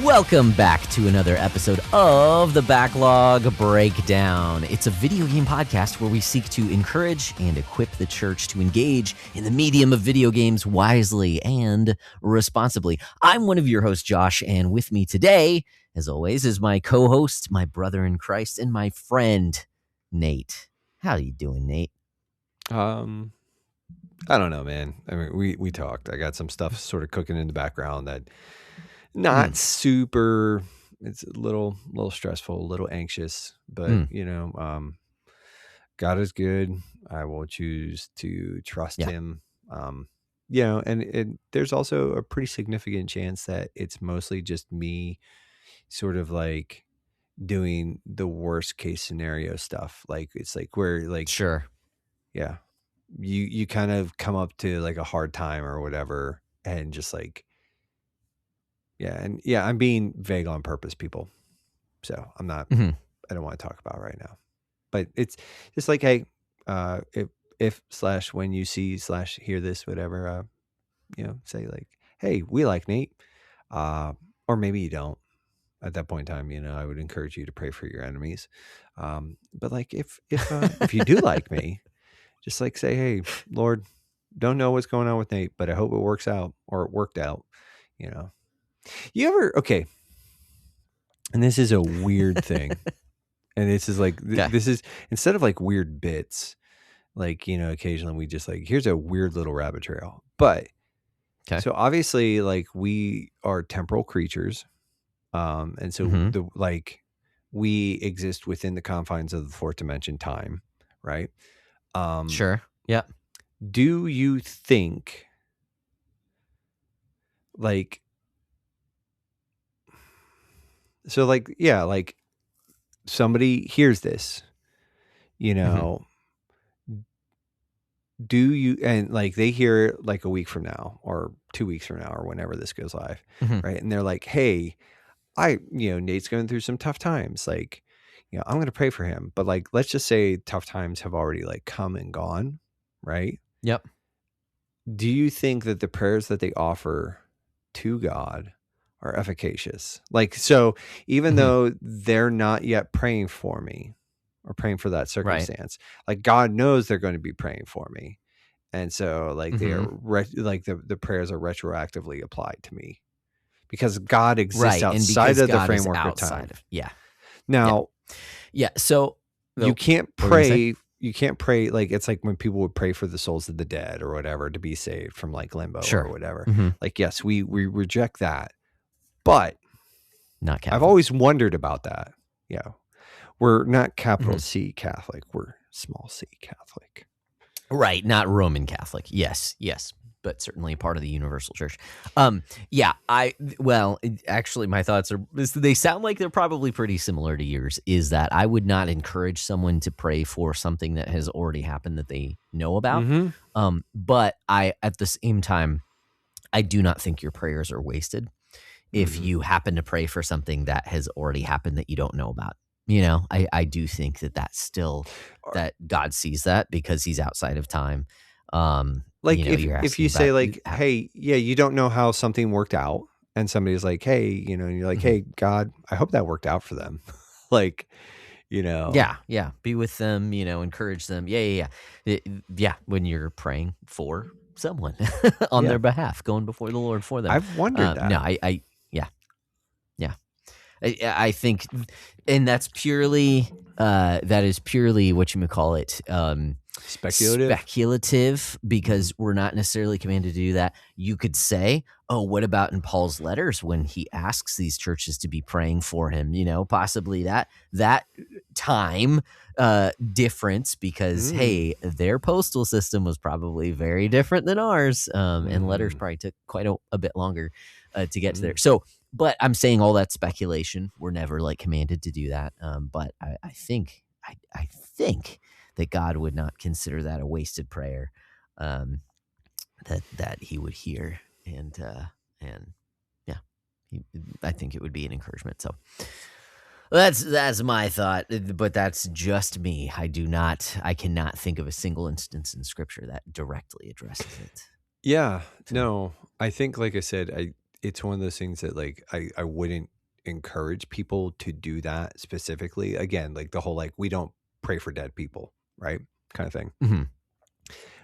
Welcome back to another episode of the Backlog Breakdown. It's a video game podcast where we seek to encourage and equip the church to engage in the medium of video games wisely and responsibly. I'm one of your hosts, Josh, and with me today, as always, is my co-host, my brother in Christ, and my friend, Nate. How are you doing, Nate? I don't know, man. I mean, we talked. I got some stuff sort of cooking in the background that not super. It's a little stressful, a little anxious, but God is good. I will choose to trust Him. And there's also a pretty significant chance that it's mostly just me, sort of like doing the worst case scenario stuff. Like it's like where like Sure. Yeah. You kind of come up to like a hard time or whatever and just like, I'm being vague on purpose, people. So I'm not, I don't want to talk about it right now, but it's just like, hey, if / when you see / hear this, whatever, say like, hey, we like Nate, or maybe you don't. At that point in time, I would encourage you to pray for your enemies. But like, if you do like me, just like say, hey, Lord, don't know what's going on with Nate, but I hope it works out, or it worked out, You ever, okay, and this is a weird thing, and this is like, this is, instead of like weird bits, like, occasionally we just like, here's a weird little rabbit trail. But, so obviously, like, we are temporal creatures, and so we exist within the confines of the fourth dimension time, right? Sure. Yeah. Do you think like somebody hears this, do you, and like they hear it like a week from now or 2 weeks from now or whenever this goes live, right? And they're like, hey, Nate's going through some tough times. Like, I'm going to pray for him. But like, let's just say tough times have already like come and gone, right? Yep. Do you think that the prayers that they offer to God are efficacious? Like, so even though they're not yet praying for me or praying for that circumstance, like God knows they're going to be praying for me. And so like they are like the prayers are retroactively applied to me because God exists outside of the framework of time. Now, so you can't pray. You can't pray like it's like when people would pray for the souls of the dead or whatever to be saved from like limbo or whatever. Like, yes, we reject that, but not Catholic. I've always wondered about that. Yeah, we're not capital C Catholic. We're small c Catholic. Right. Not Roman Catholic. Yes. But certainly part of the universal church. Actually my thoughts are, they sound like they're probably pretty similar to yours, is that I would not encourage someone to pray for something that has already happened that they know about. But at the same time, I do not think your prayers are wasted if you happen to pray for something that has already happened that you don't know about. I do think that's still, that God sees that because he's outside of time. Like if you say like, hey, you don't know how something worked out, and somebody's like, hey, and you're like, hey, God, I hope that worked out for them. Like, be with them, encourage them. When you're praying for someone on their behalf, going before the Lord for them. I've wondered that. No, I think, and that's purely, that is purely whatchamacallit, speculative, because we're not necessarily commanded to do that. You could say, oh, what about in Paul's letters when he asks these churches to be praying for him, possibly that time difference, because hey, their postal system was probably very different than ours, and letters probably took quite a bit longer to get to there. So, but I'm saying all that speculation. We're never like commanded to do that. But I think that God would not consider that a wasted prayer, that he would hear. And I think it would be an encouragement. So that's my thought, but that's just me. I cannot think of a single instance in scripture that directly addresses it. Yeah, no, I think, like I said, it's one of those things that like I wouldn't encourage people to do that specifically. Again, like the whole like we don't pray for dead people, right? Kind of thing. Mm-hmm.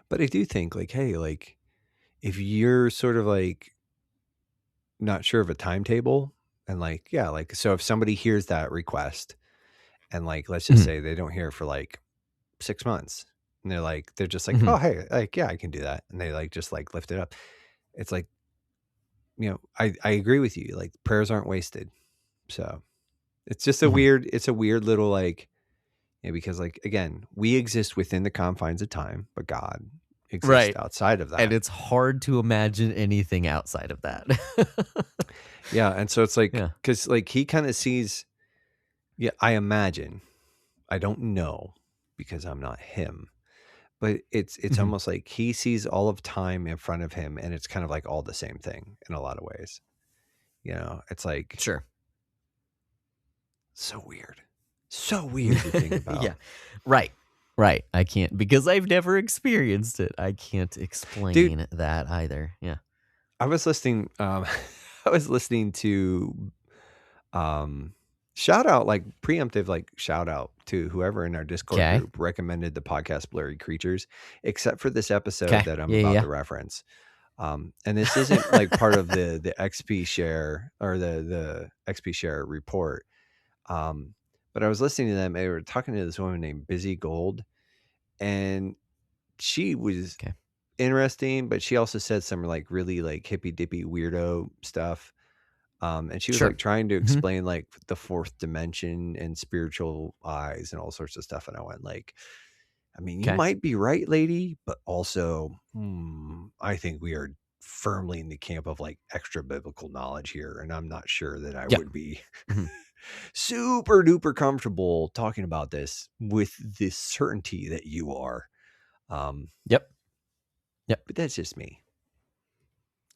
But I do think like, hey, like if you're sort of like not sure of a timetable and like, yeah, like so if somebody hears that request and like let's just say they don't hear for like 6 months and they're just like, oh hey, like yeah, I can do that. And they like just like lift it up. It's like, I agree with you. Like prayers aren't wasted. So it's just a weird little like, because like, again, we exist within the confines of time, but God exists Right. outside of that. And it's hard to imagine anything outside of that. Yeah. And so it's like, because like he kind of sees, I imagine, I don't know because I'm not him, but it's almost like he sees all of time in front of him and it's kind of like all the same thing in a lot of ways. It's like, sure. So weird to think about. Yeah. Right. I can't, because I've never experienced it. I can't explain that either. Yeah. I was listening to shout out, like preemptive, like shout out to whoever in our Discord group recommended the podcast Blurry Creatures, except for this episode that I'm about to reference. And this isn't like part of the XP share or the XP share report. But I was listening to them. They were talking to this woman named Busy Gold, and she was interesting, but she also said some like really like hippy dippy weirdo stuff. And she was like trying to explain like the fourth dimension and spiritual eyes and all sorts of stuff. And I went like, I mean, you might be right, lady, but also I think we are firmly in the camp of like extra biblical knowledge here. And I'm not sure that I would be super duper comfortable talking about this with the certainty that you are. Yep. But that's just me.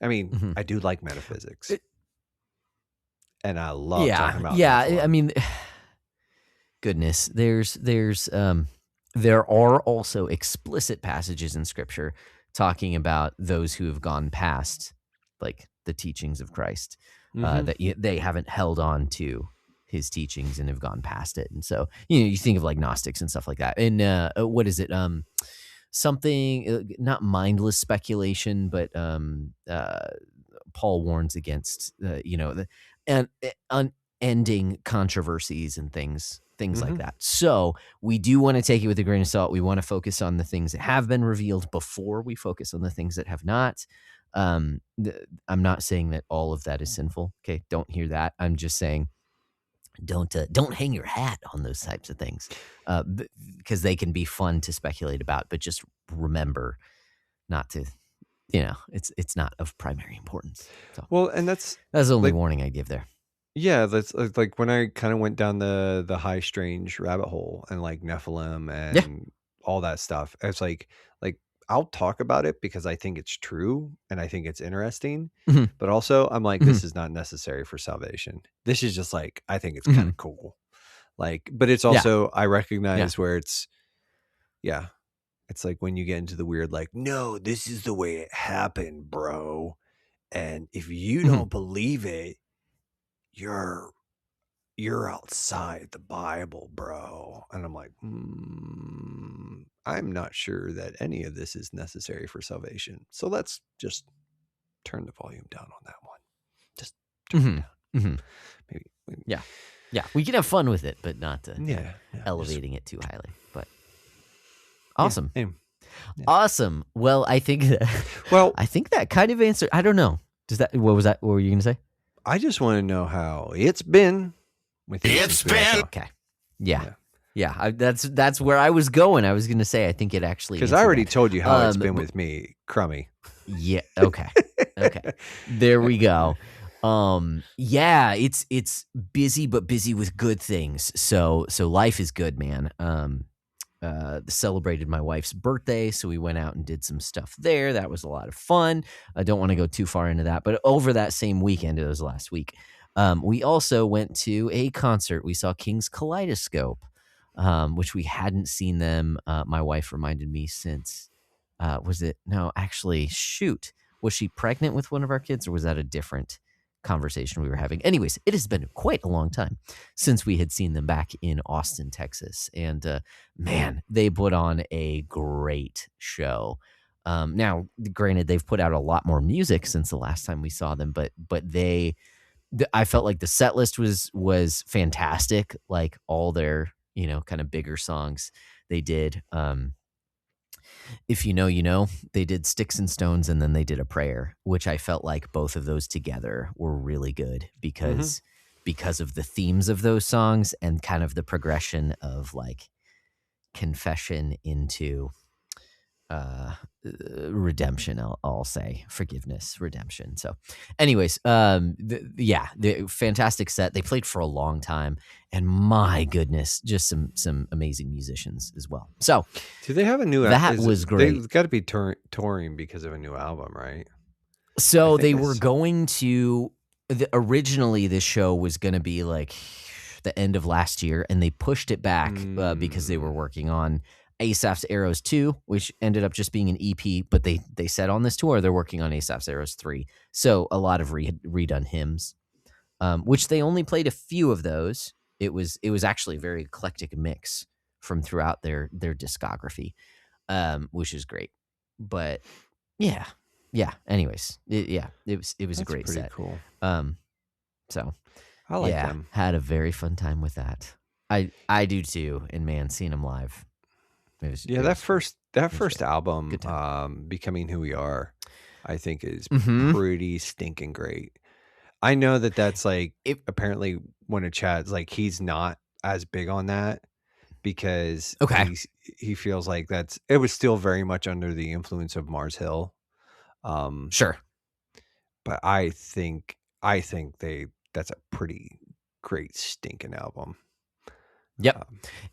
I mean, I do like metaphysics. And I love talking about I mean, goodness, there are also explicit passages in Scripture talking about those who have gone past, like the teachings of Christ, that they haven't held on to his teachings and have gone past it. And so, you think of like Gnostics and stuff like that. And what is it? Something not mindless speculation, but Paul warns against unending controversies and things like that. So we do want to take it with a grain of salt. We want to focus on the things that have been revealed before we focus on the things that have not. I'm not saying that all of that is sinful. Okay, don't hear that. I'm just saying don't hang your hat on those types of things because they can be fun to speculate about. But just remember not to. It's not of primary importance. So, well, and that's the only warning I give there. Yeah, that's like when I kind of went down the high strange rabbit hole and like Nephilim and all that stuff. It's like I'll talk about it because I think it's true and I think it's interesting. But also I'm like, this is not necessary for salvation. This is just like, I think it's kind of cool. Like, but it's also, I recognize where it's like when you get into the weird, like, no, this is the way it happened, bro. And if you don't believe it, you're outside the Bible, bro. And I'm like, I'm not sure that any of this is necessary for salvation. So let's just turn the volume down on that one. Just turn it down. Maybe. Yeah. We can have fun with it, but not elevating it too highly. But awesome. Awesome. Well, I think that kind of answered. I don't know. What was that? What were you going to say? I just want to know how it's been with you. It's been. Okay. Yeah. That's where I was going. I was going to say, I think it actually, because I already told you how it's been with me, Crummy. Yeah. Okay. There we go. It's busy, but busy with good things. So life is good, man. Celebrated my wife's birthday, so we went out and did some stuff there. That was a lot of fun. I don't want to go too far into that, but over that same weekend, it was last week, we also went to a concert. We saw King's Kaleidoscope, which we hadn't seen them. My wife reminded me since, was she pregnant with one of our kids, or was that a different conversation we were having. Anyways, it has been quite a long time since we had seen them back in Austin, Texas. And man, they put on a great show. Now, granted, they've put out a lot more music since the last time we saw them, but I felt like the set list was fantastic. Like all their, kind of bigger songs they did. If you know, you know, they did Sticks and Stones and then they did a prayer, which I felt like both of those together were really good because of the themes of those songs and kind of the progression of like confession into redemption. I'll say forgiveness, redemption. So anyways, the fantastic set. They played for a long time and my goodness, just some amazing musicians as well. So do they have a new that was great. They've got to be touring because of a new album, right? So they were going to originally this show was going to be like the end of last year and they pushed it back because they were working on Asaph's Arrows 2, which ended up just being an EP, but they said on this tour they're working on Asaph's Arrows 3. So a lot of redone hymns, which they only played a few of those. It was actually a very eclectic mix from throughout their discography, which is great. But yeah. Anyways, it was That's a great pretty set. Cool. So I like them. Had a very fun time with that. I do too. And man, seeing them live. That first album, Becoming Who We Are, I think is pretty stinking great. I know that's like apparently one of Chad's like he's not as big on that because he feels like it was still very much under the influence of Mars Hill. Sure, but I think that's a pretty great stinking album. Yep.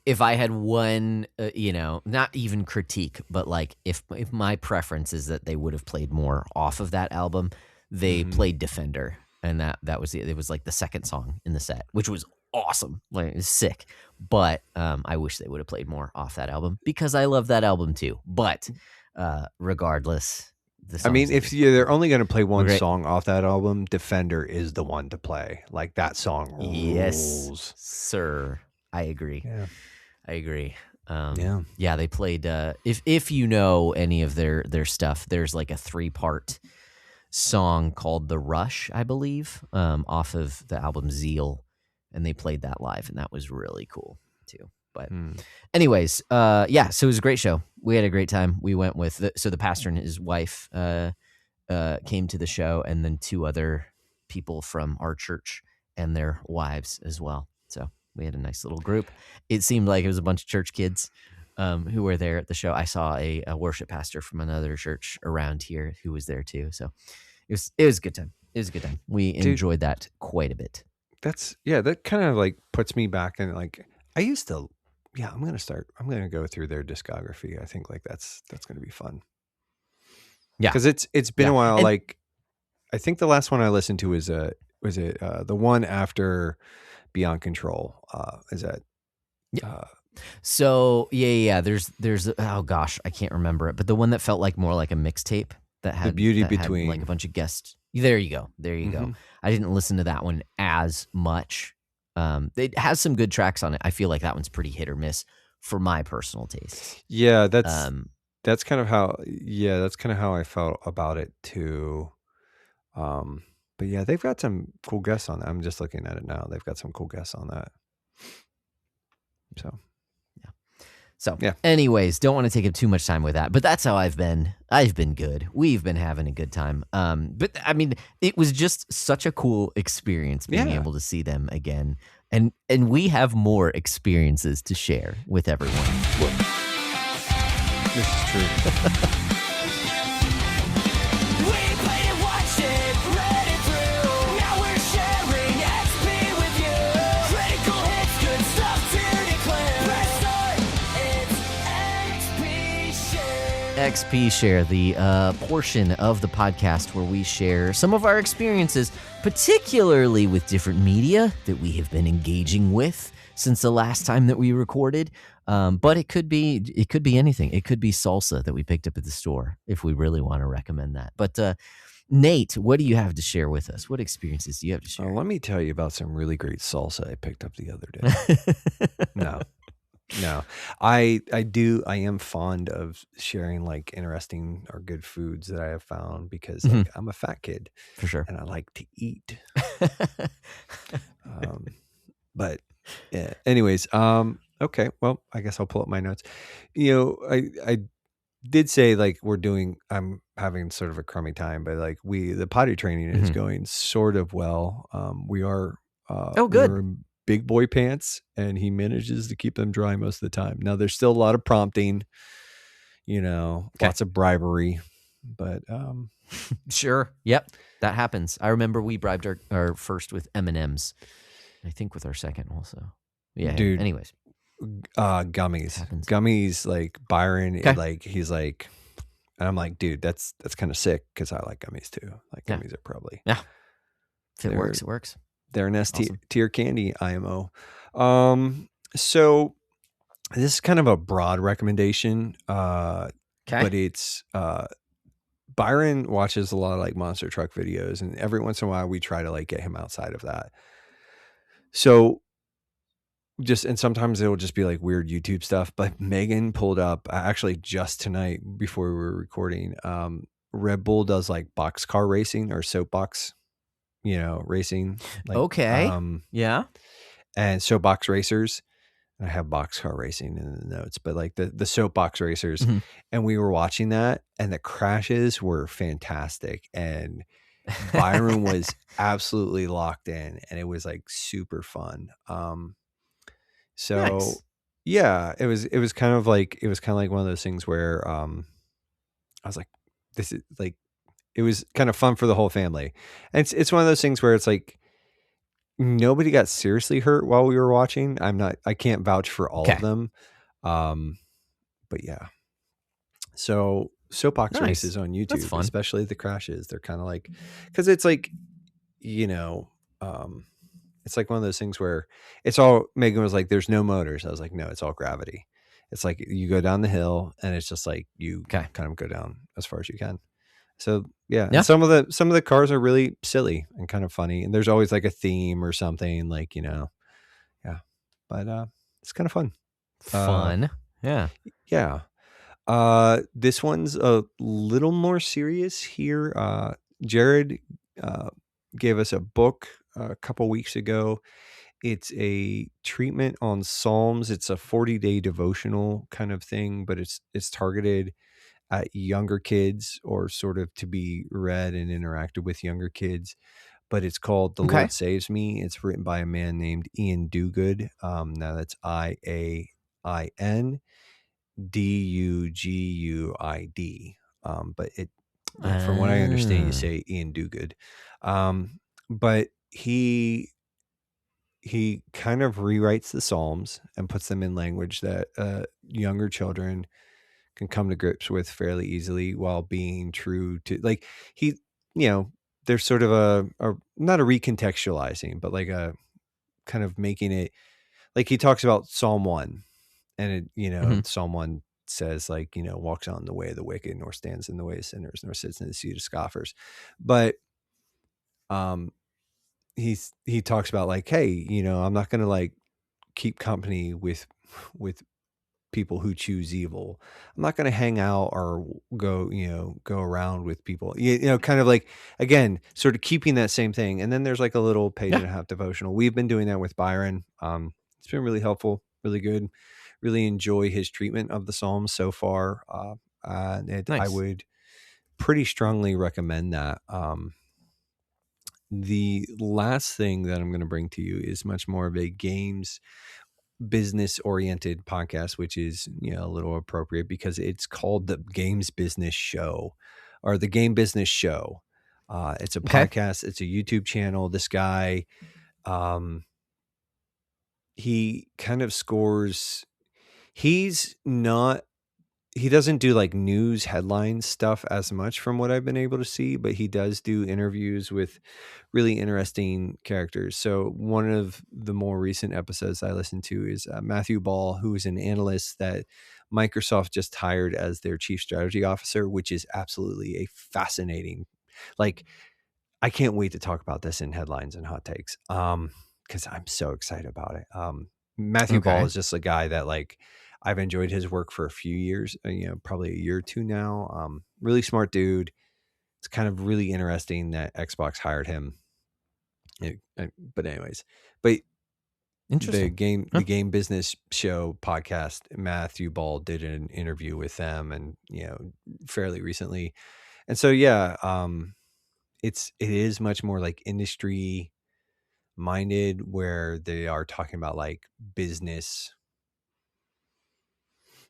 If I had one, not even critique, but like if my preference is that they would have played more off of that album, they played Defender, and that was it. It was like the second song in the set, which was awesome, like it was sick. But I wish they would have played more off that album because I love that album too. But regardless, I mean, if they're only going to play one song off that album, Defender is the one to play. Like that song rules. Yes, sir. I agree. Yeah. I agree. They played if you know any of their stuff, there's like a 3-part song called The Rush, I believe, off of the album Zeal, and they played that live and that was really cool too. But anyways, so it was a great show. We had a great time. We went with the pastor and his wife came to the show, and then 2 other people from our church and their wives as well. So we had a nice little group. It seemed like it was a bunch of church kids who were there at the show. I saw a worship pastor from another church around here who was there too. So it was a good time. It was a good time. We enjoyed that quite a bit. That kind of like puts me back in like I used to. Yeah, I'm gonna go through their discography. I think like that's gonna be fun. Yeah, because it's been a while. And like I think the last one I listened to was the one after Beyond Control. Is that? So there's oh gosh, I can't remember it, but the one that felt like more like a mixtape that had The Beauty that Between, had like a bunch of guests. There you go. I didn't listen to that one as much. It has some good tracks on it. I feel like that one's pretty hit or miss for my personal taste. Yeah, that's kind of how I felt about it too. But yeah, they've got some cool guests on that. I'm just looking at it now. They've got some cool guests on that. So anyways, don't want to take up too much time with that, but that's how I've been. I've been good. We've been having a good time. But I mean, it was just such a cool experience being able to see them again. And we have more experiences to share with everyone. This is true. XP Share, the portion of the podcast where we share some of our experiences, particularly with different media that we have been engaging with since the last time that we recorded. But it could be anything. It could be salsa that we picked up at the store if we really want to recommend that. But Nate, what do you have to share with us? What experiences do you have to share? Let me tell you about some really great salsa I picked up the other day. No, I am fond of sharing like interesting or good foods that I have found because like I'm a fat kid for sure, and I like to eat. But yeah, anyways, okay, well, I guess I'll pull up my notes. I did say like I'm having sort of a crummy time, but like the potty training is going sort of well. We are good. in big boy pants and he manages to keep them dry most of the time. Now there's still a lot of prompting, lots of bribery, but sure. Yep. That happens. I remember we bribed our first with M&Ms. I think with our second also. Yeah. Dude. Anyways. Gummies, like Byron, like he's like, and I'm like, dude, that's kind of sick because I like gummies too. Like gummies are probably if it works, it works. They're an S-tier candy, IMO. So this is kind of a broad recommendation. But it's Byron watches a lot of like monster truck videos, and every once in a while we try to like get him outside of that. So and sometimes it'll just be like weird YouTube stuff, but Megan pulled up actually just tonight before we were recording. Red Bull does like boxcar racing or soapbox, racing. Like, yeah. And soapbox racers. I have boxcar racing in the notes, but like the soapbox racers, and we were watching that, and the crashes were fantastic, and Byron was absolutely locked in, and it was like super fun. So nice. Yeah, it was kind of like one of those things where I was like, this is like, it was kind of fun for the whole family. And it's one of those things where it's like nobody got seriously hurt while we were watching. I can't vouch for all of them. But yeah. So soapbox races on YouTube, especially the crashes, they're kind of like, because it's like, it's like one of those things where Megan was like, there's no motors. I was like, no, it's all gravity. It's like you go down the hill and it's just like you kind of go down as far as you can. So yeah. And some of the cars are really silly and kind of funny. And there's always like a theme or something like, yeah, but it's kind of fun. Yeah. Yeah. This one's a little more serious here. Jared gave us a book a couple weeks ago. It's a treatment on Psalms. It's a 40-day devotional kind of thing, but it's targeted at younger kids or sort of to be read and interacted with younger kids. But it's called The Lord Saves Me. It's written by a man named Ian Duguid. Now that's IAIN DUGUID. But from what I understand, you say Ian Duguid. But he kind of rewrites the Psalms and puts them in language that younger children can come to grips with fairly easily while being true to, like, there's sort of a not a recontextualizing, but like a kind of making it like he talks about Psalm 1 and it, Psalm 1 says like, walks on the way of the wicked, nor stands in the way of sinners, nor sits in the seat of scoffers. But he talks about like, hey, I'm not going to like keep company with people who choose evil. I'm not going to hang out or go around with people, kind of like, again, sort of keeping that same thing. And then there's like a little page and a half devotional. We've been doing that with Byron. It's been really helpful, really good. Really enjoy his treatment of the Psalms so far. Nice. I would pretty strongly recommend that. The last thing that I'm going to bring to you is much more of a games business oriented podcast, which is a little appropriate because it's called the Games Business Show or the Game Business Show. It's a podcast. It's a YouTube channel. This guy, he kind of scores. He doesn't do like news headline stuff as much from what I've been able to see, but he does do interviews with really interesting characters. So one of the more recent episodes I listened to is Matthew Ball, who is an analyst that Microsoft just hired as their chief strategy officer, which is absolutely a fascinating Like, I can't wait to talk about this in headlines and hot takes. Because I'm so excited about it. Matthew Ball Okay. is just a guy that like I've enjoyed his work for a few years, probably a year or two now. Really smart dude. It's kind of really interesting that Xbox hired him. But anyways, but the Interesting. the game business show podcast, Matthew Ball did an interview with them, and fairly recently, and so yeah, it is much more like industry minded, where they are talking about like business,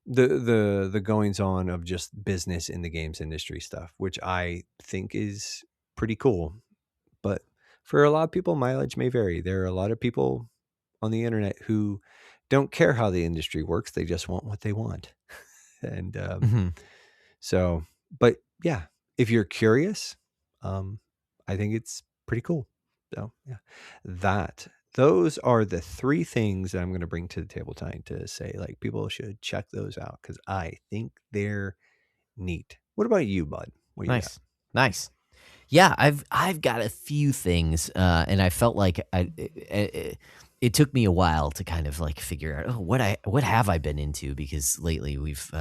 the goings on of just business in the games industry stuff, which I think is pretty cool. But for a lot of people, mileage may vary. There are a lot of people on the internet who don't care how the industry works. They just want what they want. And Mhm. so, but yeah, if you're curious, I think it's pretty cool. So yeah, those are the three things that I'm going to bring to the table tonight to say like people should check those out because I think they're neat. What about you, bud? What do you got? Nice. Yeah, I've got a few things, and I felt like it took me a while to kind of like figure out what have I been into, because lately we've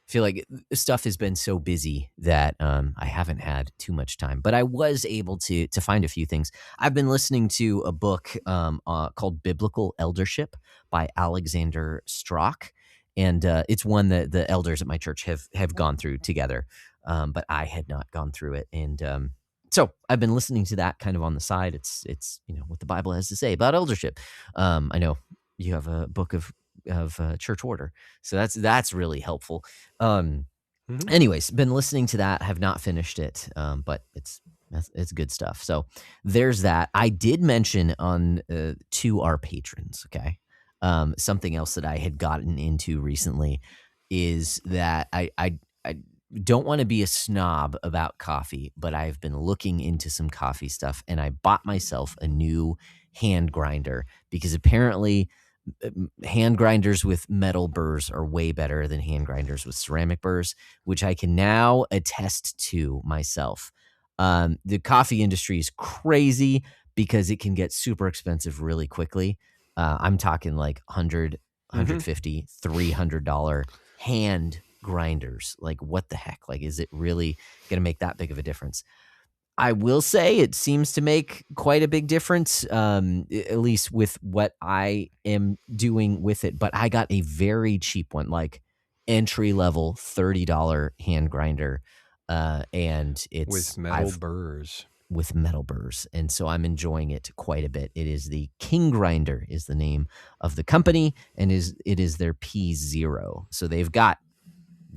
feel like stuff has been so busy that I haven't had too much time. But I was able to find a few things. I've been listening to a book called Biblical Eldership by Alexander Strock, and it's one that the elders at my church have gone through together. But I had not gone through it, and so I've been listening to that kind of on the side. It's what the Bible has to say about eldership. I know you have a book of church order, so that's really helpful. Um, Mm-hmm. Anyways, been listening to that. Have not finished it, but it's good stuff. So there's that. I did mention on to our patrons. Okay, something else that I had gotten into recently is that I don't want to be a snob about coffee, but I've been looking into some coffee stuff, and I bought myself a new hand grinder because apparently hand grinders with metal burrs are way better than hand grinders with ceramic burrs, which I can now attest to myself. The coffee industry is crazy because it can get super expensive really quickly. I'm talking like 100, Mm-hmm. 150, $300 hand grinders. Like, what the heck? Like, is it really going to make that big of a difference? I will say it seems to make quite a big difference, at least with what I am doing with it. But I got a very cheap one, like entry level $30 hand grinder, and With it's metal I've burrs. with metal burrs, and so I'm enjoying it quite a bit. It is the King Grinder is the name of the company, and it is their P0. So they've got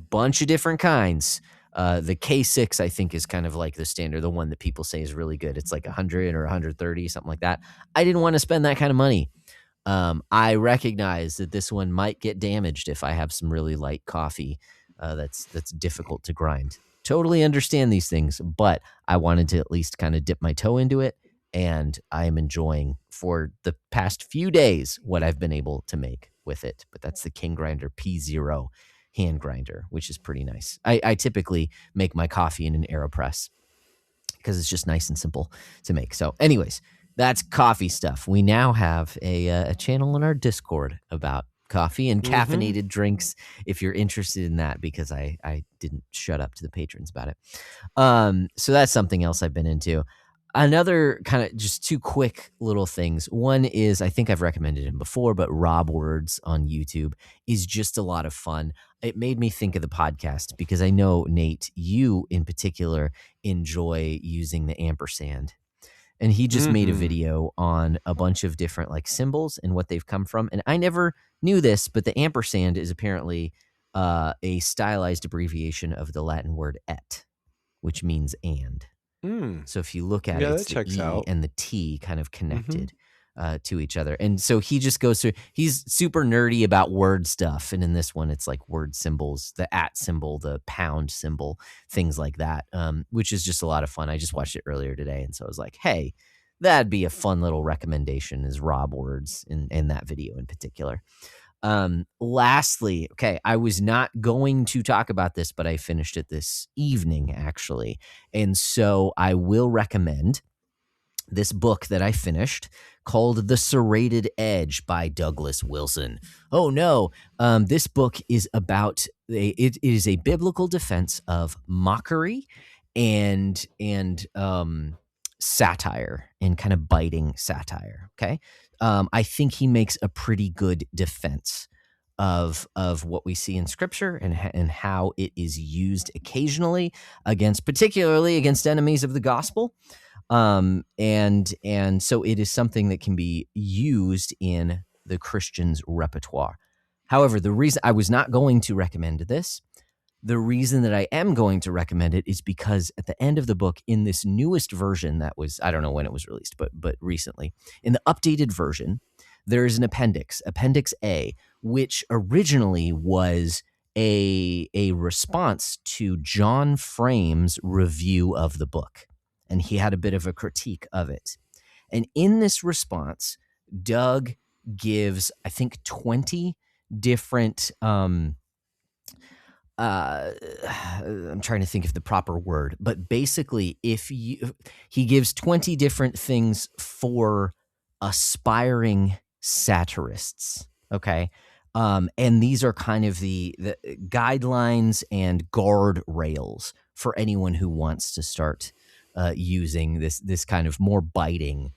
bunch of different kinds. The K6, I think, is kind of like the standard, the one that people say is really good. It's like 100 or 130, something like that. I didn't want to spend that kind of money. I recognize that this one might get damaged if I have some really light coffee that's difficult to grind. Totally understand these things, but I wanted to at least kind of dip my toe into it, and I am enjoying for the past few days what I've been able to make with it. But that's the King Grinder P0 hand grinder, which is pretty nice. I typically make my coffee in an AeroPress because it's just nice and simple to make. So anyways, that's coffee stuff. We now have a channel in our Discord about coffee and Mm-hmm. caffeinated drinks if you're interested in that, because I didn't shut up to the patrons about it. So that's something else I've been into. Another kind of just two quick little things. One is, I think I've recommended him before, but Rob Words on YouTube is just a lot of fun. It made me think of the podcast because I know, Nate, you in particular enjoy using the ampersand. And he just made a Mm-hmm. video on a bunch of different like symbols and what they've come from. And I never knew this, but the ampersand is apparently a stylized abbreviation of the Latin word et, which means and. Mm. So if you look at Yeah, it, that it's the checks E out. and the T kind of Mm-hmm. connected to each other. And so he just goes through, he's super nerdy about word stuff. And in this one, it's like word symbols, the at symbol, the pound symbol, things like that, which is just a lot of fun. I just watched it earlier today. And so I was like, hey, that'd be a fun little recommendation, is Rob Words in that video in particular. Lastly, okay, I was not going to talk about this, but I finished it this evening, actually. And so I will recommend this book that I finished called The Serrated Edge by Douglas Wilson. Oh no, this book is about it is a biblical defense of mockery and satire and kind of biting satire. Okay, I think he makes a pretty good defense of what we see in Scripture and how it is used occasionally particularly against enemies of the gospel. And so it is something that can be used in the Christian's repertoire. However, the reason I was not going to recommend this, the reason that I am going to recommend it is because at the end of the book, in this newest version that was, I don't know when it was released, but recently, in the updated version, there is an appendix, Appendix A, which originally was a response to John Frame's review of the book. And he had a bit of a critique of it. And in this response, Doug gives, I think, 20 different I'm trying to think of the proper word, but basically he gives 20 different things for aspiring satirists, okay? And these are kind of the guidelines and guardrails for anyone who wants to start using this kind of more biting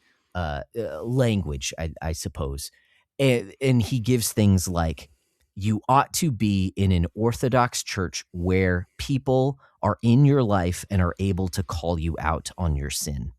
language, I suppose. And he gives things like, you ought to be in an Orthodox church where people are in your life and are able to call you out on your sin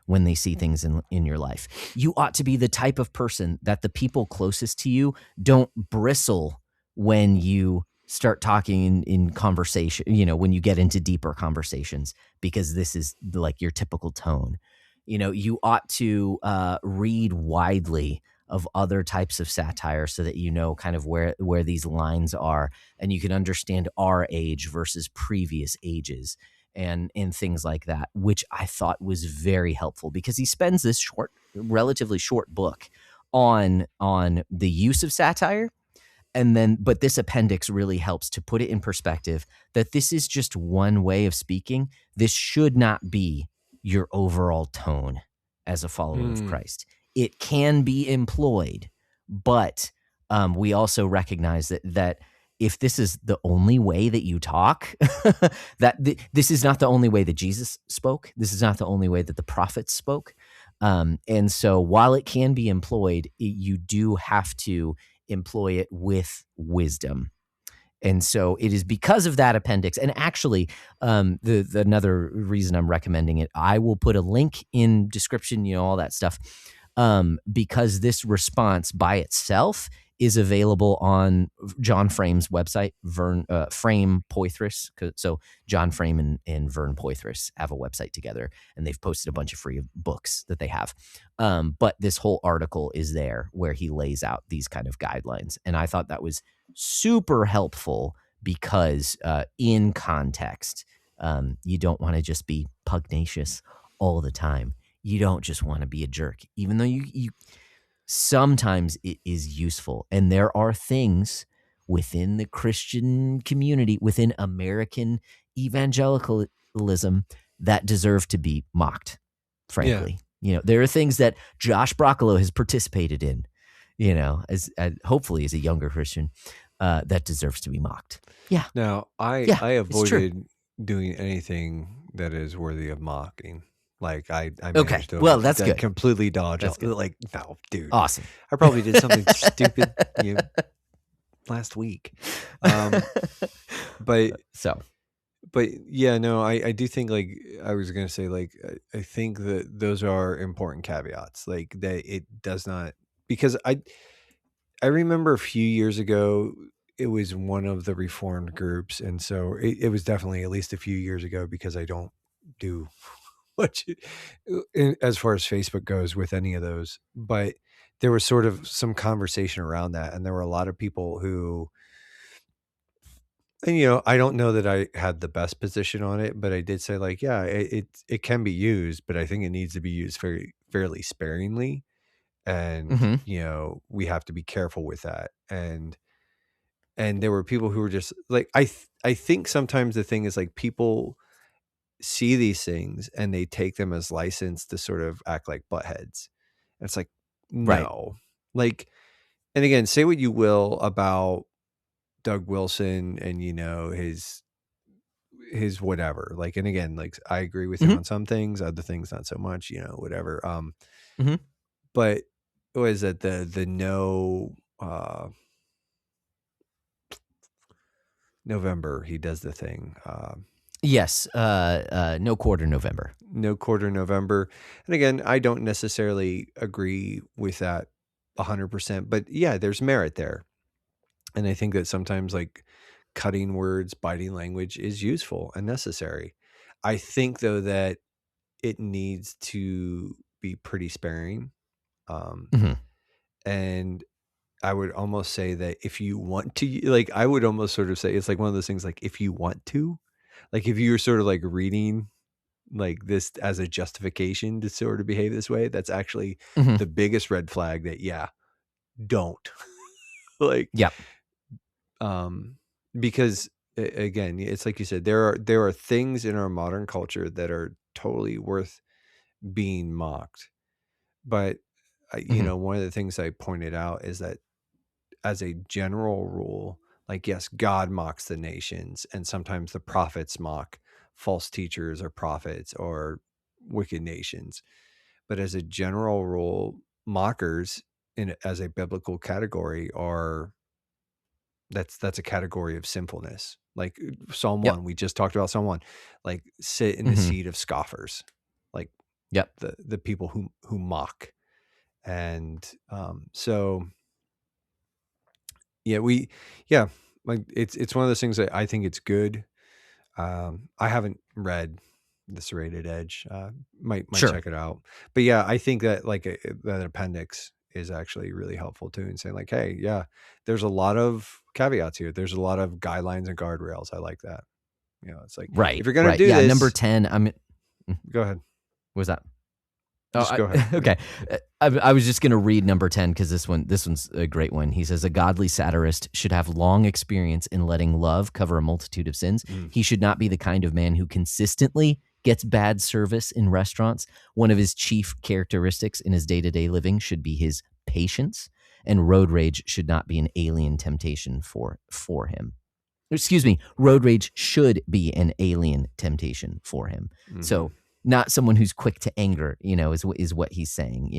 when they see things in your life. You ought to be the type of person that the people closest to you don't bristle when you start talking in conversation, when you get into deeper conversations, because this is like your typical tone. You ought to read widely of other types of satire so that you know kind of where these lines are, and you can understand our age versus previous ages and things like that, which I thought was very helpful because he spends this relatively short book on the use of satire. But this appendix really helps to put it in perspective that this is just one way of speaking. This should not be your overall tone as a follower of Christ. It can be employed, but we also recognize that if this is the only way that you talk, this is not the only way that Jesus spoke. This is not the only way that the prophets spoke. And so while it can be employed, you do have to employ it with wisdom. And so it is because of that appendix. And actually, the another reason I'm recommending it, I will put a link in description, all that stuff, because this response by itself is available on John Frame's website, Frame Poythress. So John Frame and Vern Poythress have a website together, and they've posted a bunch of free books that they have. But this whole article is there where he lays out these kind of guidelines. And I thought that was super helpful because in context, you don't want to just be pugnacious all the time. You don't just want to be a jerk, even though you sometimes it is useful. And there are things within the Christian community, within American evangelicalism, that deserve to be mocked, frankly. Yeah. There are things that Josh Broccolo has participated in, as hopefully as a younger Christian, that deserves to be mocked. Yeah. Now, I avoided doing anything that is worthy of mocking. Like I managed to that's good. Completely dodge. Like, no, dude. Awesome. I probably did something stupid last week. But yeah, no, I do think, like I was gonna say, like I think that those are important caveats. Like that it does not, because I remember a few years ago it was one of the Reformed groups, and so it was definitely at least a few years ago, because I don't do as far as Facebook goes with any of those, but there was sort of some conversation around that, and there were a lot of people who, and I don't know that I had the best position on it, but I did say, like, yeah, it can be used, but I think it needs to be used fairly sparingly. and we have to be careful with that. And there were people who were just like, I think sometimes the thing is like people see these things and they take them as license to sort of act like buttheads. And it's like, Right. no, like, and again, say what you will about Doug Wilson and, his whatever, like, and again, like, I agree with him on some things, other things, not so much, whatever. But was it the November, he does the thing. Yes. No quarter November. No quarter November. And again, I don't necessarily agree with that 100%, but yeah, there's merit there. And I think that sometimes like cutting words, biting language is useful and necessary. I think though that it needs to be pretty sparing. And I would almost say that if you want to, like, I would almost sort of say it's like one of those things, like if you want to, like if you're sort of like reading like this as a justification to sort of behave this way, that's actually the biggest red flag that, yeah, don't. Like, yep. Because again, it's like you said, there are things in our modern culture that are totally worth being mocked. But one of the things I pointed out is that as a general rule, like, yes, God mocks the nations, and sometimes the prophets mock false teachers or prophets or wicked nations. But as a general rule, mockers as a biblical category that's a category of sinfulness. Like Psalm 1, we just talked about Psalm 1, like sit in the seat of scoffers, like the people who mock. And so like it's one of those things that I think it's good. I haven't read The Serrated Edge. Might check it out. But yeah, I think that like that appendix is actually really helpful too, in saying like, hey, yeah, there's a lot of caveats here. There's a lot of guidelines and guardrails. I like that. It's like, if you're gonna do this, number 10. Go ahead. What was that? Just go ahead. Okay. I was just going to read number 10 because this one's a great one. He says, a godly satirist should have long experience in letting love cover a multitude of sins. He should not be the kind of man who consistently gets bad service in restaurants. One of his chief characteristics in his day-to-day living should be his patience, and road rage should not be an alien temptation for him. Excuse me, road rage should be an alien temptation for him. So not someone who's quick to anger, is what he's saying,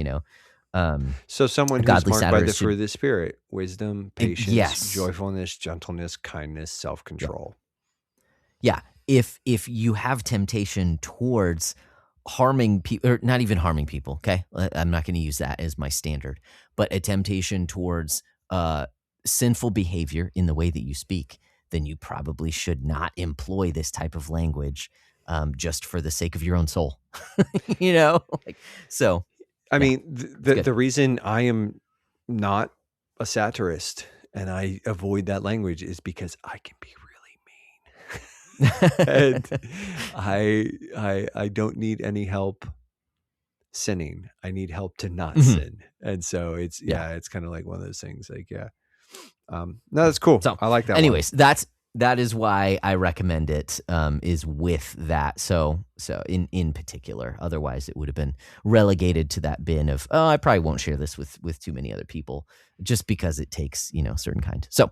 So someone who's marked by the fruit of the Spirit: wisdom, patience, joyfulness, gentleness, kindness, self-control. Yeah. If you have temptation towards harming people, or not even harming people, okay? I'm not going to use that as my standard, but a temptation towards sinful behavior in the way that you speak, then you probably should not employ this type of language just for the sake of your own soul, So, I mean, the reason I am not a satirist and I avoid that language is because I can be really mean, and I don't need any help sinning. I need help to not sin, and so it's it's kind of like one of those things. Like, no, that's cool. So, I like that. Anyways, that is why I recommend it, is with that. So in particular, otherwise it would have been relegated to that bin of, oh, I probably won't share this with too many other people just because it takes, certain kind. So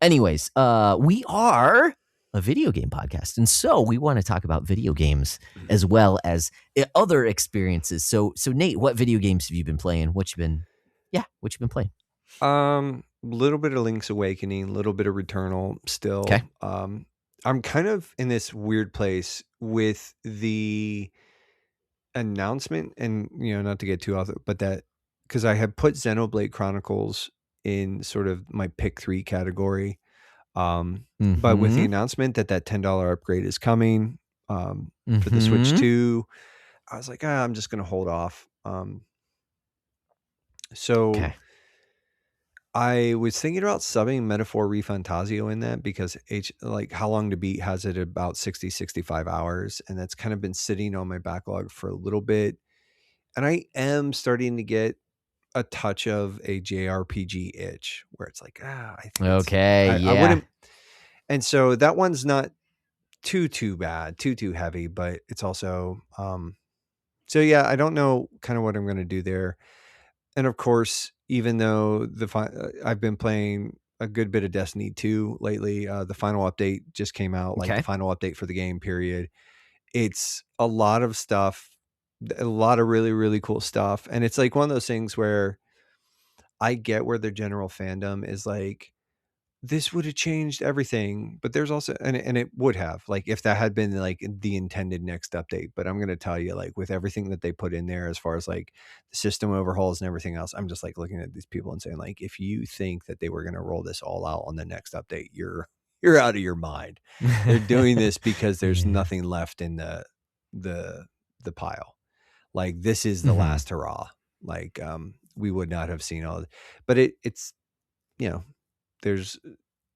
anyways, we are a video game podcast. And so we want to talk about video games as well as other experiences. So Nate, what video games have you been playing? What you been playing? Little bit of Link's Awakening, a little bit of Returnal still. Okay. I'm kind of in this weird place with the announcement, and not to get too off, but that because I had put Xenoblade Chronicles in sort of my pick 3 category. But with the announcement that $10 upgrade is coming for the Switch 2, I was like, I'm just going to hold off. So I was thinking about subbing Metaphor ReFantazio in that because like How Long to Beat has it about 65 hours, and that's kind of been sitting on my backlog for a little bit. And I am starting to get a touch of a JRPG itch where it's like, I think Okay, I yeah. wouldn't. And so that one's not too bad, too heavy, but it's also, so yeah, I don't know kind of what I'm going to do there. And of course, even though I've been playing a good bit of Destiny 2 lately, the final update just came out, like the Okay. final update for the game period. It's a lot of stuff, a lot of really, really cool stuff. And it's like one of those things where I get where the general fandom is like, this would have changed everything, but there's also, and it would have, like, if that had been like the intended next update. But I'm going to tell you, like, with everything that they put in there, as far as like the system overhauls and everything else, I'm just like looking at these people and saying, like, if you think that they were going to roll this all out on the next update, you're out of your mind. They're doing this because there's Yeah. nothing left in the pile. Like, this is the last hurrah. Like, we would not have seen all, but it's, you know, there's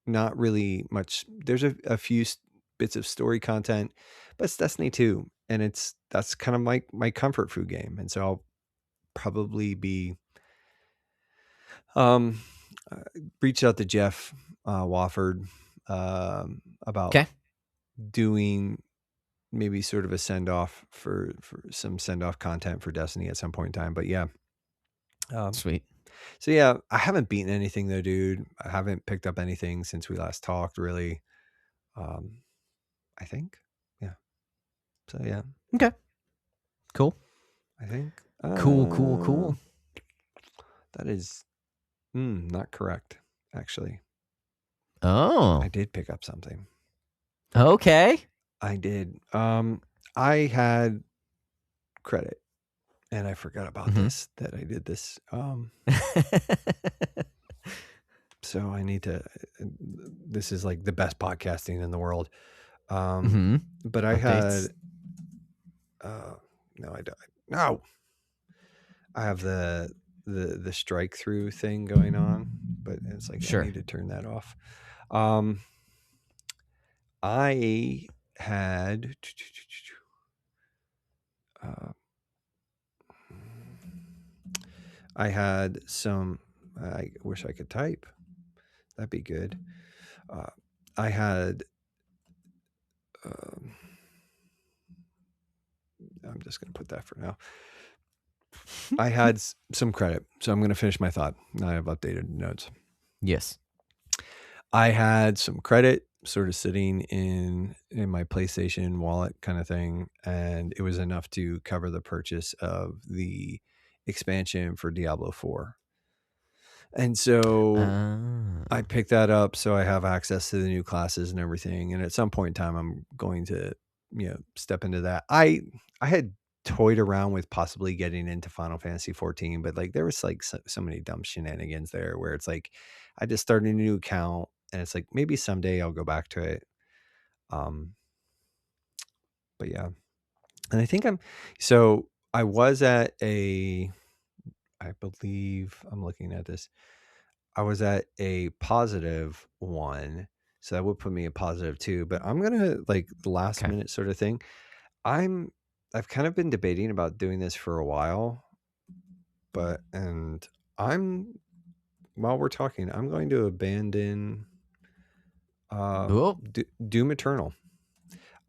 not really much. There's a few bits of story content, but it's Destiny 2, and that's kind of my comfort food game. And so I'll probably be reach out to Jeff Wofford about Okay. doing maybe sort of a send off for some send off content for Destiny at some point in time. But yeah. Sweet. So yeah, I haven't beaten anything though, dude. I haven't picked up anything since we last talked, really. I think. Yeah. So yeah. Okay. Cool. I think. Cool. That is not correct, actually. Oh. I did pick up something. Okay. I did. I had credit, and I forgot about this, that I did this. So I need to. This is like the best podcasting in the world. But I Updates. had. No, I don't. No. I have the strike through thing going on, but it's like, Sure. I need to turn that off. I had some. I wish I could type. That'd be good. I had. I'm just going to put that for now. I had some credit, so I'm going to finish my thought. I have updated notes. Yes. I had some credit sort of sitting in my PlayStation wallet kind of thing, and it was enough to cover the purchase of the expansion for Diablo 4. And so I picked that up, so I have access to the new classes and everything. And at some point in time, I'm going to, step into that. I had toyed around with possibly getting into Final Fantasy 14, but like there was like so many dumb shenanigans there where it's like I just started a new account, and it's like maybe someday I'll go back to it. But yeah, and I think I was at I believe I'm looking at this. I was at a positive 1, so that would put me at positive 2. But I'm gonna, like, the last minute sort of thing. I've kind of been debating about doing this for a while, while we're talking, I'm going to abandon Doom Eternal.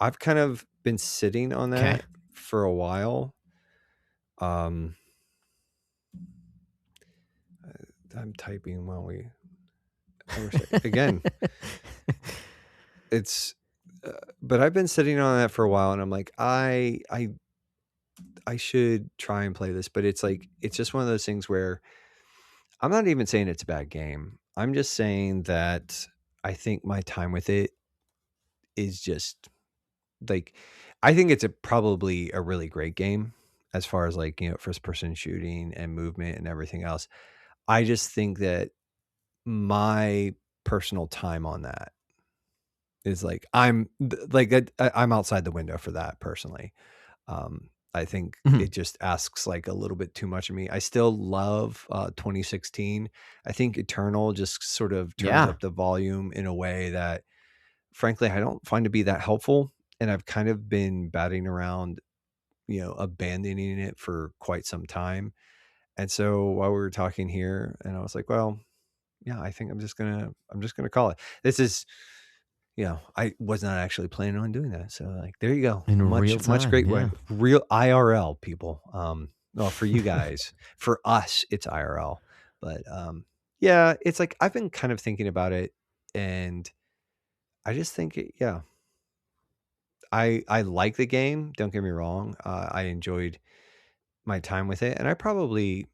I've kind of been sitting on that for a while. I'm typing while we. Again, it's. But I've been sitting on that for a while, and I'm like, I should try and play this, but it's like, it's just one of those things where I'm not even saying it's a bad game. I'm just saying that I think my time with it is just like, I think it's probably a really great game as far as like, first person shooting and movement and everything else. I just think that my personal time on that is like, I'm outside the window for that personally. I think it just asks like a little bit too much of me. I still love 2016. I think Eternal just sort of turns up the volume in a way that, frankly, I don't find to be that helpful. And I've kind of been batting around, abandoning it for quite some time. And so while we were talking here, and I was like, well, yeah, I think I'm just gonna call it. This is, I was not actually planning on doing that. So like, there you go. In real Much time, great yeah. way. Real IRL people. Well, for you guys, for us, it's IRL. But yeah, it's like I've been kind of thinking about it, and I just think I like the game. Don't get me wrong. I enjoyed my time with it, and I probably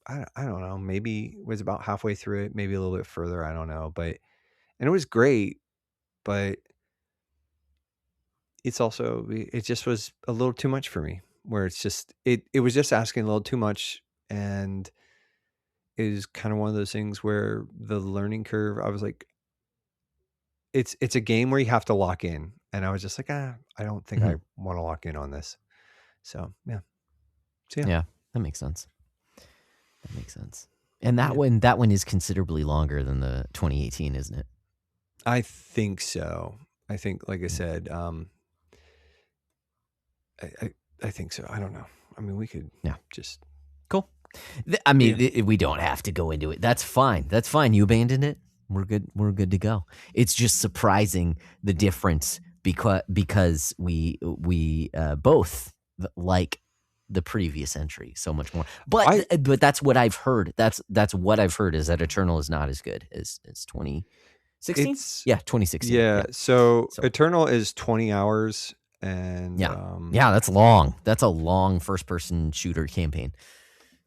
I don't know, maybe was about halfway through it, maybe a little bit further. I don't know, and it was great, but it just was a little too much for me. Where it's just it was just asking a little too much, and it is kind of one of those things where the learning curve. I was like, it's a game where you have to lock in, and I was just like, I don't think I want to lock in on this. So yeah. Yeah, that makes sense. And that one is considerably longer than the 2018, isn't it? I think so. I think, like I said, I think so. I don't know. I mean, we could just cool. I mean, we don't have to go into it. That's fine. You abandoned it. We're good. We're good to go. It's just surprising the difference because we both like the previous entry so much more. But that's what I've heard. That's what I've heard is that Eternal is not as good as 2016. 2016. Yeah. So Eternal is 20 hours, and that's long. That's a long first-person shooter campaign.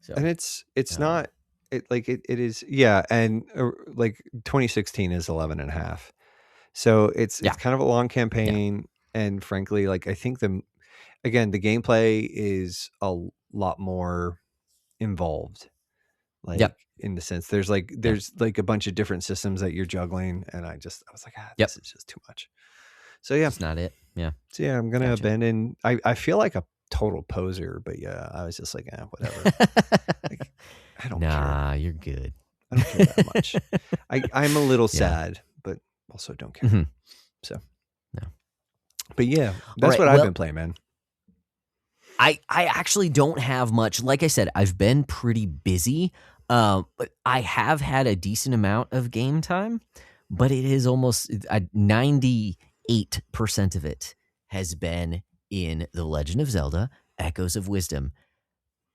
So, and it's not it is and like 2016 is 11 and a half. So it's kind of a long campaign, and frankly, like I think the gameplay is a lot more involved. Like in the sense there's like a bunch of different systems that you're juggling, and I was like, this is just too much. So it's not it. Yeah. So I'm gonna abandon. I feel like a total poser, but I was just like, whatever. Like, I don't care. Nah, you're good. I don't care that much. I'm a little sad, but also don't care. So no. But that's what I've been playing, man. I actually don't have much. Like I said, I've been pretty busy. But I have had a decent amount of game time, but it is almost 98% of it has been in The Legend of Zelda: Echoes of Wisdom.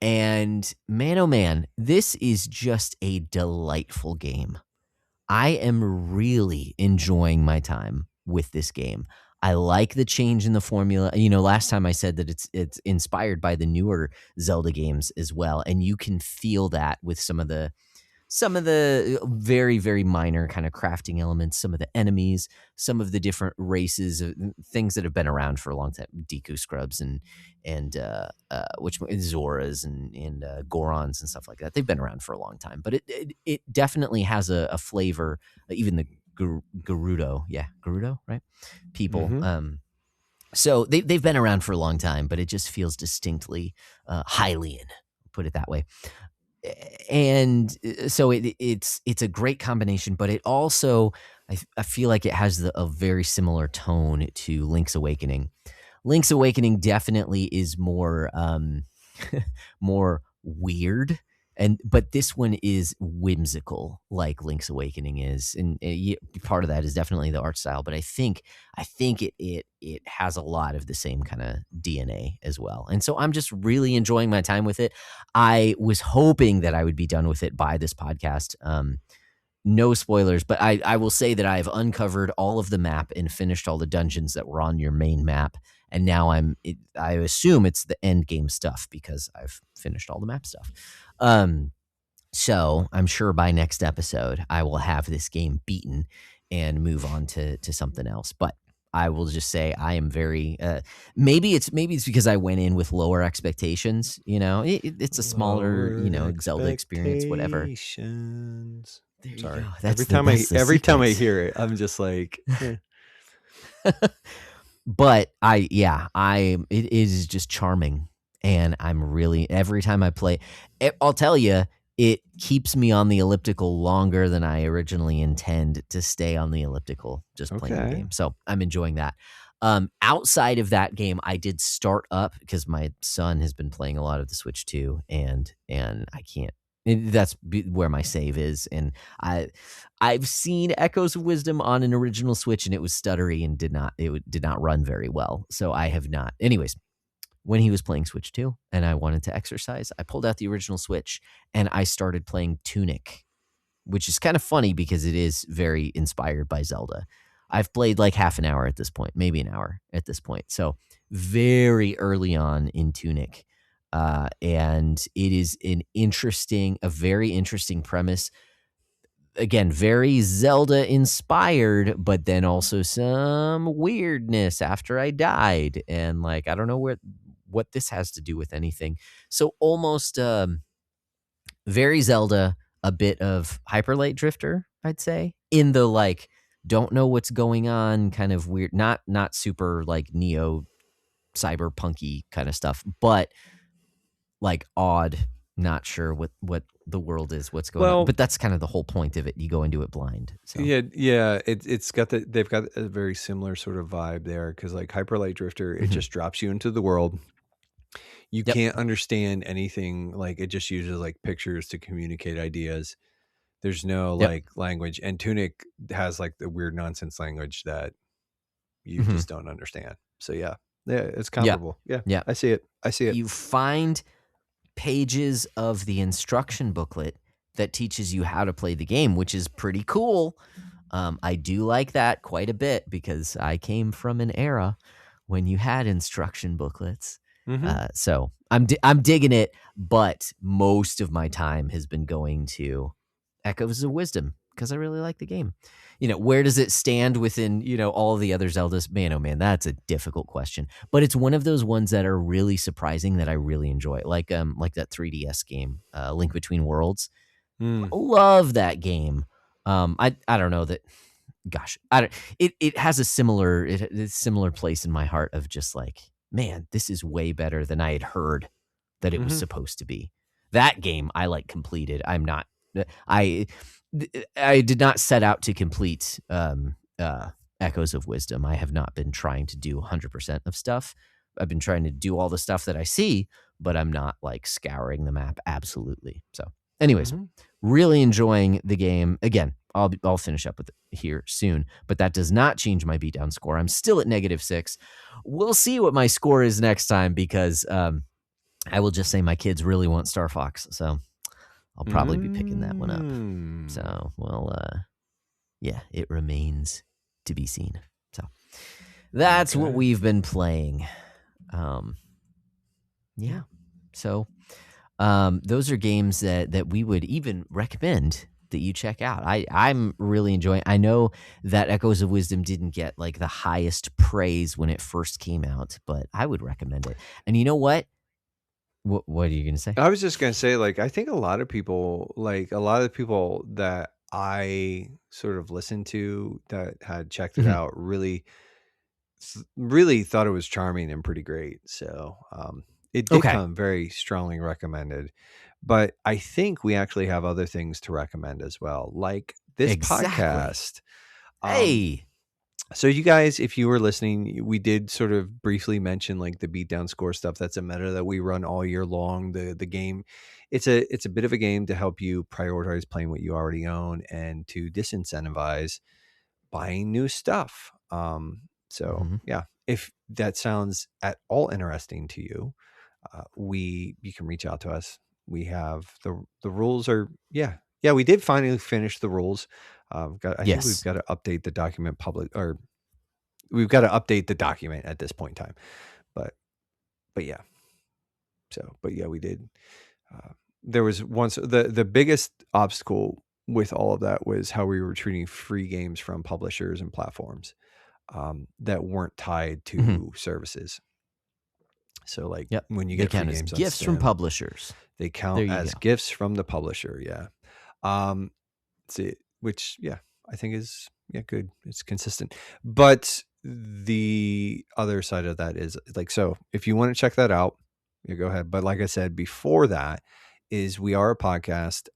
And man, oh man, this is just a delightful game. I am really enjoying my time with this game. I like the change in the formula. Last time I said that it's inspired by the newer Zelda games as well, and you can feel that with some of the very, very minor kind of crafting elements, some of the enemies, some of the different races, things that have been around for a long time, Deku Scrubs and Zoras and Gorons and stuff like that. They've been around for a long time, but it definitely has a flavor. Even the Gerudo, right? People. So they've been around for a long time, but it just feels distinctly Hylian, put it that way. And so it's a great combination, but it also I feel like it has a very similar tone to Link's Awakening. Link's Awakening definitely is more more weird. But this one is whimsical, like Link's Awakening is, and part of that is definitely the art style. But I think it has a lot of the same kind of DNA as well. And so I'm just really enjoying my time with it. I was hoping that I would be done with it by this podcast. No spoilers, but I will say that I've uncovered all of the map and finished all the dungeons that were on your main map. And now I assume it's the end game stuff because I've finished all the map stuff. So I'm sure by next episode I will have this game beaten and move on to something else. But I will just say I am very maybe it's because I went in with lower expectations. It's a smaller Zelda experience, whatever. Sorry. Every time I hear it, I'm just like. But it is just charming, and I'm really every time I play, I'll tell you, it keeps me on the elliptical longer than I originally intend to stay on the elliptical just playing the game. So I'm enjoying that. Outside of that game, I did start up because my son has been playing a lot of the Switch too, and I can't. That's where my save is, and I've seen Echoes of Wisdom on an original Switch, and it was stuttery and did not run very well. So I have not. Anyways, when he was playing Switch 2 and I wanted to exercise, I pulled out the original Switch and I started playing Tunic, which is kind of funny because it is very inspired by Zelda. I've played like half an hour at this point, maybe an hour at this point. So very early on in Tunic. And it is a very interesting premise. Again, very Zelda inspired, but then also some weirdness after I died. And like, I don't know what this has to do with anything. So almost very Zelda, a bit of Hyper Light Drifter, I'd say, in the like, don't know what's going on, kind of weird, not super like neo cyberpunky kind of stuff, but like odd, not sure what the world is, what's going on. But that's kind of the whole point of it. You go into it blind. So yeah, it's got they've got a very similar sort of vibe there, because like Hyper Light Drifter, it just drops you into the world. You can't understand anything, like it just uses like pictures to communicate ideas. There's no like language, and Tunic has like the weird nonsense language that you just don't understand. So yeah, it's comparable. Yeah, I see it. You find pages of the instruction booklet that teaches you how to play the game, which is pretty cool. I do like that quite a bit because I came from an era when you had instruction booklets. So I'm digging it, but most of my time has been going to Echoes of Wisdom because I really like the game. Where does it stand within, all the other Zeldas? Man, oh man, that's a difficult question. But it's one of those ones that are really surprising that I really enjoy. Like that 3DS game, Link Between Worlds. Love that game. I don't know that. Gosh, it has a similar place in my heart of just like, man, this is way better than I had heard that it was supposed to be. That game I like completed. I did not set out to complete Echoes of Wisdom. I have not been trying to do 100% of stuff. I've been trying to do all the stuff that I see, but I'm not like scouring the map absolutely. So anyways, really enjoying the game. Again, I'll finish up with it here soon, but that does not change my beatdown score. I'm still at -6. We'll see what my score is next time because I will just say my kids really want Star Fox, so I'll probably be picking that one up. So, well, yeah, it remains to be seen. So that's what we've been playing. Yeah. So those are games that we would even recommend that you check out. I'm really enjoying. I know that Echoes of Wisdom didn't get like the highest praise when it first came out, but I would recommend it. And you know what? What are you going to say? I was just going to say, like, I think a lot of people that I sort of listened to that had checked it out really thought it was charming and pretty great. So it did come very strongly recommended. But I think we actually have other things to recommend as well, like this podcast. Hey. So you guys, if you were listening, we did sort of briefly mention like the beatdown score stuff. That's a meta that we run all year long. The game, it's a bit of a game to help you prioritize playing what you already own and to disincentivize buying new stuff. So yeah, if that sounds at all interesting to you, you can reach out to us. We have the rules are we did finally finish the rules. I think we've got to update the document we've got to update the document at this point in time. But yeah. So, but yeah, we did. There was once the biggest obstacle with all of that was how we were treating free games from publishers and platforms that weren't tied to services. So like when you get free games on gifts Steam, from publishers, they count as gifts from the publisher. Yeah. Which I think is good. It's consistent. But the other side of that is like, so if you want to check that out, you go ahead. But like I said before, that is we are a podcast,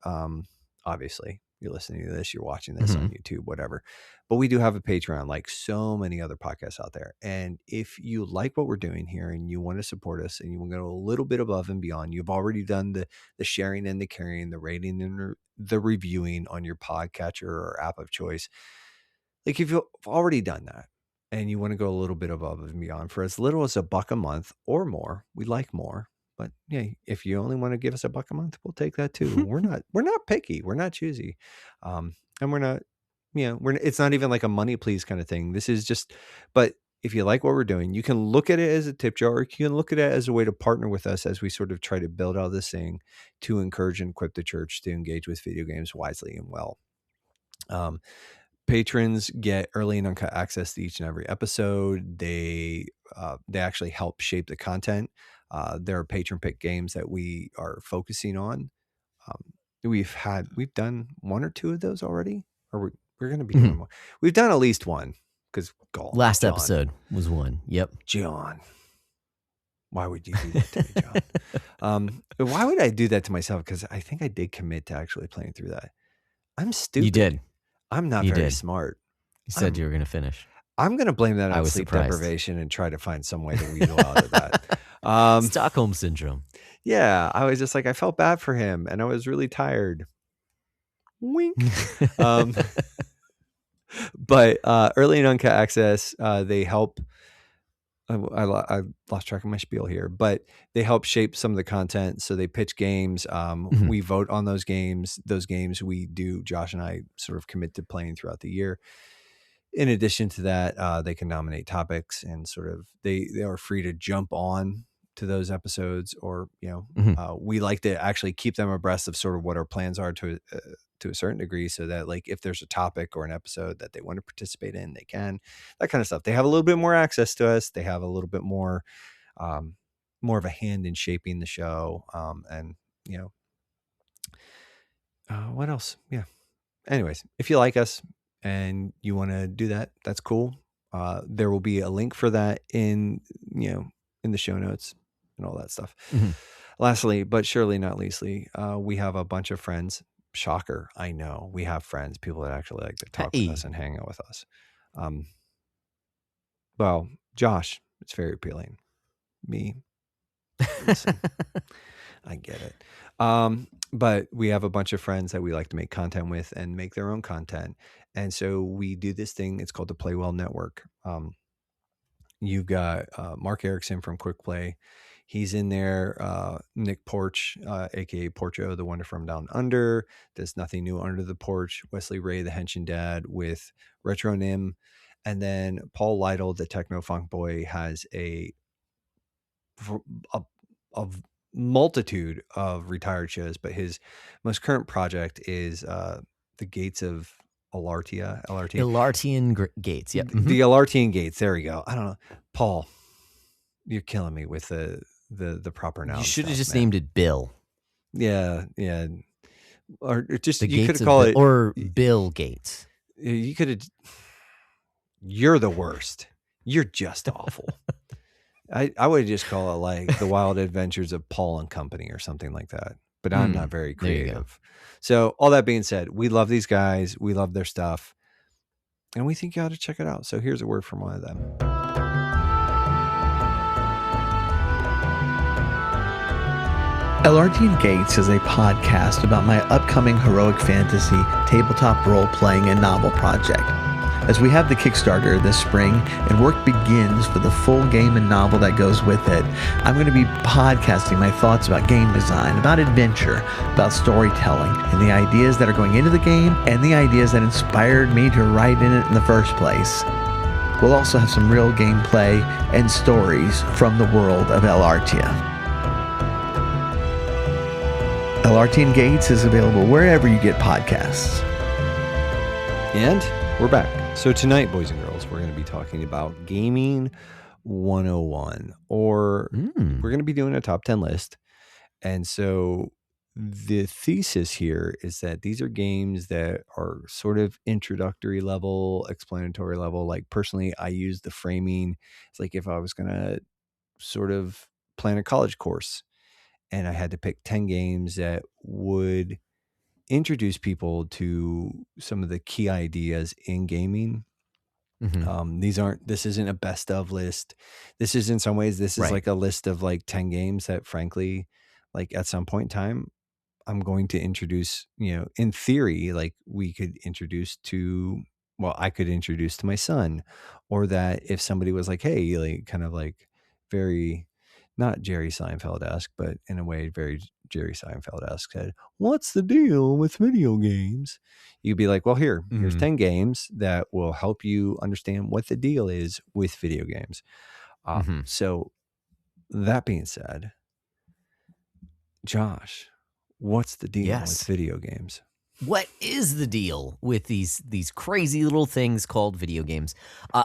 obviously, you're listening to this, you're watching this on YouTube, whatever. But we do have a Patreon, like so many other podcasts out there. And if you like what we're doing here and you want to support us and you want to go a little bit above and beyond, you've already done the sharing and the carrying, the rating and the reviewing on your podcatcher or app of choice. Like if you've already done that and you want to go a little bit above and beyond for as little as $1 a month or more, we like more. But yeah, if you only want to give us $1 a month, we'll take that too. We're not picky. We're not choosy. And we're not, it's not even like a money please kind of thing. This is just, but if you like what we're doing, you can look at it as a tip jar, or you can look at it as a way to partner with us as we sort of try to build out this thing to encourage and equip the church to engage with video games wisely and well. Patrons get early and uncut access to each and every episode. They actually help shape the content. There are patron pick games that we are focusing on. We've done one or two of those already, or we're going to be doing more. We've done at least one because last episode was one. Yep. John, why would you do that to me, John? Why would I do that to myself? Because I think I did commit to actually playing through that. I'm stupid. You did. I'm not very smart. You said you were going to finish. I'm going to blame that on sleep deprivation and try to find some way to wheedle out of that. Stockholm syndrome. Yeah. I was just like, I felt bad for him and I was really tired. Wink. But early and uncut access, they help. I lost track of my spiel here, but they help shape some of the content. So they pitch games. We vote on those games. Those games we do, Josh and I sort of commit to playing throughout the year. In addition to that, they can nominate topics and sort of they are free to jump on to those episodes, or we like to actually keep them abreast of sort of what our plans are to a certain degree, so that like if there's a topic or an episode that they want to participate in, they can, that kind of stuff. They have a little bit more access to us. They have a little bit more of a hand in shaping the show. And what else? Yeah. Anyways, if you like us and you want to do that, that's cool. There will be a link for that in the show notes and all that stuff. Lastly, but surely not leastly, we have a bunch of friends. Shocker. I know we have friends, people that actually like to talk with us and hang out with us. Well, Josh, it's very appealing. Me, listen, I get it. But we have a bunch of friends that we like to make content with and make their own content. And so we do this thing. It's called the Play Well Network. You've got Mark Erickson from Quick Play. He's in there. Nick Porch, aka Porcho, the Wonder from Down Under. There's Nothing New Under the Porch. Wesley Ray, the Henshin Dad, with Retro Nim. And then Paul Lytle, the Techno Funk Boy, has a multitude of retired shows, but his most current project is the Gates of Elartia. Elartian Gates. Yep. The Elartian Gates. There we go. I don't know. Paul, you're killing me with the proper noun. You should have just named it Bill. Yeah. Or just, you could have called it, or Bill Gates. You could have. You're the worst. You're just awful. I would just call it like The Wild Adventures of Paul and Company or something like that. But I'm not very creative. So all that being said, we love these guys. We love their stuff. And we think you ought to check it out. So here's a word from one of them. Elartian Gates is a podcast about my upcoming heroic fantasy, tabletop role-playing, and novel project. As we have the Kickstarter this spring and work begins for the full game and novel that goes with it, I'm going to be podcasting my thoughts about game design, about adventure, about storytelling, and the ideas that are going into the game and the ideas that inspired me to write in it in the first place. We'll also have some real gameplay and stories from the world of Elartia. Elartian Gates is available wherever you get podcasts. And we're back. So tonight, boys and girls, we're going to be talking about Gaming 101, or we're going to be doing a top 10 list. And so the thesis here is that these are games that are sort of introductory level, explanatory level. Like personally, I use the framing. It's like if I was going to sort of plan a college course and I had to pick 10 games that would introduce people to some of the key ideas in gaming. This isn't a best of list. This is, in some ways, this is Right. like a list of like 10 games that, frankly, like at some point in time, I'm going to introduce, in theory, like we could introduce to, well, I could introduce to my son, or that if somebody was like, hey, like kind of like very, not Jerry Seinfeld-esque, but in a way very Jerry Seinfeld-esque, said, what's the deal with video games? You'd be like, well, here's 10 games that will help you understand what the deal is with video games. So that being said, Josh, what's the deal with video games? What is the deal with these crazy little things called video games?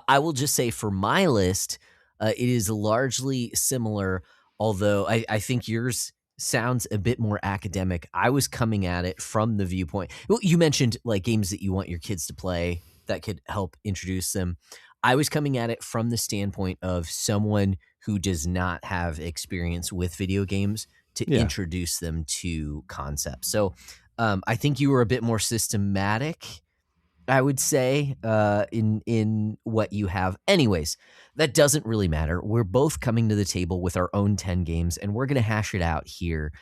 I will just say for my list, it is largely similar, although I think yours sounds a bit more academic. I was coming at it from the viewpoint. Well, you mentioned like games that you want your kids to play that could help introduce them. I was coming at it from the standpoint of someone who does not have experience with video games to introduce them to concepts. So I think you were a bit more systematic, I would say, in what you have. Anyways, that doesn't really matter. We're both coming to the table with our own 10 games, and we're going to hash it out here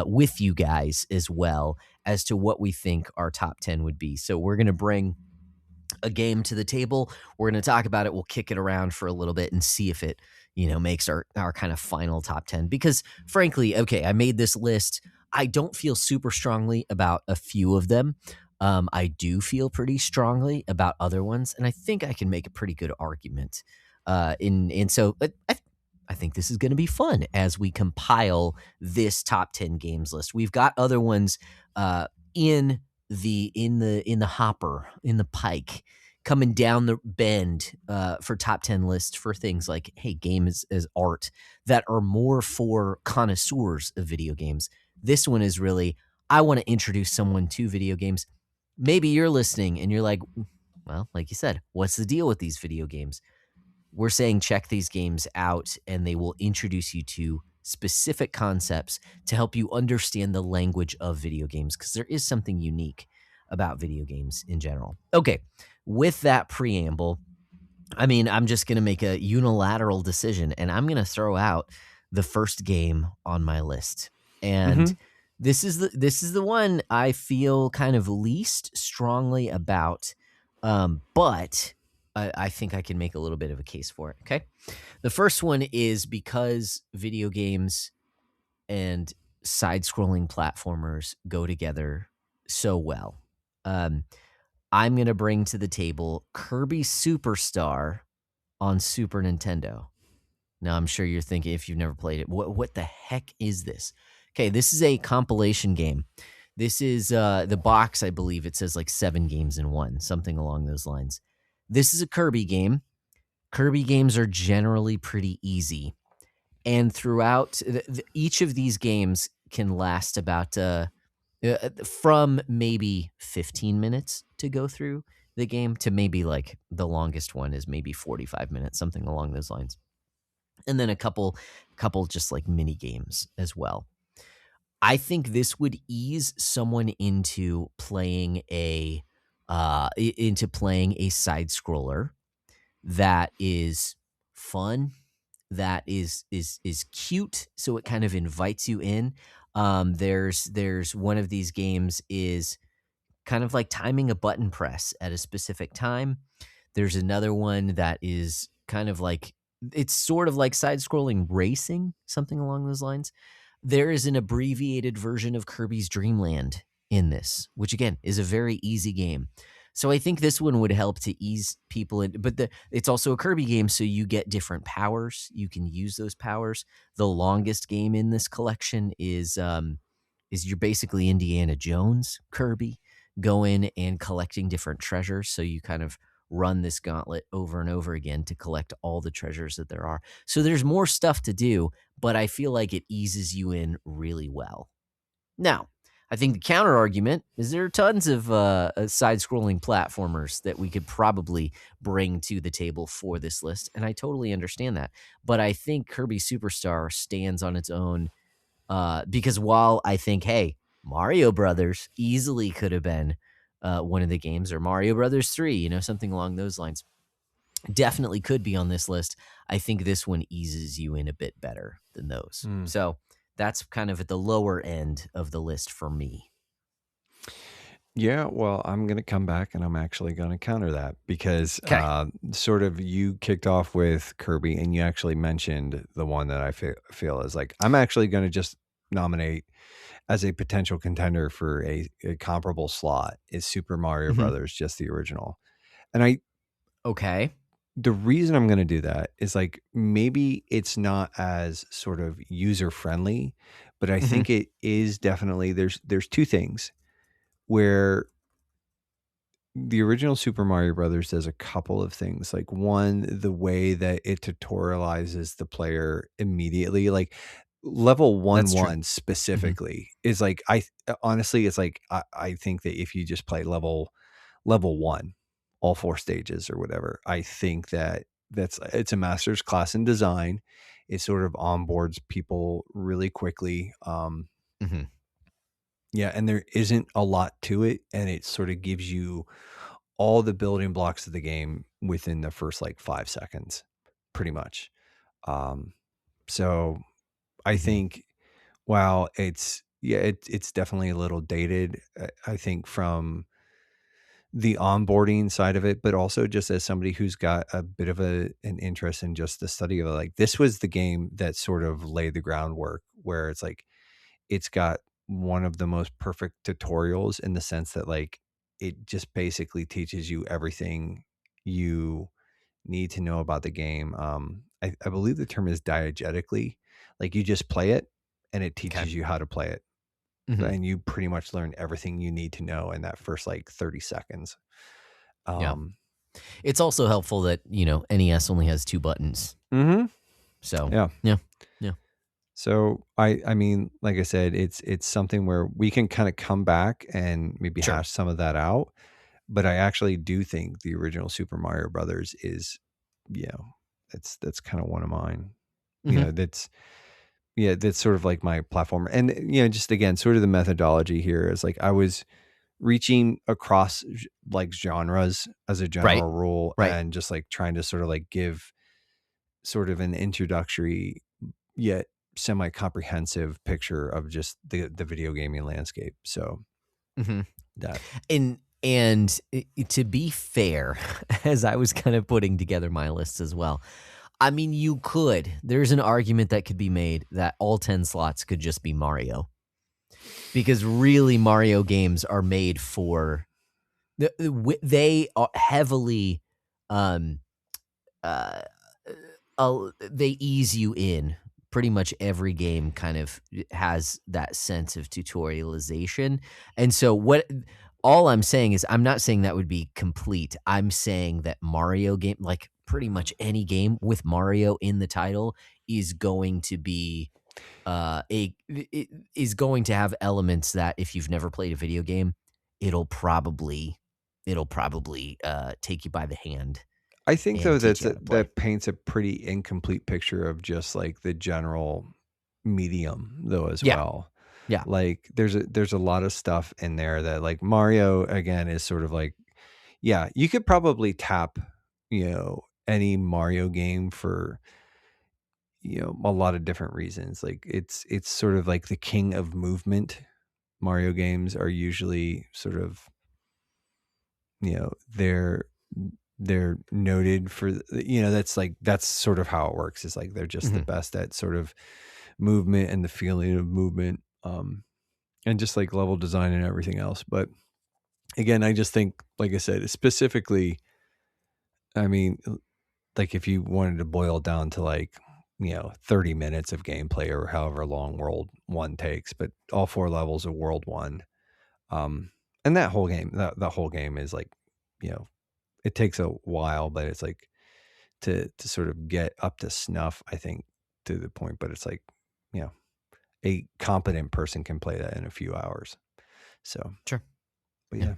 with you guys as well as to what we think our top 10 would be. So we're going to bring a game to the table. We're going to talk about it. We'll kick it around for a little bit and see if it, makes our kind of final top 10. Because frankly, okay, I made this list. I don't feel super strongly about a few of them. I do feel pretty strongly about other ones, and I think I can make a pretty good argument. So I think this is going to be fun as we compile this top 10 games list. We've got other ones in the hopper, in the pike, coming down the bend for top 10 lists for things like, hey, game as art that are more for connoisseurs of video games. This one is really, I want to introduce someone to video games. Maybe you're listening and you're like, well, like you said, what's the deal with these video games? We're saying check these games out and they will introduce you to specific concepts to help you understand the language of video games, because there is something unique about video games in general. Okay, with that preamble, I'm just going to make a unilateral decision and I'm going to throw out the first game on my list. And this is the one I feel kind of least strongly about, but I think I can make a little bit of a case for it, okay? The first one is because video games and side-scrolling platformers go together so well. I'm going to bring to the table Kirby Superstar on Super Nintendo. Now, I'm sure you're thinking, if you've never played it, what the heck is this? Okay, this is a compilation game. This is the box, I believe it says like 7 games in one, something along those lines. This is a Kirby game. Kirby games are generally pretty easy. And throughout, each of these games can last about from maybe 15 minutes to go through the game to maybe like the longest one is maybe 45 minutes, something along those lines. And then a couple just like mini games as well. I think this would ease someone into playing a side scroller that is fun, that is cute, so it kind of invites you in. There's one of these games is kind of like timing a button press at a specific time. There's another one that is kind of like, it's sort of like side-scrolling racing, something along those lines. There is an abbreviated version of Kirby's Dream Land in this, which again is a very easy game. So I think this one would help to ease people in, but it's also a Kirby game, so you get different powers. You can use those powers. The longest game in this collection is you're basically Indiana Jones Kirby, going and collecting different treasures. So you kind of run this gauntlet over and over again to collect all the treasures that there are. So there's more stuff to do, but I feel like it eases you in really well. Now, I think the counter argument is there are tons of side-scrolling platformers that we could probably bring to the table for this list, and I totally understand that. But I think Kirby Superstar stands on its own because while I think, hey, Mario Brothers easily could have been one of the games, or Mario Brothers 3, something along those lines. Definitely could be on this list. I think this one eases you in a bit better than those. So that's kind of at the lower end of the list for me. Yeah, well, I'm going to come back and I'm actually going to counter that because sort of you kicked off with Kirby and you actually mentioned the one that I feel is like, I'm actually going to just nominate as a potential contender for a comparable slot is Super Mario Brothers, just the original. And the reason I'm going to do that is like, maybe it's not as sort of user friendly, but I think it is definitely, there's two things where the original Super Mario Brothers does a couple of things. Like one, the way that it tutorializes the player immediately, like level 1-1 specifically is like, honestly, it's like, I think that if you just play level 1, all 4 stages or whatever, I think that it's a master's class in design. It sort of onboards people really quickly. Yeah, and there isn't a lot to it, and it sort of gives you all the building blocks of the game within the first like 5 seconds, pretty much. So I think while it's definitely a little dated, I think from the onboarding side of it, but also just as somebody who's got a bit of an interest in just the study of it, like this was the game that sort of laid the groundwork where it's like, it's got one of the most perfect tutorials in the sense that like, it just basically teaches you everything you need to know about the game. I believe the term is diegetically, like you just play it and it teaches you how to play it. And you pretty much learn everything you need to know in that first like 30 seconds. It's also helpful that, NES only has 2 buttons. So, yeah. So I mean, like I said, it's something where we can kind of come back and maybe hash some of that out. But I actually do think the original Super Mario Brothers is, that's kind of one of mine. That's sort of like my platform. And, just again, sort of the methodology here is like I was reaching across like genres as a general rule and just like trying to sort of like give sort of an introductory yet semi-comprehensive picture of just the video gaming landscape. So that. And to be fair, as I was kind of putting together my list as well, I mean, there's an argument that could be made that all 10 slots could just be Mario. Because really Mario games are made for, they are heavily, they ease you in. Pretty much every game kind of has that sense of tutorialization. And so all I'm saying is, I'm not saying that would be complete. I'm saying that Mario game, like pretty much any game with Mario in the title, is going to be is going to have elements that if you've never played a video game, it'll probably take you by the hand. I think though that paints a pretty incomplete picture of just like the general medium though as well. Yeah. Like there's a lot of stuff in there that like Mario again is sort of like, you could probably tap, any Mario game for, a lot of different reasons. Like it's sort of like the king of movement. Mario games are usually sort of, they're noted for, that's sort of how it works. It's like, they're just the best at sort of movement and the feeling of movement, and just like level design and everything else. But again, I just think, like I said, specifically, I mean, like if you wanted to boil down to like, 30 minutes of gameplay or however long World 1 takes, but all 4 levels of World 1. And that whole game, the whole game is like, it takes a while, but it's like to sort of get up to snuff, I think, to the point, but it's like, a competent person can play that in a few hours. So, sure. But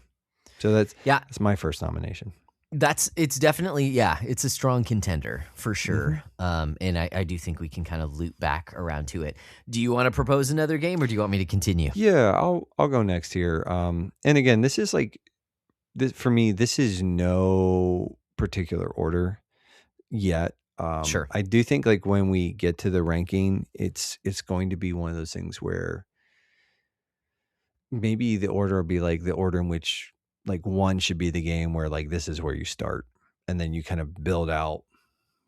so that's my first nomination. It's definitely, it's a strong contender for sure. And I do think we can kind of loop back around to it. Do you want to propose another game or do you want me to continue? Yeah, I'll go next here. And again, this is like this for me. This is no particular order yet. Sure. I do think like when we get to the ranking, it's going to be one of those things where maybe the order will be like the order in which like 1 should be the game where like this is where you start and then you kind of build out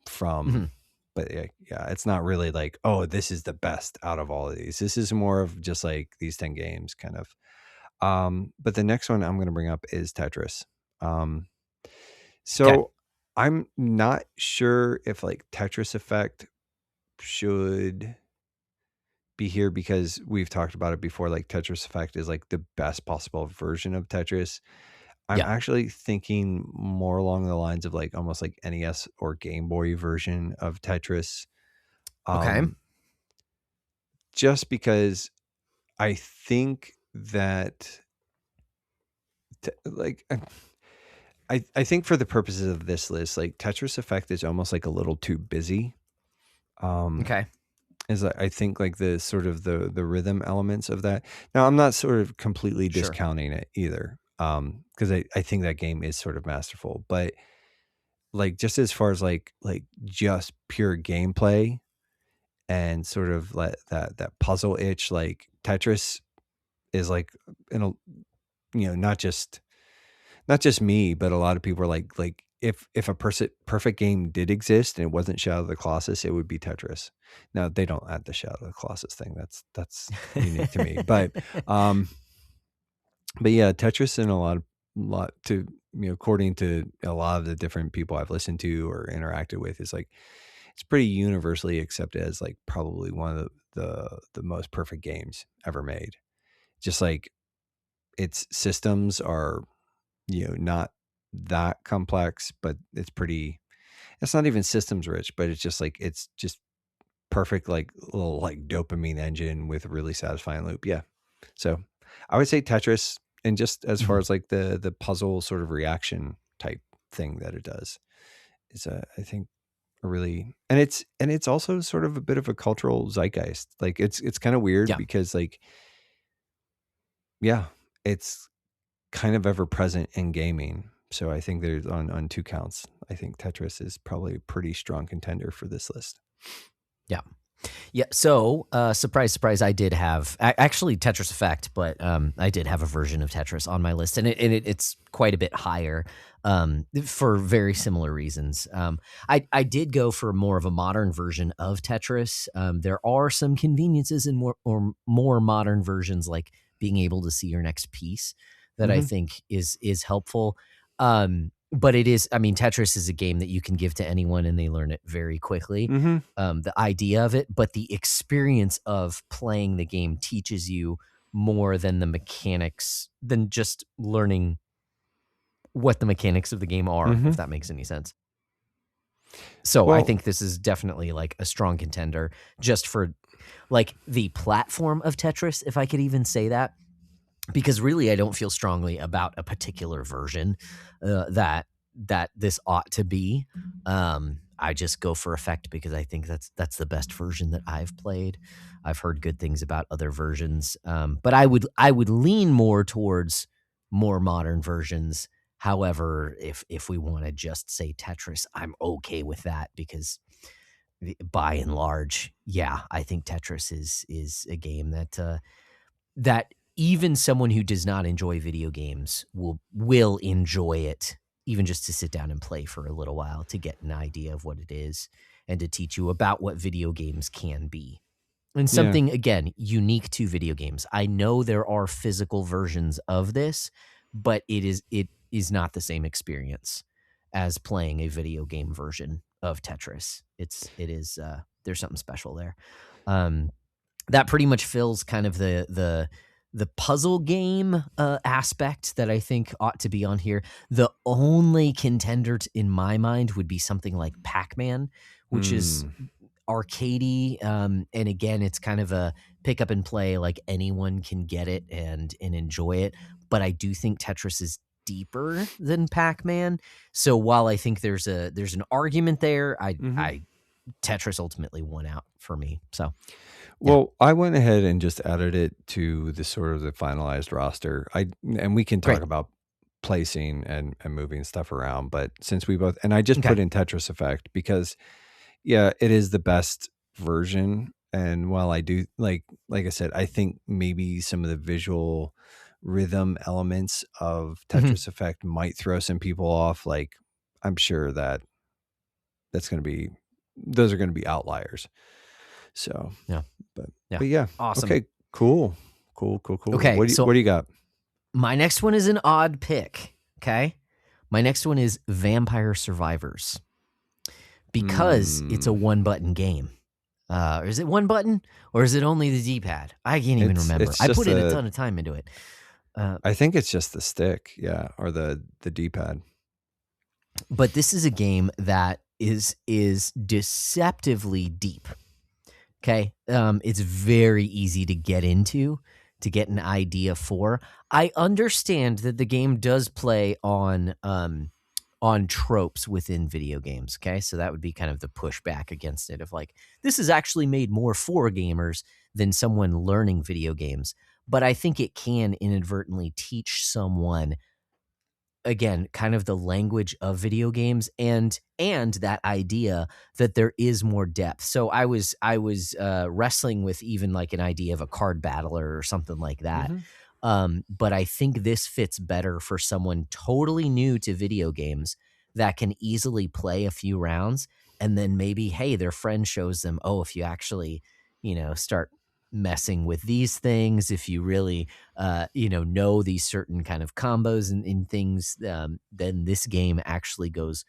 from. But yeah, it's not really like, oh, this is the best out of all of these. This is more of just like these 10 games kind of. But the next one I'm going to bring up is Tetris. So Okay. I'm not sure if like Tetris Effect should be here because we've talked about it before. Like Tetris Effect is like the best possible version of Tetris. I'm Yeah. actually thinking more along the lines of like almost like NES or Game Boy version of Tetris. Okay. Just because I think that like I think for the purposes of this list, like Tetris Effect is almost like a little too busy. Okay. Is I think like the sort of the rhythm elements of that. Now I'm not sort of completely Sure. discounting it either. Because I think that game is sort of masterful, but like just as far as like just pure gameplay and sort of let that puzzle itch, like Tetris is like in a, you know, not just me, but a lot of people are like if a perfect game did exist and it wasn't Shadow of the Colossus, it would be Tetris. Now they don't add the Shadow of the Colossus thing. That's unique to me. But yeah, Tetris in a lot to, you know, according to a lot of the different people I've listened to or interacted with, is like it's pretty universally accepted as like probably one of the most perfect games ever made. Just like its systems are, you know, not that complex, but it's not even systems rich, but it's just perfect, like little like dopamine engine with a really satisfying loop. Yeah. So I would say Tetris, and just as far as like the puzzle sort of reaction type thing that it does is I think a really, and it's also sort of a bit of a cultural zeitgeist. Like it's kind of weird because like, yeah, it's kind of ever present in gaming. So I think there's on 2 counts. I think Tetris is probably a pretty strong contender for this list. Yeah. Yeah. So, surprise, surprise, I did have actually Tetris Effect, but I did have a version of Tetris on my list, and it's quite a bit higher for very similar reasons. I did go for more of a modern version of Tetris. There are some conveniences in more modern versions, like being able to see your next piece, that I think is helpful. But it is, I mean, Tetris is a game that you can give to anyone and they learn it very quickly. The idea of it, but the experience of playing the game teaches you more than the mechanics, than just learning what the mechanics of the game are, if that makes any sense. So I think this is definitely like a strong contender just for like the platform of Tetris, if I could even say that. Because really, I don't feel strongly about a particular version that this ought to be. I just go for Effect because I think that's the best version that I've played. I've heard good things about other versions, but I would lean more towards more modern versions. However, if we want to just say Tetris, I'm okay with that because by and large, yeah, I think Tetris is a game that even someone who does not enjoy video games will enjoy it, even just to sit down and play for a little while to get an idea of what it is and to teach you about what video games can be. And something, again, unique to video games. I know there are physical versions of this, but it is not the same experience as playing a video game version of Tetris. There's something special there. That pretty much fills kind of the puzzle game aspect that I think ought to be on here. The only contender in my mind would be something like Pac-Man, which is arcadey. And again, it's kind of a pick up and play, like anyone can get it and enjoy it. But I do think Tetris is deeper than Pac-Man. So while I think there's an argument there, Tetris ultimately won out for me. So well, I went ahead and just added it to the sort of the finalized roster. And we can talk Great. about placing and moving stuff around, but since we both, and I just put in Tetris Effect because it is the best version. And while I do like I said, I think maybe some of the visual rhythm elements of Tetris Effect might throw some people off. Like, I'm sure that those are going to be outliers. So, but yeah. Awesome. Okay, cool. Okay. What do you got? My next one is an odd pick. Okay. My next one is Vampire Survivors because it's a 1-button game. Or is it 1 button or is it only the D-pad? I can't even remember. I put in a ton of time into it. I think it's just the stick. Yeah. Or the D-pad. But this is a game that is deceptively deep. Okay. It's very easy to get into, to get an idea for. I understand that the game does play on tropes within video games. Okay. So that would be kind of the pushback against it of like, this is actually made more for gamers than someone learning video games. But I think it can inadvertently teach someone, again, kind of the language of video games and that idea that there is more depth. So I was wrestling with even like an idea of a card battler or something like that. But I think this fits better for someone totally new to video games that can easily play a few rounds and then maybe, hey, their friend shows them, oh, if you actually, start messing with these things, if you really know these certain kind of combos and things, then this game actually goes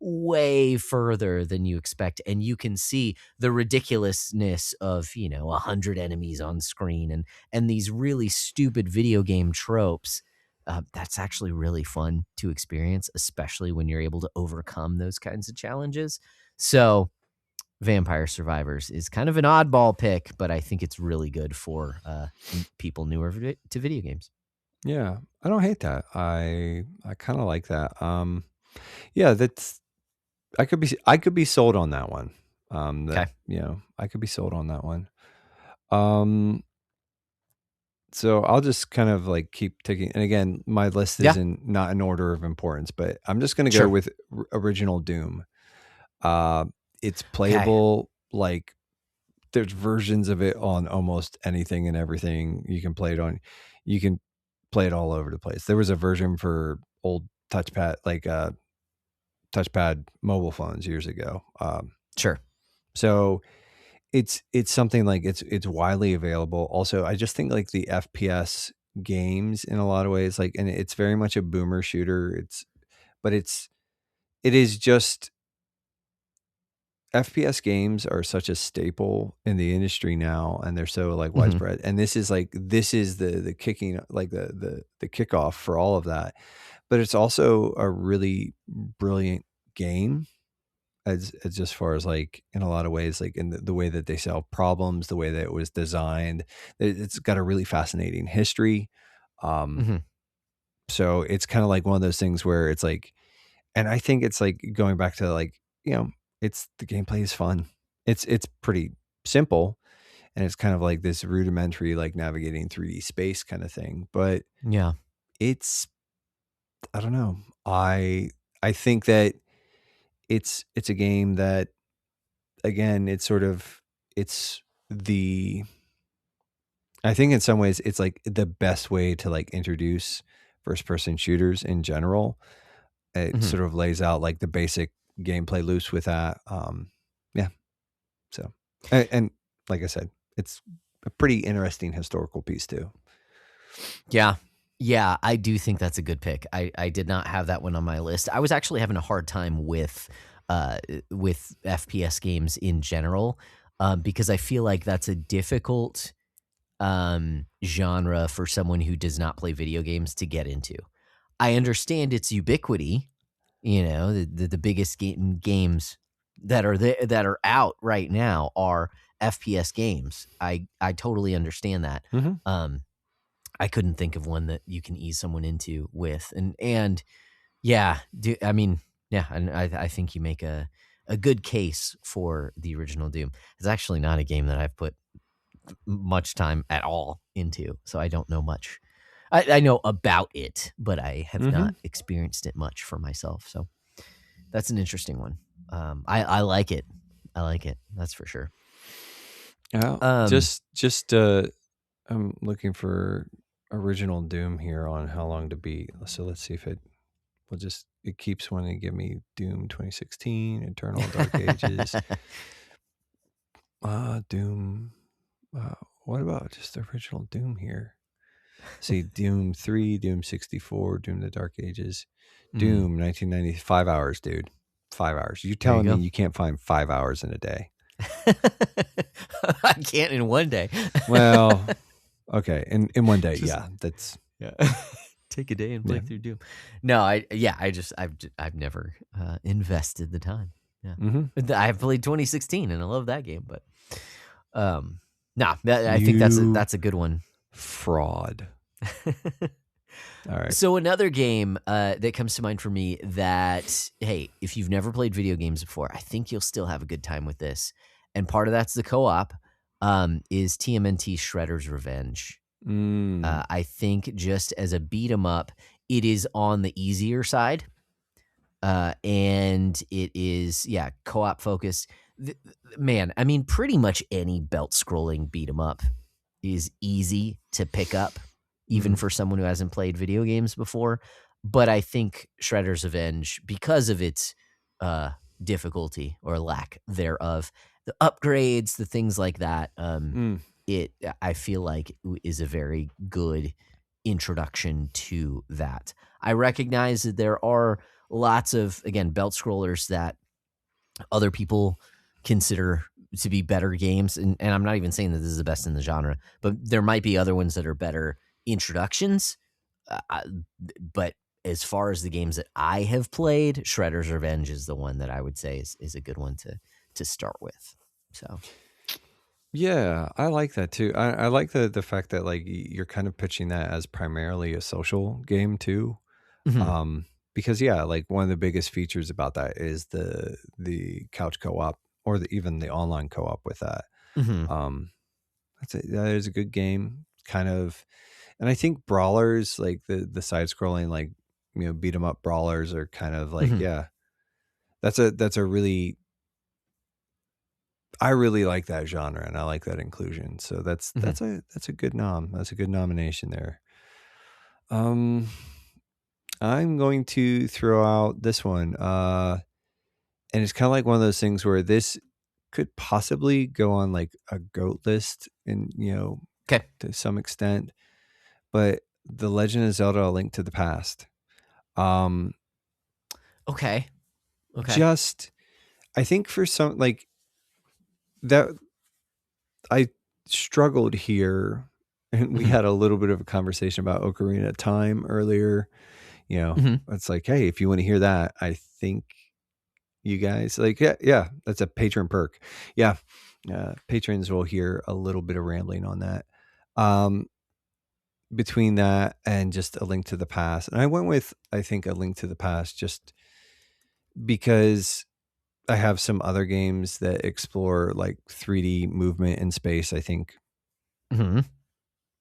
way further than you expect, and you can see the ridiculousness of 100 enemies on screen and these really stupid video game tropes. That's actually really fun to experience, especially when you're able to overcome those kinds of challenges. So Vampire Survivors is kind of an oddball pick, but I think it's really good for people newer to video games. Yeah, I don't hate that. I kind of like that. Yeah, that's I could be sold on that one. Okay. I could be sold on that one. So I'll just kind of like keep taking, and again, my list isn't not in order of importance, but I'm just going to go with original Doom. It's playable, like there's versions of it on almost anything and everything you can play it on. You can play it all over the place. There was a version for old touchpad, like touchpad mobile phones years ago. So it's something like it's widely available. Also, I just think like the FPS games in a lot of ways, like, and it's very much a boomer shooter. It is just FPS games are such a staple in the industry now, and they're so like widespread. And this is the kicking, like the kickoff for all of that. But it's also a really brilliant game as far as like in a lot of ways, like in the way that they solve problems, the way that it was designed. It's got a really fascinating history. So it's kind of like one of those things where it's like, and I think it's like going back to like, it's the gameplay is fun. It's pretty simple, and it's kind of like this rudimentary, like navigating 3D space kind of thing. But it's, I don't know. I think that it's a game that, again, I think in some ways it's like the best way to like introduce first person shooters in general. It sort of lays out like the basic gameplay loops with that. So, and like I said, it's a pretty interesting historical piece too. Yeah, I do think that's a good pick. I did not have that one on my list. I was actually having a hard time with FPS games in general, because I feel like that's a difficult genre for someone who does not play video games to get into. I understand its ubiquity. The biggest games that are out right now are FPS games. I totally understand that. I couldn't think of one that you can ease someone into with. And yeah, I mean, yeah, and I think you make a good case for the original Doom. It's actually not a game that I've put much time at all into, so I don't know much. I know about it, but I have not experienced it much for myself. So that's an interesting one. I like it. I like it. That's for sure. Just I'm looking for original Doom here on how long to beat. So let's see if it keeps wanting to give me Doom 2016, Eternal Dark Ages. Doom. What about just the original Doom here? See, Doom 3, Doom 64, Doom the Dark Ages, Doom 1990, 5 hours, dude. 5 hours. You're telling me you can't find 5 hours in a day? I can't in one day. Well, okay, in one day, that's take a day and play through Doom. No, I've never invested the time. Yeah, I've played 2016 and I love that game, but I think that's a good one. Fraud. All right. So another game that comes to mind for me that, hey, if you've never played video games before, I think you'll still have a good time with this. And part of that's the co-op, is TMNT Shredder's Revenge. I think just as a beat 'em up, it is on the easier side. And it is, co-op focused. Man, I mean, pretty much any belt scrolling beat 'em up is easy to pick up, even for someone who hasn't played video games before. But I think Shredder's Revenge, because of its difficulty or lack thereof, the upgrades, the things like that, I feel like is a very good introduction to that. I recognize that there are lots of, again, belt scrollers that other people consider to be better games. And I'm not even saying that this is the best in the genre, but there might be other ones that are better introductions. But as far as the games that I have played, Shredder's Revenge is the one that I would say is a good one to start with. So yeah, I like that too. I like the fact that like you're kind of pitching that as primarily a social game too. Because like one of the biggest features about that is the couch co-op or even the online co-op with that. That is a good game, kind of. And I think brawlers, like the side scrolling, like, beat 'em up brawlers are kind of like, that's a really, I really like that genre and I like that inclusion. So that's a good That's a good nomination there. I'm going to throw out this one. And it's kind of like one of those things where this could possibly go on like a GOAT list and, to some extent, but The Legend of Zelda: A Link to the Past. Okay. Just, I think for some, like, that I struggled here, and we had a little bit of a conversation about Ocarina of Time earlier. It's like, hey, if you want to hear that, I think you guys like, that's a patron perk. Patrons will hear a little bit of rambling on that. Between that and just A Link to the Past, and I went with, I think, A Link to the Past just because I have some other games that explore like 3D movement in space, I think,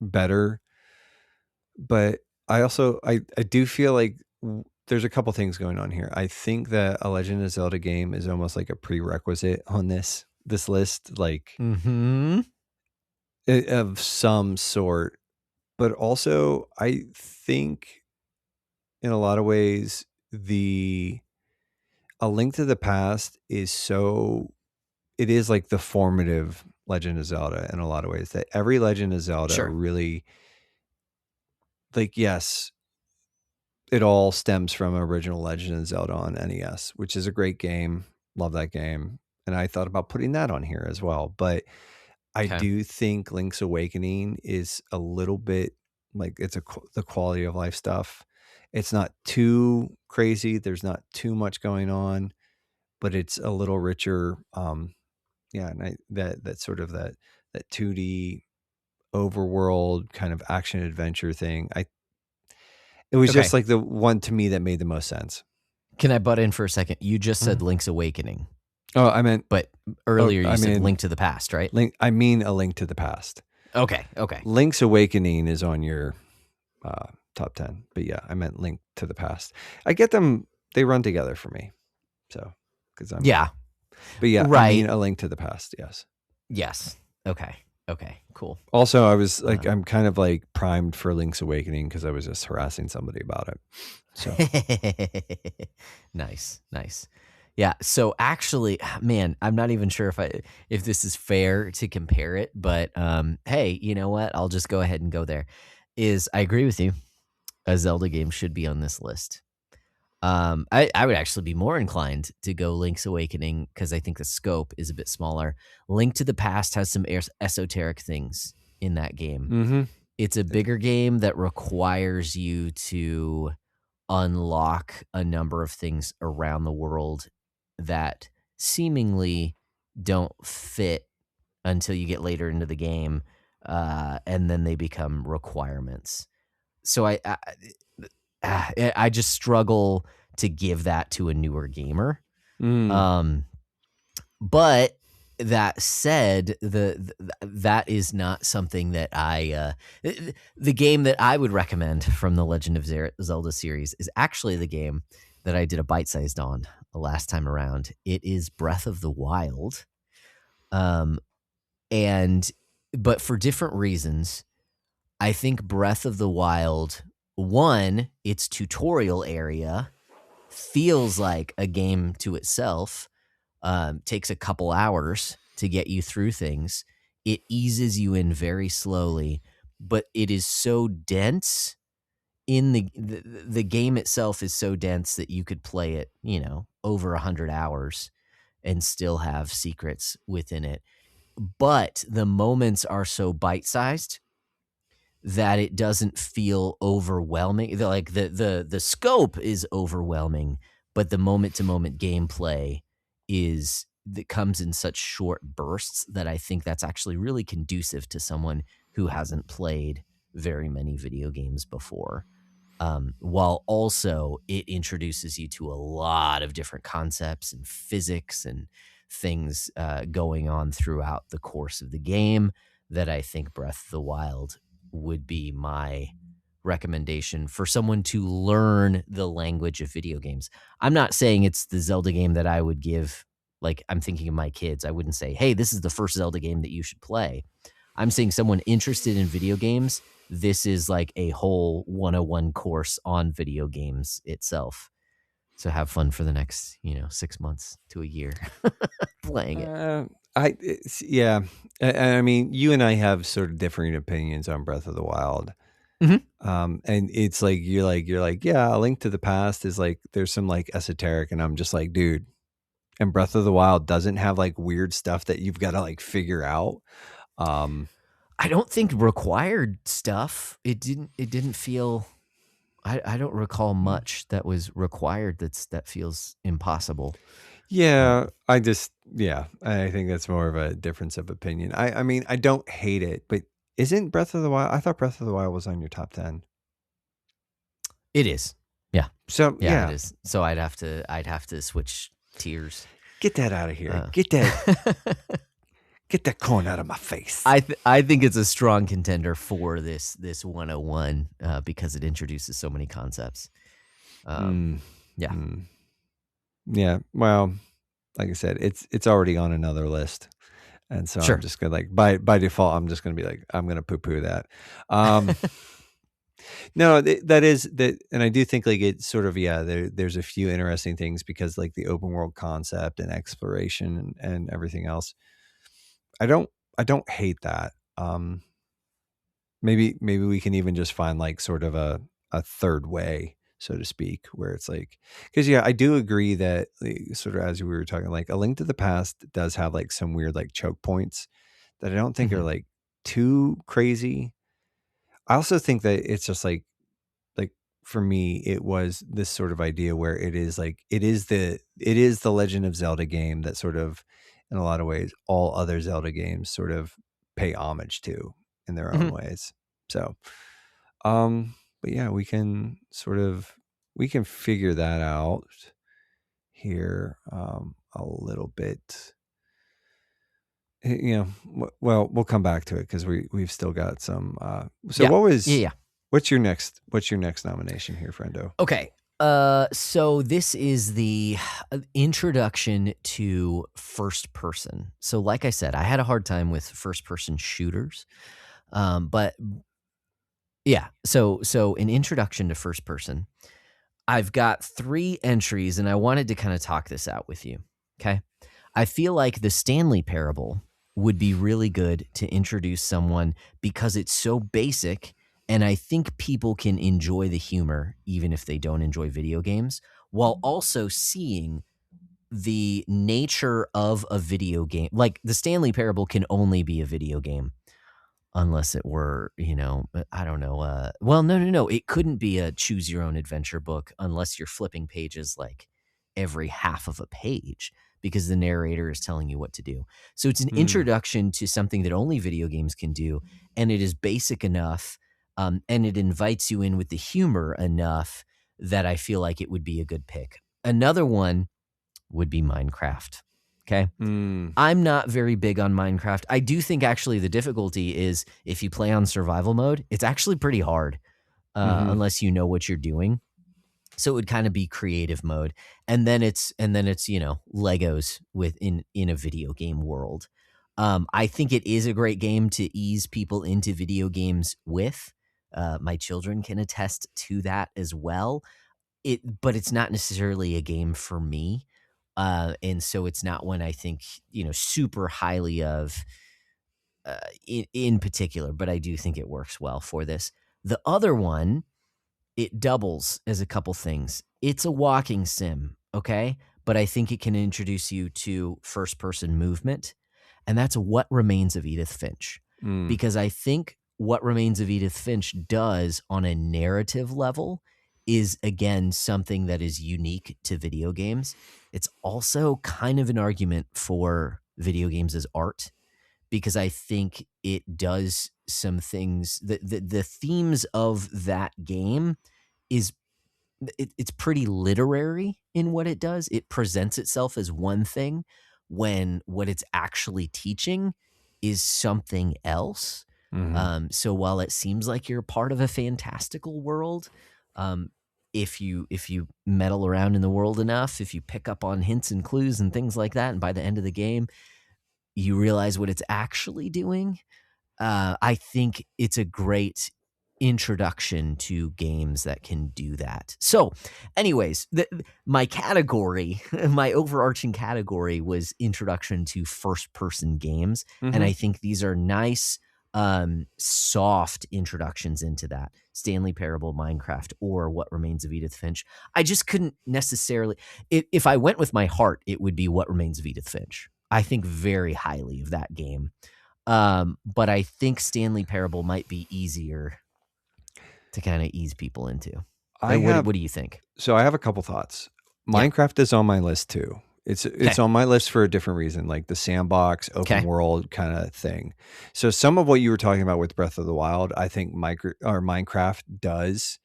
better. But I also, I do feel like there's a couple things going on here. I think that a Legend of Zelda game is almost like a prerequisite on this list, like of some sort. But also, I think in a lot of ways, A Link to the Past is it is like the formative Legend of Zelda in a lot of ways, that every Legend of Zelda really, like, yes, it all stems from original Legend of Zelda on NES, which is a great game. Love that game. And I thought about putting that on here as well. But I do think Link's Awakening is a little bit like it's the quality of life stuff. It's not too crazy. There's not too much going on, but it's a little richer. And that sort of that 2D overworld kind of action adventure thing. It was just like the one to me that made the most sense. Can I butt in for a second? You just said Link's Awakening. Oh, I meant, but earlier you said Link to the Past, right? I mean A Link to the Past. Okay. Link's Awakening is on your top 10, but yeah, I meant Link to the Past. I get them; they run together for me. So, because I'm but yeah, right. I mean A Link to the Past. Yes. Okay. Cool. Also, I was like, I'm kind of like primed for Link's Awakening because I was just harassing somebody about it. So nice. Yeah. So actually, man, I'm not even sure if this is fair to compare it, but hey, you know what? I'll just go ahead and go there. I agree with you. A Zelda game should be on this list. I would actually be more inclined to go Link's Awakening because I think the scope is a bit smaller. Link to the Past has some esoteric things in that game. Mm-hmm. It's a bigger game that requires you to unlock a number of things around the world that seemingly don't fit until you get later into the game, and then they become requirements. So I just struggle to give that to a newer gamer. But that said, that is not something that the game that I would recommend from the Legend of Zelda series is actually the game that I did a bite-sized on the last time around. It is Breath of the Wild. But for different reasons, I think Breath of the Wild, one, its tutorial area feels like a game to itself. Takes a couple hours to get you through things. It eases you in very slowly, but it is so dense in the game itself is so dense that you could play it, over 100 hours and still have secrets within it. But the moments are so bite-sized that it doesn't feel overwhelming. Like the scope is overwhelming, but the moment-to-moment gameplay that comes in such short bursts that I think that's actually really conducive to someone who hasn't played very many video games before. While also it introduces you to a lot of different concepts and physics and things going on throughout the course of the game that I think Breath of the Wild would be my recommendation for someone to learn the language of video games. I'm not saying it's the Zelda game that I would give, like I'm thinking of my kids. I wouldn't say, hey, this is the first Zelda game that you should play. I'm saying someone interested in video games, this is like a whole 101 course on video games itself. So have fun for the next, 6 months to a year playing it. I mean, you and I have sort of differing opinions on Breath of the Wild. Mm-hmm. And it's like you're like, yeah, A Link to the Past is like there's some like esoteric, and I'm just like, dude, and Breath of the Wild doesn't have like weird stuff that you've got to like figure out. I don't think required stuff. It didn't feel. I don't recall much that was required. That feels impossible. Yeah, I think that's more of a difference of opinion. I mean, I don't hate it, but isn't Breath of the Wild? I thought Breath of the Wild was on your top 10. It is. Yeah. So yeah, it is. So I'd have to switch tiers. Get that out of here. Get that corn out of my face. I think it's a strong contender for this 101 because it introduces so many concepts. Yeah. Yeah. Well, like I said, it's already on another list. And so sure. I'm just going to like, by default, I'm just going to be like, I'm going to poo-poo that. No, that is that. And I do think like it's sort of, there's a few interesting things because like the open world concept and exploration and everything else. I don't hate that. Maybe we can even just find like sort of a third way, so to speak, where it's like, because I do agree that sort of as we were talking, like A Link to the Past does have like some weird like choke points that I don't think are like too crazy. I also think that it's just like for me, it was this sort of idea where it is the Legend of Zelda game that sort of, in a lot of ways, all other Zelda games sort of pay homage to. in their own ways. So, but yeah, we can figure that out here a little bit. Well, we'll come back to it because we've still got some. What's your next nomination here, friendo? Okay. So this is the introduction to first person. So like I said, I had a hard time with first person shooters. But yeah, so an introduction to first person. I've got 3 entries and I wanted to kind of talk this out with you. Okay. I feel like the Stanley Parable would be really good to introduce someone because it's so basic. And I think people can enjoy the humor, even if they don't enjoy video games, while also seeing the nature of a video game. Like the Stanley Parable can only be a video game unless it were, I don't know. Well, no. It couldn't be a choose your own adventure book unless you're flipping pages like every half of a page because the narrator is telling you what to do. So it's an introduction to something that only video games can do. And it is basic enough. And it invites you in with the humor enough that I feel like it would be a good pick. Another one would be Minecraft. Okay. I'm not very big on Minecraft. I do think actually the difficulty is if you play on survival mode, it's actually pretty hard unless you know what you're doing. So it would kind of be creative mode. And then it's Legos in a video game world. I think it is a great game to ease people into video games with. My children can attest to that as well. But it's not necessarily a game for me. And so it's not one I think, super highly of in particular, but I do think it works well for this. The other one, it doubles as a couple things. It's a walking sim, okay? But I think it can introduce you to first-person movement, and that's What Remains of Edith Finch. Because I think What Remains of Edith Finch does on a narrative level is, again, something that is unique to video games. It's also kind of an argument for video games as art, because I think it does some things. The themes of that game it's pretty literary in what it does. It presents itself as one thing when what it's actually teaching is something else. So while it seems like you're part of a fantastical world, if you meddle around in the world enough, if you pick up on hints and clues and things like that, and by the end of the game, you realize what it's actually doing. I think it's a great introduction to games that can do that. So anyways, my overarching category was introduction to first-person games. And I think these are nice, soft introductions into that. Stanley Parable, Minecraft, or What Remains of Edith Finch. I just couldn't necessarily... If I went with my heart, it would be What Remains of Edith Finch. I think very highly of that game. But I think Stanley Parable might be easier to kind of ease people into. What do you think? So I have a couple thoughts. Minecraft is on my list too. It's on my list for a different reason, like the sandbox, open world kind of thing. So some of what you were talking about with Breath of the Wild, I think Minecraft does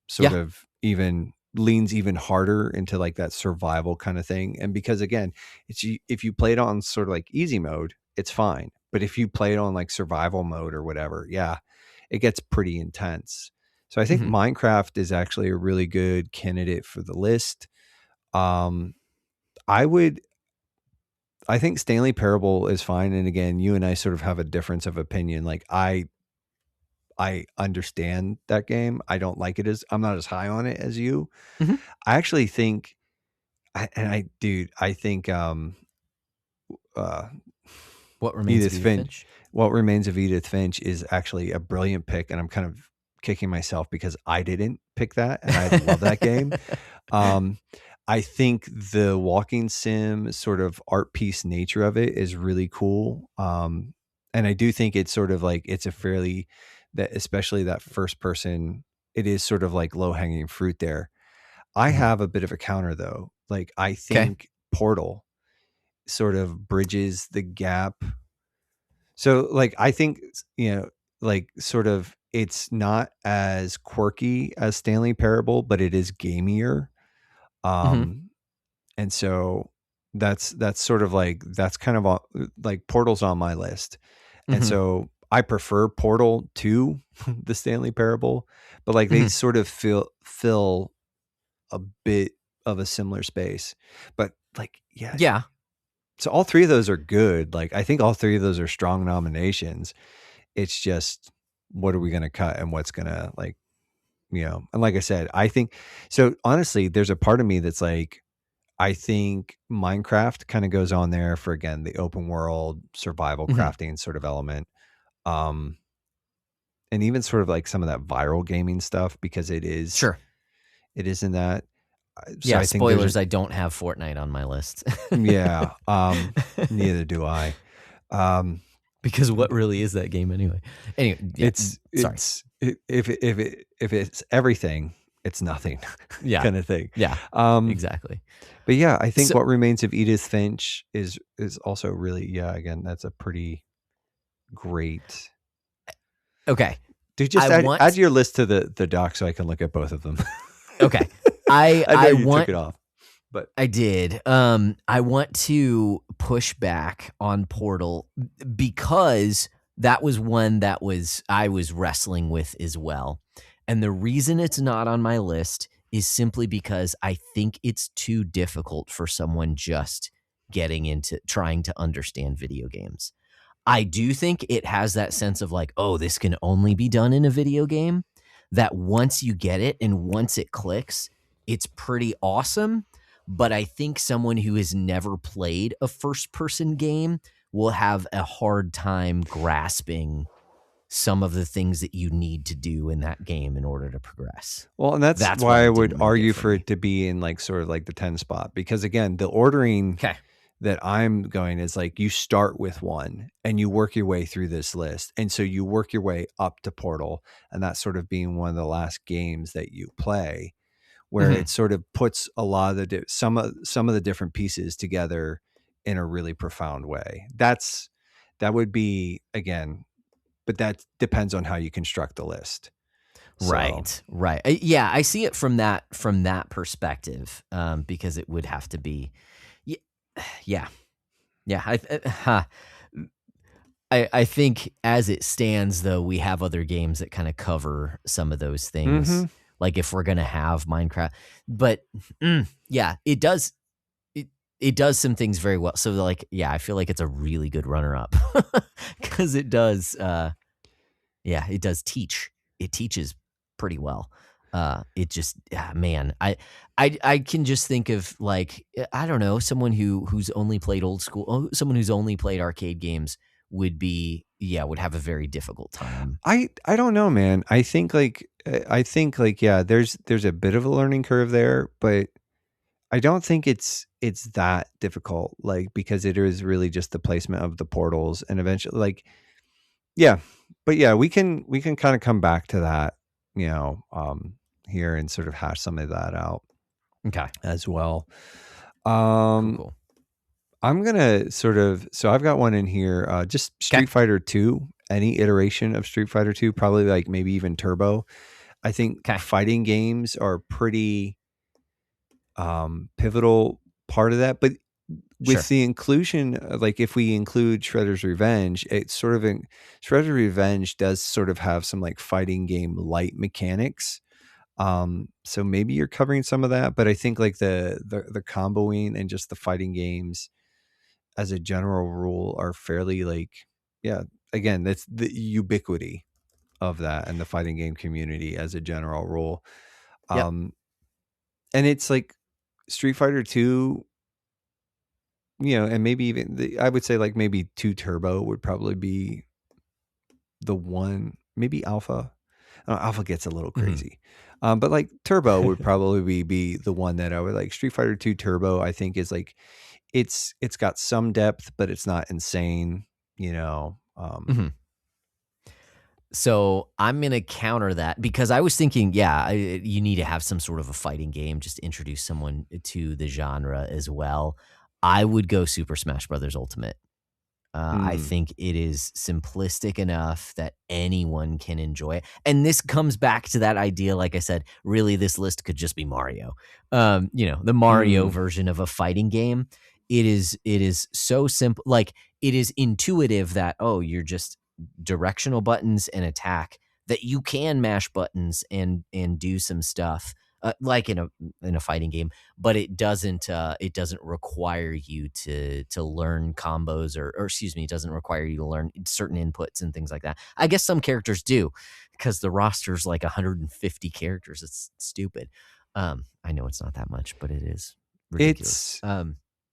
sort of even leans even harder into like that survival kind of thing. And because again, if you play it on sort of like easy mode, it's fine. But if you play it on like survival mode or whatever, it gets pretty intense. So I think Minecraft is actually a really good candidate for the list. I think Stanley Parable is fine. And again, you and I sort of have a difference of opinion. Like I understand that game. I don't like it I'm not as high on it as you. I actually think, I think What Remains of Edith Finch? What Remains of Edith Finch is actually a brilliant pick, and I'm kind of kicking myself because I didn't pick that, and I love that game. I think the walking sim sort of art piece nature of it is really cool, and I do think it's sort of like it's a fairly especially that first person. It is sort of like low hanging fruit there. I have a bit of a counter though. Like I think Portal sort of bridges the gap. So like I think like sort of, it's not as quirky as Stanley Parable, but it is gamier. And so that's sort of like, that's kind of like Portal's on my list. And so I prefer Portal to the Stanley Parable, but like they sort of fill a bit of a similar space. But like, yeah. So all three of those are good. Like, I think all three of those are strong nominations. It's just, what are we going to cut and what's going to, like, you know, and like I said, I think, so honestly, there's a part of me that's like, I think Minecraft kind of goes on there for, again, the open world survival crafting sort of element. And even sort of like some of that viral gaming stuff, because it is, it is in that. So I think spoilers, I don't have Fortnite on my list. Yeah. Neither do I. Because what really is that game anyway? Anyway, if it's everything, it's nothing. Yeah. Kind of thing. Yeah. Exactly. But yeah, I think What Remains of Edith Finch is also really, again, that's a pretty great. Okay. Dude, just add your list to the doc so I can look at both of them. Okay. I took it off, but I did. I want to push back on Portal because that was one that I was wrestling with as well. And the reason it's not on my list is simply because I think it's too difficult for someone just getting into trying to understand video games. I do think it has that sense of like, oh, this can only be done in a video game, that once you get it and once it clicks, it's pretty awesome. But I think someone who has never played a first-person game will have a hard time grasping some of the things that you need to do in that game in order to progress. Well, and that's why I would argue for it to be in like sort of like the 10 spot, because again, the ordering that I'm going is like, you start with one and you work your way through this list. And so you work your way up to Portal, and that's sort of being one of the last games that you play, where it sort of puts a lot of the some of the different pieces together in a really profound way. That would be, again, but that depends on how you construct the list. Right. Yeah, I see it from that perspective, because it would have to be, yeah. I think as it stands, though, we have other games that kind of cover some of those things. Like if we're gonna have Minecraft, but yeah, it does some things very well. So like, yeah, I feel like it's a really good runner up because it does. It does teach. It teaches pretty well. It just, man, I can just think of like, I don't know, someone who's only played old school, someone who's only played arcade games would have a very difficult time. I don't know, man. I think like, yeah, there's a bit of a learning curve there, but I don't think it's that difficult, like, because it is really just the placement of the portals, and eventually, like, yeah, but yeah, we can kind of come back to that, you know, here and sort of hash some of that out. Okay. As well. Cool. I'm gonna so I've got one in here, just Street Fighter 2, any iteration of Street Fighter 2, probably like maybe even Turbo. I think fighting games are pretty pivotal part of that, but with the inclusion, like if we include Shredder's Revenge, it's sort of Shredder's Revenge does sort of have some like fighting game light mechanics. So maybe you're covering some of that, but I think like the comboing and just the fighting games as a general rule are fairly like, again, that's the ubiquity of that and the fighting game community as a general rule. And it's like Street Fighter 2, you know, and maybe even I would say like maybe 2 Turbo would probably be the one, maybe Alpha. Alpha gets a little crazy. But like Turbo would probably be the one that I would like. Street Fighter 2 Turbo, I think, is like, it's got some depth, but it's not insane, you know. So I'm going to counter that because I was thinking, you need to have some sort of a fighting game just to introduce someone to the genre as well. I would go Super Smash Brothers Ultimate. I think it is simplistic enough that anyone can enjoy it. And this comes back to that idea, like I said, really this list could just be Mario. The Mario version of a fighting game. It is so simple. Like, it is intuitive that, you're just directional buttons and attack, that you can mash buttons and do some stuff. Like in a fighting game, but it doesn't require you to learn combos or excuse me, it doesn't require you to learn certain inputs and things like that. I guess some characters do, because the roster's like 150 characters. It's stupid. I know it's not that much, but it is ridiculous.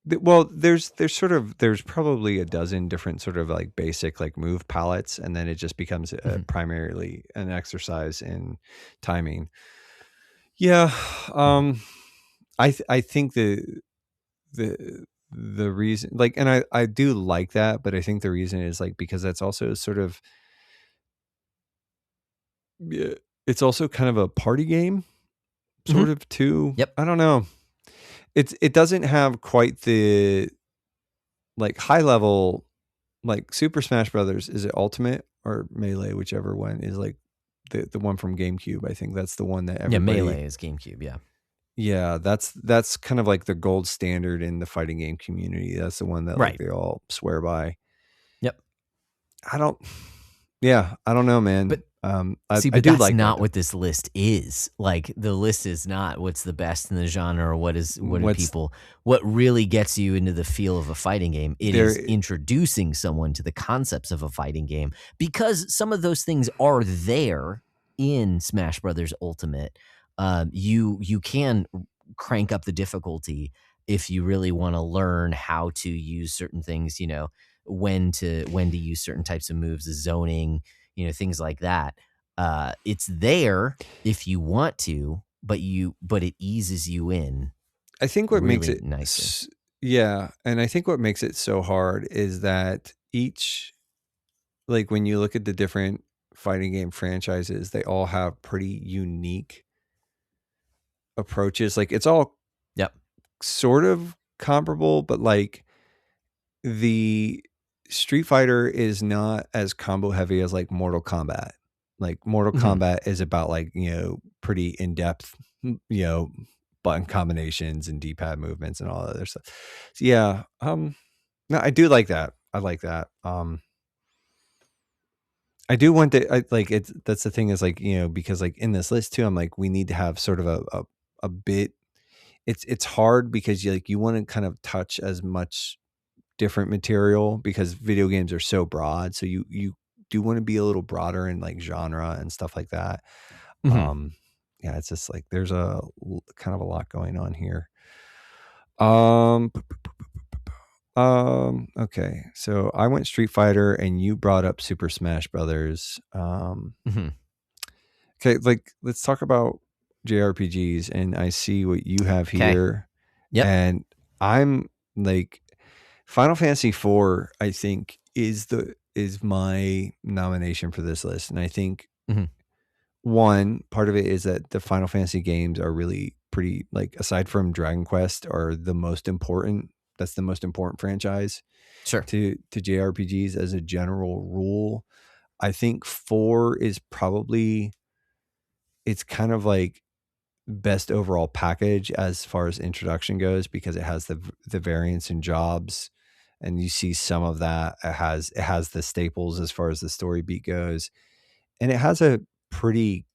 There's probably a dozen different sort of like basic like move palettes, and then it just becomes primarily an exercise in timing. Yeah, I think the reason, like, and I do like that, but I think the reason is like because that's also sort of, it's also kind of a party game, sort of too. Yep. I don't know. It doesn't have quite the like high level, like Super Smash Brothers. Is it Ultimate or Melee, whichever one is like the one from GameCube? I think that's the one that everybody. Yeah, Melee is GameCube. Yeah, that's kind of like the gold standard in the fighting game community. That's the one that like, they all swear by. Yep. I don't know, man. But I do do that's like not that. what this list is. Like, the list is not what's the best in the genre or what really gets you into the feel of a fighting game. It is introducing someone to the concepts of a fighting game, because some of those things are there in Smash Brothers Ultimate. You can crank up the difficulty if you really want to learn how to use certain things, when to use certain types of moves, the zoning, things like that. It's there if you want to, but it eases you in. I think what really makes it nice. Yeah, and I think what makes it so hard is that each, like when you look at the different fighting game franchises, they all have pretty unique approaches. Like, it's all sort of comparable, but like the Street Fighter is not as combo heavy as like Mortal Kombat. Like Mortal Kombat is about like, pretty in-depth, button combinations and D-pad movements and all that other stuff. So yeah. No, I do like that. I like that. I do want to, that's the thing is like, because like in this list too, I'm like, we need to have sort of a bit, it's hard because you want to kind of touch as much different material, because video games are so broad. So you do want to be a little broader in like genre and stuff like that. Yeah, it's just like, there's a kind of a lot going on here. Okay. So I went Street Fighter and you brought up Super Smash Brothers. Okay. Like, let's talk about JRPGs, and I see what you have here. Yep. And I'm like, Final Fantasy IV, I think is my nomination for this list. And I think one part of it is that the Final Fantasy games are really pretty, like, aside from Dragon Quest, are the most important. That's the most important franchise to JRPGs as a general rule. I think 4 is probably, it's kind of like best overall package as far as introduction goes, because it has the variants and jobs, and you see some of that. It has the staples as far as the story beat goes, and it has a pretty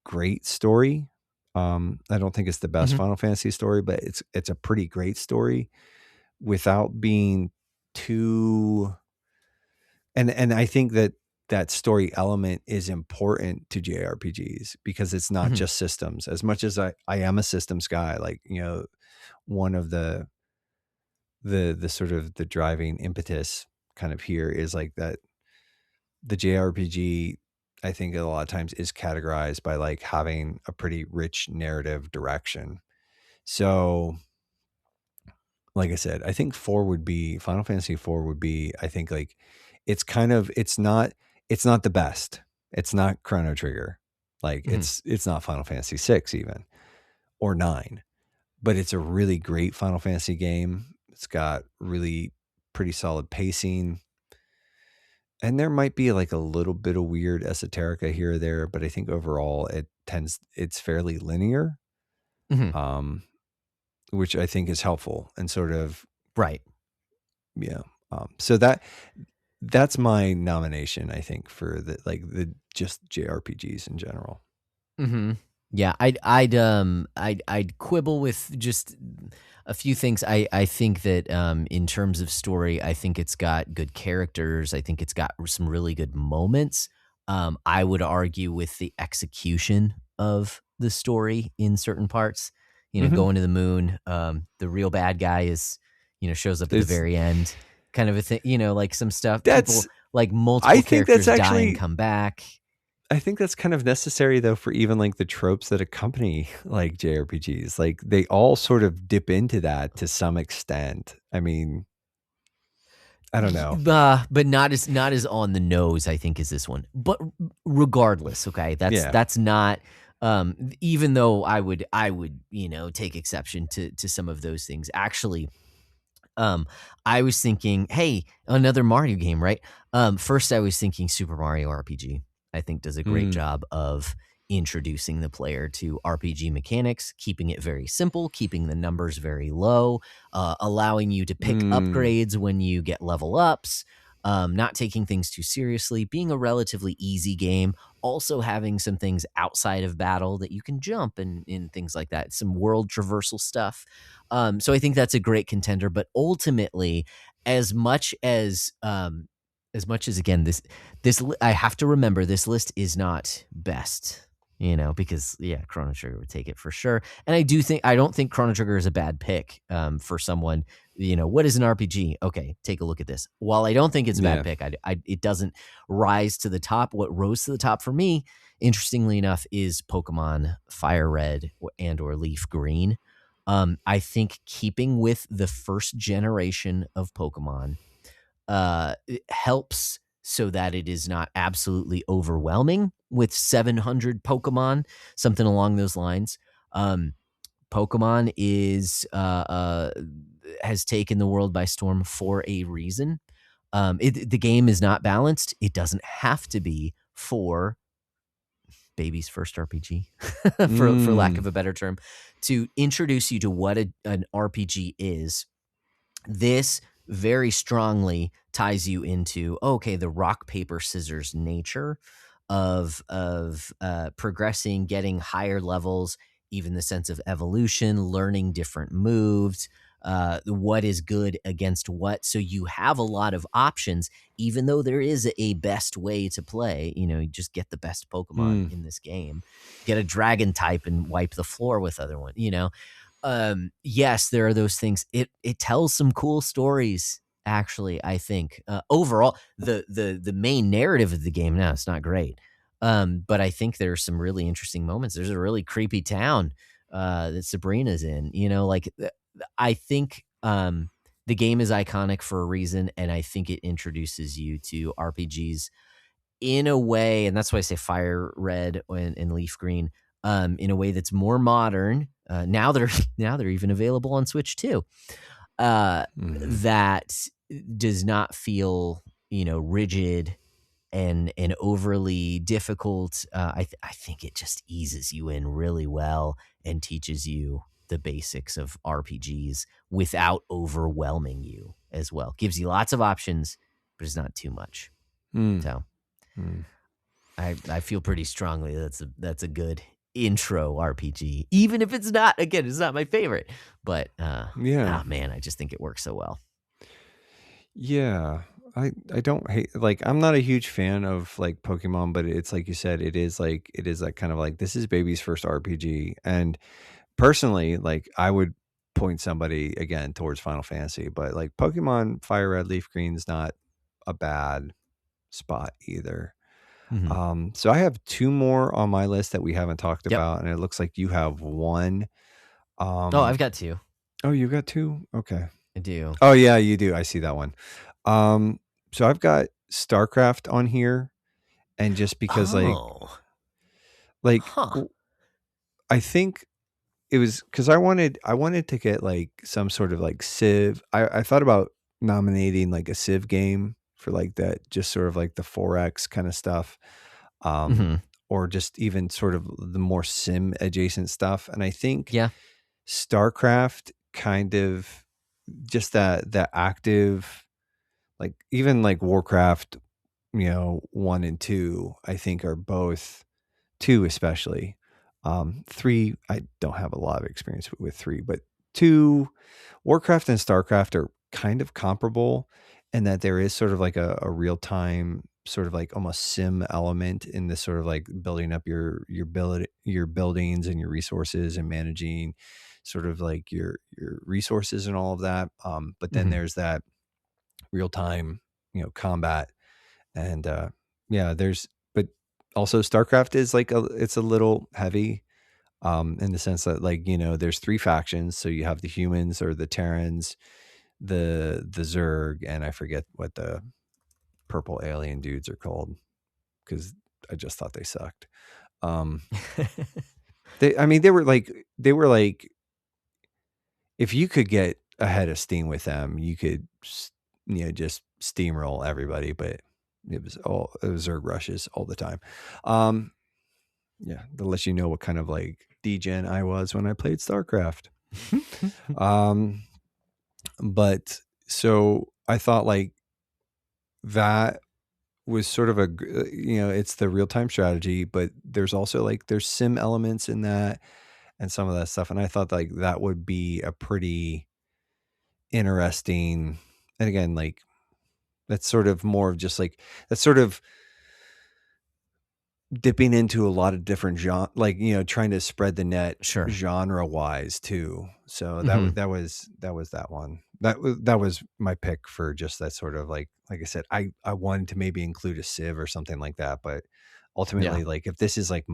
great story. I don't think it's the best Final Fantasy story, but it's a pretty great story without being too, and I think that story element is important to JRPGs, because it's not just systems. As much as I am a systems guy, like, one of the sort of the driving impetus kind of here is like that the JRPG, I think a lot of times, is categorized by like having a pretty rich narrative direction. So like I said, I think Final Fantasy IV would be, I think, like, it's not the best. It's not Chrono Trigger. Like, it's not Final Fantasy VI even, or 9, but it's a really great Final Fantasy game. It's got really pretty solid pacing. And there might be like a little bit of weird esoterica here or there, but I think overall it's fairly linear, Mm-hmm. which I think is helpful and sort of, Right. yeah. So that's my nomination, I think, for the just JRPGs in general. Mm-hmm. Yeah, I'd quibble with just a few things. I think that in terms of story, I think it's got good characters. I think it's got some really good moments. I would argue with the execution of the story in certain parts. Going to the moon. The real bad guy is, shows up at the very end, kind of a thing. Like some stuff. People like multiple characters die and come back. I think that's kind of necessary though for even like the tropes that accompany like JRPGs. Like they all sort of dip into that to some extent. I mean, I don't know. But not as on the nose, I think, as this one. But regardless, okay, that's not even though I would take exception to some of those things. Actually, I was thinking, hey, another Mario game, right? First I was thinking Super Mario RPG. I think does a great job of introducing the player to RPG mechanics, keeping it very simple, keeping the numbers very low, allowing you to pick upgrades when you get level ups, not taking things too seriously, being a relatively easy game, also having some things outside of battle that you can jump and things like that, some world traversal stuff. So I think that's a great contender, but ultimately, as much as again, this I have to remember this list is not best, because Chrono Trigger would take it for sure. And I don't think Chrono Trigger is a bad pick for someone. What is an RPG? Okay, take a look at this. While I don't think it's a bad pick, it doesn't rise to the top. What rose to the top for me, interestingly enough, is Pokemon Fire Red and or Leaf Green. I think keeping with the first generation of Pokemon it helps so that it is not absolutely overwhelming with 700 Pokemon, something along those lines. Pokemon has taken the world by storm for a reason. The game is not balanced. It doesn't have to be for baby's first RPG, for lack of a better term, to introduce you to what an RPG is. This very strongly ties you into, the rock, paper, scissors nature of progressing, getting higher levels, even the sense of evolution, learning different moves, what is good against what. So you have a lot of options, even though there is a best way to play. You just get the best Pokemon in this game, get a dragon type and wipe the floor with other one, yes, there are those things. It tells some cool stories, actually. I think overall, the main narrative of the game now, it's not great, but I think there's some really interesting moments. There's a really creepy town that Sabrina's in. I think the game is iconic for a reason, and I think it introduces you to RPGs in a way, and that's why I say Fire Red and Leaf Green. In a way that's more modern. Now they're even available on Switch too. That does not feel rigid and overly difficult. I think it just eases you in really well and teaches you the basics of RPGs without overwhelming you as well. Gives you lots of options, but it's not too much. So I feel pretty strongly that's a good intro RPG, even if it's not my favorite, but man, I just think it works so well. I don't hate, like, I'm not a huge fan of like Pokemon, but it's like you said, it is like kind of like, this is baby's first RPG. And personally, like, I would point somebody again towards Final Fantasy, but like Pokemon Fire Red Leaf Green is not a bad spot either. So I have two more on my list that we haven't talked about, and it looks like you have one. I've got two. Oh, you got two? Okay. I do. Oh yeah, you do. I see that one. So I've got StarCraft on here, and just because I think it was because I wanted to get like some sort of like Civ. I thought about nominating like a Civ game for like that, just sort of like the 4X kind of stuff. Mhm. Or just even sort of the more sim adjacent stuff. And I think Yeah. StarCraft kind of just that active, like even like Warcraft, 1 and 2, I think are both, 2 especially. 3, I don't have a lot of experience with 3, but 2, Warcraft and StarCraft are kind of comparable in that there is sort of like a real time sort of like almost sim element in this sort of like building up your buildings and your resources and managing sort of like your resources and all of that. But then there's that real time, combat and but also StarCraft is like it's a little heavy in the sense that like, there's 3 factions. So you have the humans or the Terrans, the Zerg, and I forget what the purple alien dudes are called because I just thought they sucked. They were like, if you could get ahead of steam with them, you could, just steamroll everybody, but it was Zerg rushes all the time. Yeah, to let you know what kind of like degen I was when I played StarCraft. But so I thought like that was sort of it's the real-time strategy, but there's also like there's sim elements in that and some of that stuff. And I thought like that would be a pretty interesting, and again, like that's sort of more of just like, that's sort of dipping into a lot of different genre, like, trying to spread the net Sure. genre wise too. So that was that one. That was my pick for just that sort of like I said, I wanted to maybe include a Civ or something like that, but ultimately like if this is like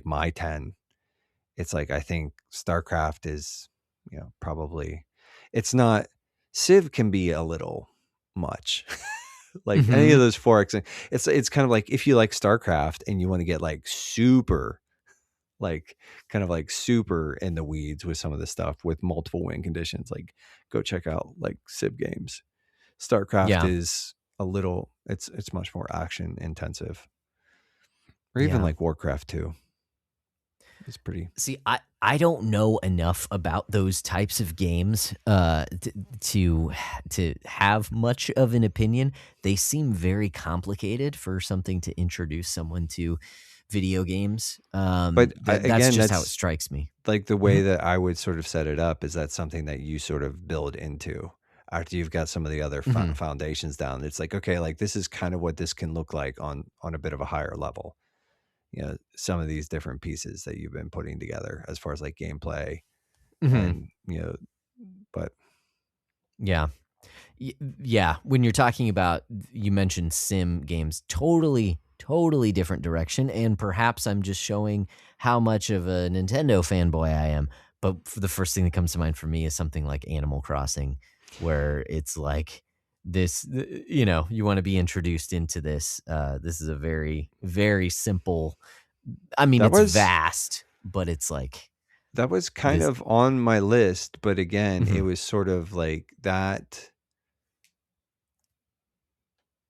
my 10, it's like I think StarCraft is, probably, it's not, Civ can be a little much. Like any of those 4X, it's kind of like if you like StarCraft and you want to get like super, like kind of like super in the weeds with some of the stuff with multiple win conditions, like go check out like Civ games. StarCraft is a little, it's much more action intensive, or even like Warcraft 2. It's pretty. See, I don't know enough about those types of games to have much of an opinion. They seem very complicated for something to introduce someone to video games. But that's just how it strikes me. Like the way that I would sort of set it up is that something that you sort of build into after you've got some of the other foundations down. It's like, okay, like this is kind of what this can look like on a bit of a higher level. Some of these different pieces that you've been putting together as far as like gameplay and, but yeah. When you're talking about, you mentioned sim games, totally different direction. And perhaps I'm just showing how much of a Nintendo fanboy I am. But the first thing that comes to mind for me is something like Animal Crossing, where it's like this, you want to be introduced into this. This is a very, very simple, it's vast, but it's like. That was kind of on my list. But again, it was sort of like that.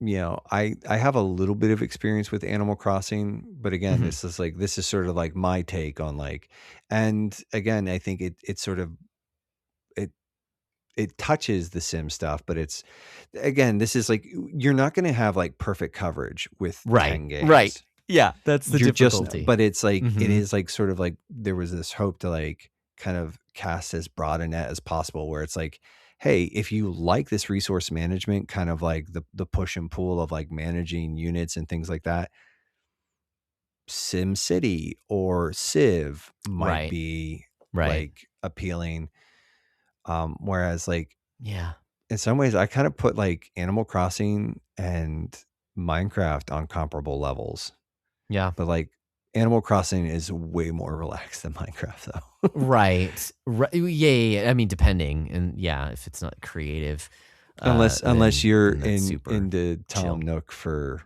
I have a little bit of experience with Animal Crossing, but again, this is sort of like my take on like, and again, I think it sort of, it touches the sim stuff, but it's, again, this is like, you're not going to have like perfect coverage with 10 games. Right. Yeah. That's the difficulty. But it's like, it is like sort of like, there was this hope to like kind of cast as broad a net as possible, where it's like, hey, if you like this resource management, kind of like the push and pull of like managing units and things like that, Sim City or Civ might be like appealing. Whereas like, in some ways I kind of put like Animal Crossing and Minecraft on comparable levels. Yeah. But like Animal Crossing is way more relaxed than Minecraft though. Right. Yeah. Depending. And if it's not creative. Unless you're into Tom Nook for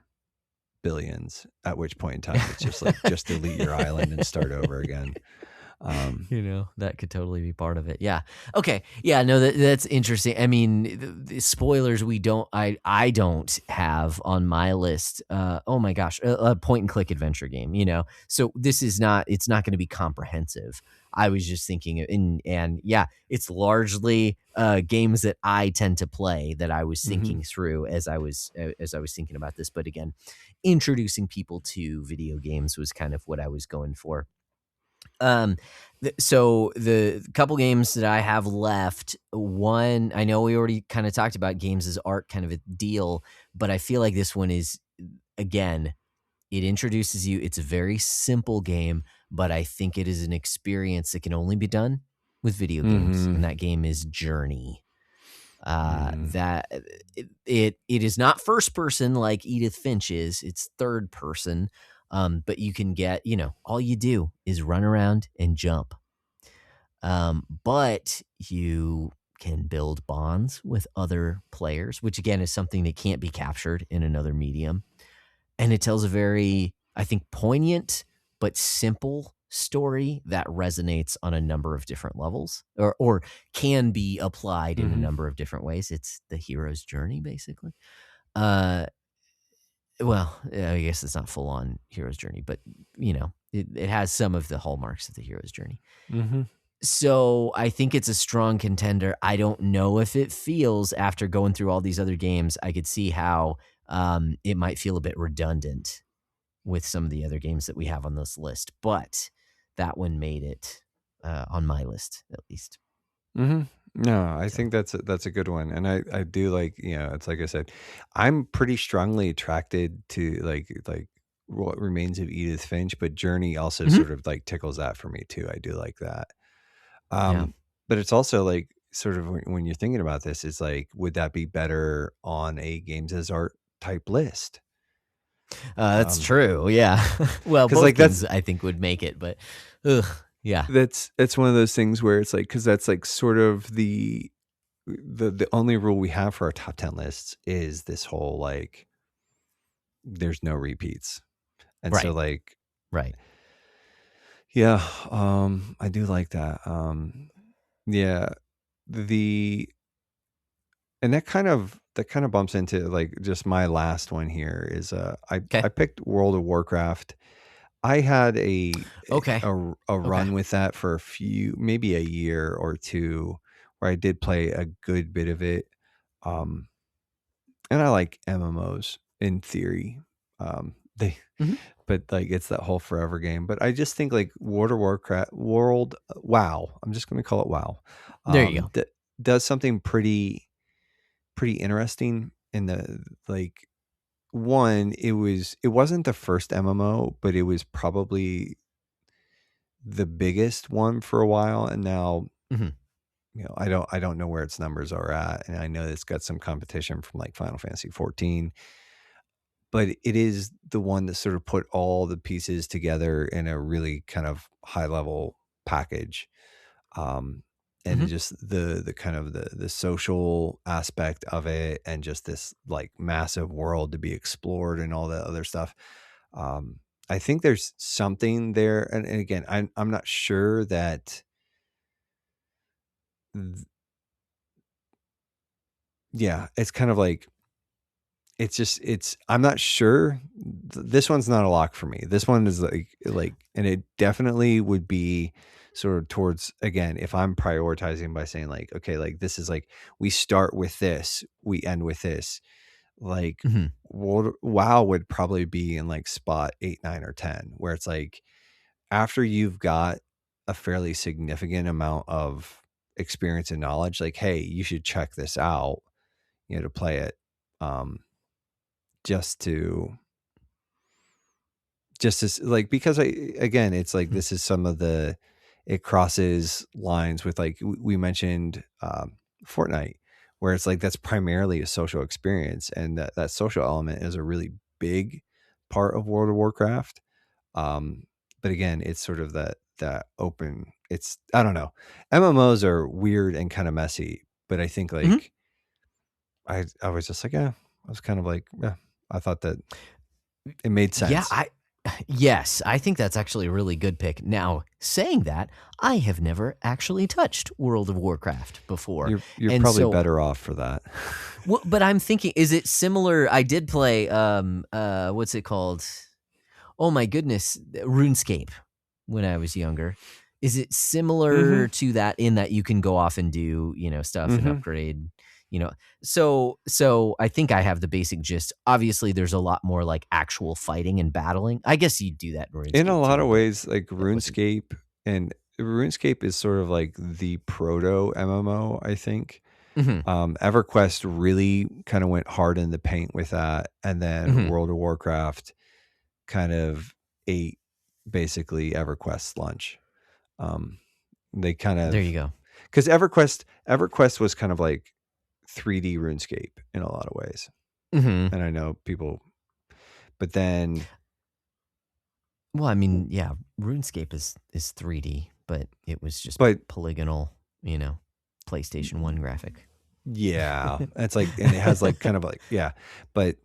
billions, at which point in time it's just like, just delete your island and start over again. That could totally be part of it. Yeah. Okay. Yeah. No, that's interesting. I mean, the spoilers I don't have on my list. Oh my gosh, a point and click adventure game. So it's not going to be comprehensive. I was just thinking, and yeah, it's largely games that I tend to play that I was thinking through as I was thinking about this. But again, introducing people to video games was kind of what I was going for. So the couple games that I have left, one, I know we already kind of talked about games as art, kind of a deal, but I feel like this one is, again, it introduces you. It's a very simple game, but I think it is an experience that can only be done with video games, and that game is Journey. That it is not first person like Edith Finch is. It's third person. But you can get, all you do is run around and jump. But you can build bonds with other players, which again is something that can't be captured in another medium. And it tells a very, I think, poignant but simple story that resonates on a number of different levels or can be applied in a number of different ways. It's the hero's journey, basically. Well, I guess it's not full on hero's journey, but it has some of the hallmarks of the hero's journey. So I think it's a strong contender. I don't know if it feels, after going through all these other games, I could see how it might feel a bit redundant with some of the other games that we have on this list, but that one made it on my list, at least. No, I think that's a good one, and I do like, it's like I said, I'm pretty strongly attracted to like What Remains of Edith Finch, but Journey also sort of like tickles that for me too. I do like that. But it's also like sort of when you're thinking about this, it's like, would that be better on a games as art type list? That's true. Yeah. Well, both like games I think would make it, but yeah. That's one of those things where it's like, because that's like sort of the only rule we have for our top 10 lists is this whole like there's no repeats. And so like, right. Yeah, I do like that. Yeah, and that kind of bumps into like just my last one here is I picked World of Warcraft. I had a run with that for maybe a year or two, where I did play a good bit of it. And I like MMOs in theory. But like it's that whole forever game. But I just think like World of Warcraft, WoW. I'm just going to call it WoW. There you go. That does something pretty interesting in the like. One, it wasn't the first MMO, but it was probably the biggest one for a while, and now I don't know where its numbers are at, and I know it's got some competition from like Final Fantasy 14, but it is the one that sort of put all the pieces together in a really kind of high level package. And just the kind of the social aspect of it, and just this like massive world to be explored and all that other stuff. I think there's something there. And again, I'm not sure that. Yeah, it's kind of like, I'm not sure. This one's not a lock for me. This one is like, and it definitely would be sort of towards, again, if I'm prioritizing by saying like, okay, like this is like, we start with this, we end with this, like WoW would probably be in like spot 8, 9, or 10, where it's like, after you've got a fairly significant amount of experience and knowledge, like, hey, you should check this out, to play it. Just as like, because it's like, this is some of it crosses lines with like we mentioned Fortnite, where it's like that's primarily a social experience, and that social element is a really big part of World of Warcraft. But again, it's sort of that open, it's, I don't know, MMOs are weird and kind of messy, but I think like I was just like, I was kind of like, I thought that it made sense. Yeah, Yes, I think that's actually a really good pick. Now, saying that, I have never actually touched World of Warcraft before. You're and probably so, better off for that. well, but I'm thinking, is it similar? I did play, what's it called? Oh my goodness, RuneScape when I was younger. Is it similar to that in that you can go off and do, stuff and upgrade, so I think I have the basic gist. Obviously there's a lot more like actual fighting and battling. I guess you do that in RuneScape In a lot too, of ways, like but with RuneScape is sort of like the proto MMO, I think. Mhm. EverQuest really kind of went hard in the paint with that, and then World of Warcraft kind of ate basically EverQuest's lunch. They kind of There you go. because EverQuest was kind of like 3D RuneScape in a lot of ways, and I know people, but then Well, I mean, yeah, RuneScape is 3D, but it was just polygonal, PlayStation 1 graphic. Yeah, it's like, and it has like kind of like, yeah, but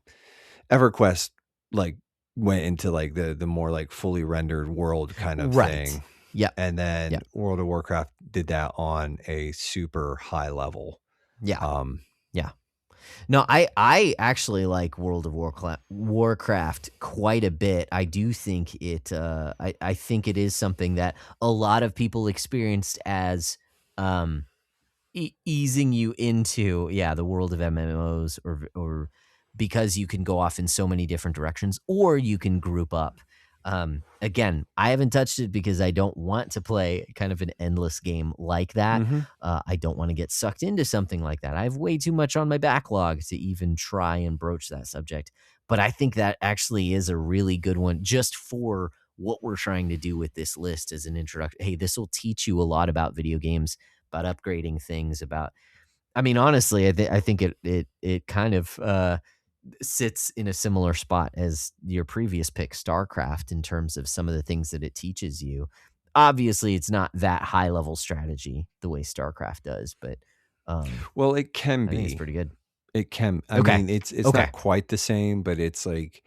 EverQuest like went into like the more like fully rendered world kind of thing. Yeah. And then World of Warcraft did that on a super high level. Yeah. Yeah. No, I actually like World of Warcraft quite a bit. I do think it I think it is something that a lot of people experienced as easing you into the world of MMOs, or because you can go off in so many different directions, or you can group up. Again, I haven't touched it because I don't want to play kind of an endless game like that. I don't want to get sucked into something like that. I have way too much on my backlog to even try and broach that subject. But I think that actually is a really good one just for what we're trying to do with this list as an introduction. Hey, this will teach you a lot about video games, about upgrading things, about, I mean, honestly, I think it kind of sits in a similar spot as your previous pick, StarCraft, in terms of some of the things that it teaches you. Obviously, it's not that high level strategy the way StarCraft does, but well, it can I be. think it's pretty good. It can. I mean, it's not quite the same, but it's like,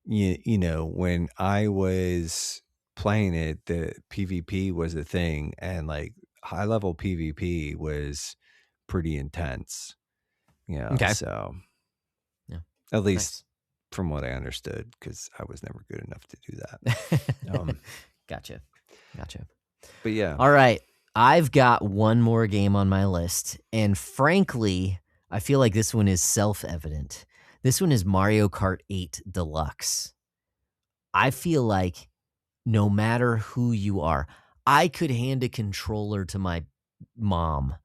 you know, when I was playing it, the PvP was a thing, and like high level PvP was pretty intense. So at least from what I understood, because I was never good enough to do that. Gotcha. But yeah. All right. I've got one more game on my list, and frankly, I feel like this one is self-evident. This one is Mario Kart 8 Deluxe. I feel like no matter who you are, I could hand a controller to my mom,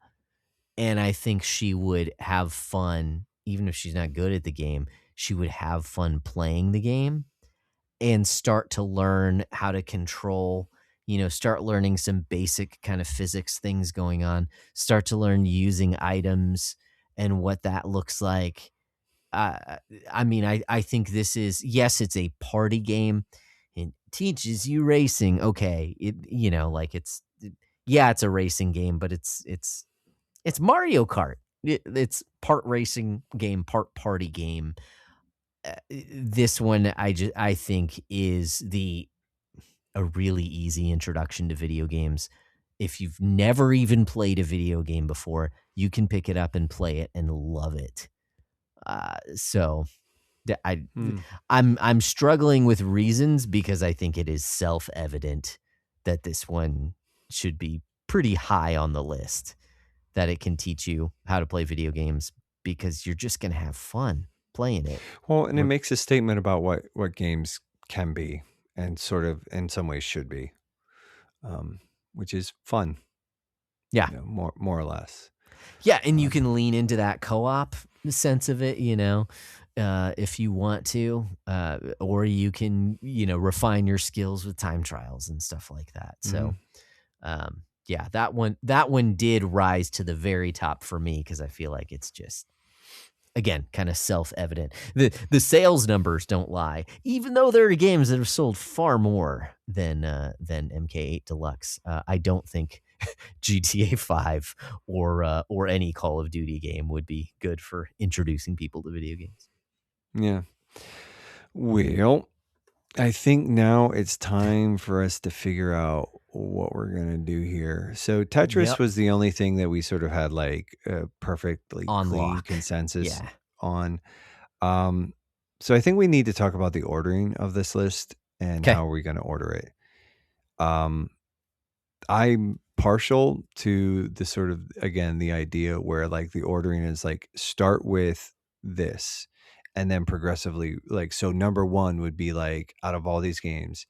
and I think she would have fun, even if she's not good at the game. She would have fun playing the game and start to learn how to control, start learning some basic kind of physics things going on, start to learn using items and what that looks like. I mean, I think this is, yes, it's a party game. It teaches you racing. Okay. It's a racing game, but it's Mario Kart. It's part racing game, part party game. This one I think is a really easy introduction to video games. If you've never even played a video game before, you can pick it up and play it and love it. I'm struggling with reasons because I think it is self-evident that this one should be pretty high on the list, that it can teach you how to play video games because you're just going to have fun playing it. Well, and it makes a statement about what games can be and sort of in some ways should be, which is fun. Yeah. More or less. Yeah, and you can lean into that co-op sense of it, if you want to, or you can, refine your skills with time trials and stuff like that. So, that one did rise to the very top for me because I feel like it's just, again, kind of self-evident. The sales numbers don't lie, even though there are games that have sold far more than MK8 Deluxe. I don't think GTA 5 or any Call of Duty game would be good for introducing people to video games. Yeah. Well, I think now it's time for us to figure out what we're going to do here. So Tetris Yep. was the only thing that we sort of had like a perfectly On clean lock. consensus Yeah. on. So I think we need to talk about the ordering of this list and 'Kay. how are we going to order it. I'm partial to the sort of, again, the idea where like the ordering is like start with this and then progressively like, so number one would be like out of all these games,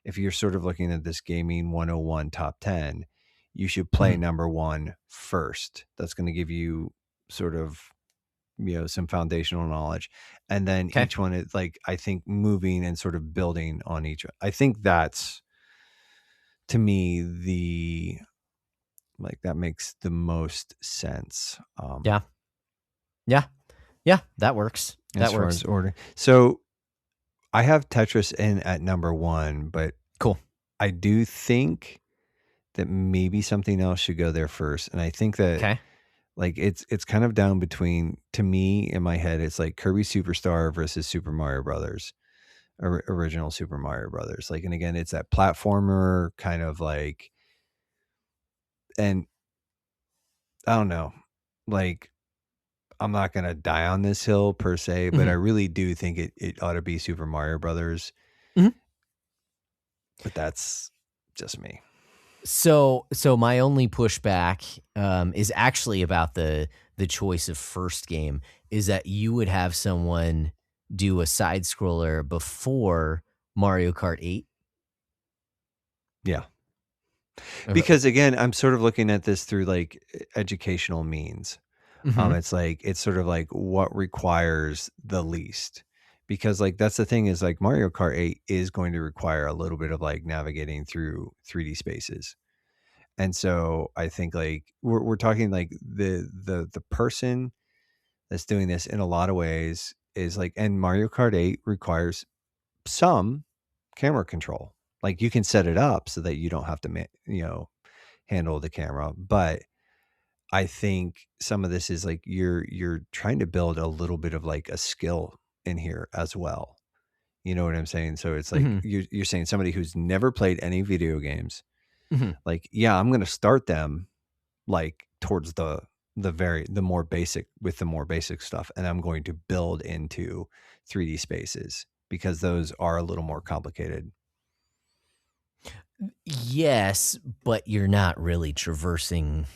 if you're sort of looking at this gaming 101 top 10, you should play Mhm. number one first. That's going to give you sort of, some foundational knowledge. And then 'Kay. each one is like, I think moving and sort of building on each. I think that's, to me, that makes the most sense. Yeah. That works. As That far works. as order. So I have Tetris in at number one, but Cool. I do think that maybe something else should go there first. And I think that Okay. like it's kind of down between, to me in my head, it's like Kirby Superstar versus Super Mario Brothers, original Super Mario Brothers. Like, and again, it's that platformer kind of like, and I don't know, like, I'm not going to die on this hill per se, but I really do think it ought to be Super Mario Brothers. Mhm. But that's just me. So my only pushback is actually about the choice of first game, is that you would have someone do a side scroller before Mario Kart 8. Yeah. Okay. Because again, I'm sort of looking at this through like educational means. It's like, it's sort of like what requires the least, because like, that's the thing is like Mario Kart 8 is going to require a little bit of like navigating through 3D spaces. And so I think like we're talking like the person that's doing this in a lot of ways is like, and Mario Kart 8 requires some camera control. Like you can set it up so that you don't have to, handle the camera. But I think some of this is like you're trying to build a little bit of like a skill in here as well. You know what I'm saying? So it's like you're saying somebody who's never played any video games, like, yeah, I'm going to start them like towards the more basic stuff, and I'm going to build into 3D spaces because those are a little more complicated. Yes, but you're not really traversing.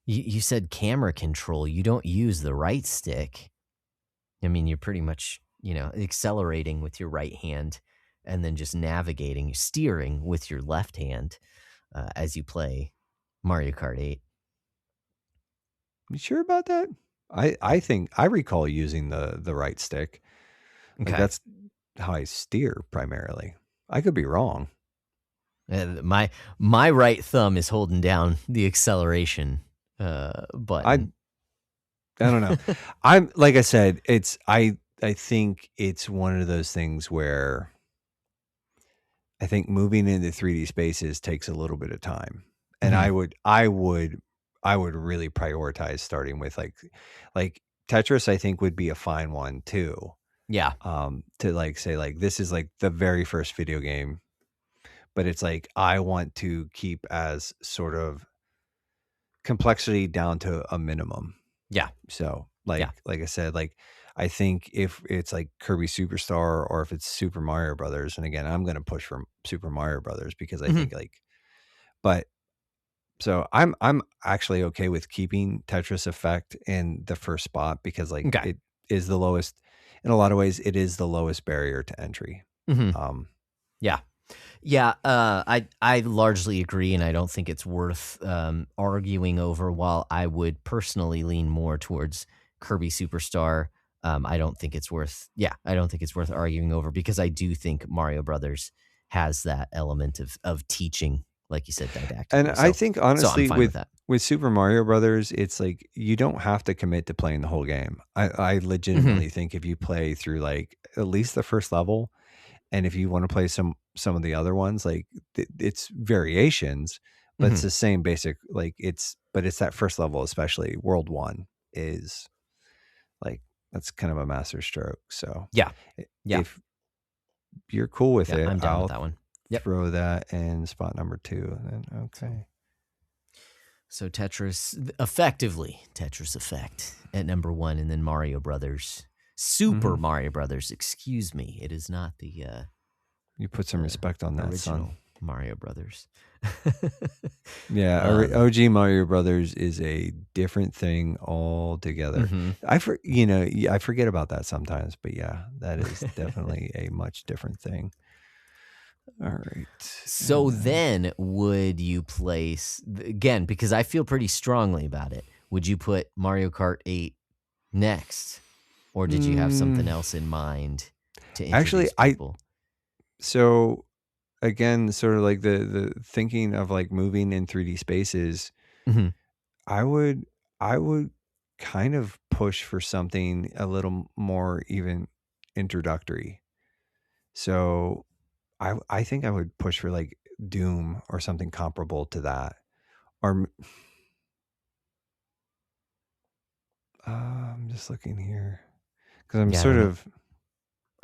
You said camera control. You don't use the right stick. I mean, you're pretty much, accelerating with your right hand and then just navigating, steering with your left hand as you play Mario Kart 8. You sure about that? I think I recall using the right stick. Like Okay. that's how I steer primarily. I could be wrong. My right thumb is holding down the acceleration button. I don't know. I'm like I said, I think it's one of those things where I think moving into 3D spaces takes a little bit of time. And I would really prioritize starting with like Tetris, I think would be a fine one too. Yeah. To like say like this is like the very first video game, but it's like I want to keep as sort of complexity down to a minimum. Yeah. So like I said, like I think if it's like Kirby Superstar or if it's Super Mario Brothers, and again, I'm going to push for Super Mario Brothers because I think like, but so I'm actually okay with keeping Tetris Effect in the first spot because like it is the lowest, in a lot of ways, it is the lowest barrier to entry. Yeah. I largely agree, and I don't think it's worth arguing over. While I would personally lean more towards Kirby Superstar, I don't think it's worth. Yeah, I don't think it's worth arguing over because I do think Mario Brothers has that element of teaching, like you said, didactically. And I think honestly, with Super Mario Brothers, it's like you don't have to commit to playing the whole game. I legitimately think if you play through like at least the first level, and if you want to play some of the other ones, like it's variations, but it's the same basic. Like but it's that first level, especially World 1 is like that's kind of a master stroke. So yeah. you're cool with it, I'm down I'll with that one. Yep. throw that in spot number 2. Then okay. So Tetris Effect at number 1, and then Mario Brothers, Super Mario Brothers. Excuse me, it is not the. You put some respect on that, original son. Mario Brothers. Yeah, OG Mario Brothers is a different thing altogether. I forget about that sometimes, but yeah, that is definitely a much different thing. All right. So then would you place, again, because I feel pretty strongly about it, would you put Mario Kart 8 next? Or did you have something else in mind to introduce people? So again, sort of like the thinking of like moving in 3D spaces, I would kind of push for something a little more even introductory. So I think I would push for like Doom or something comparable to that. Or I'm just looking here because I'm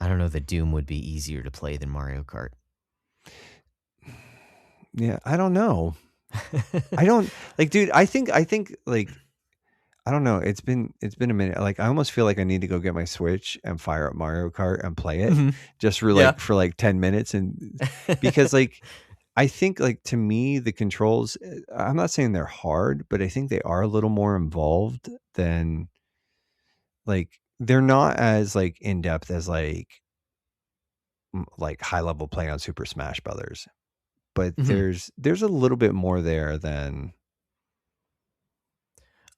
I don't know that Doom would be easier to play than Mario Kart. Yeah, I don't know. I don't like, dude. I think like, I don't know. It's been a minute. Like, I almost feel like I need to go get my Switch and fire up Mario Kart and play it just for like 10 minutes, and because like I think like to me the controls. I'm not saying they're hard, but I think they are a little more involved than like they're not as like in depth as like high level play on Super Smash Brothers. But there's a little bit more there than.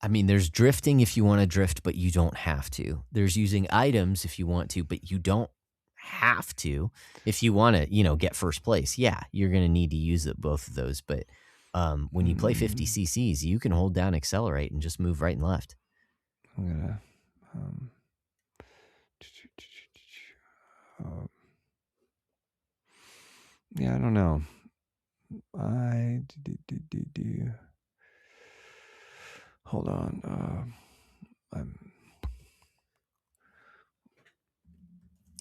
I mean, there's drifting if you want to drift, but you don't have to. There's using items if you want to, but you don't have to. If you want to, get first place, yeah, you're going to need to use both of those. But when you play 50 cc's, you can hold down accelerate and just move right and left. I'm gonna. Yeah, I don't know. Hold on.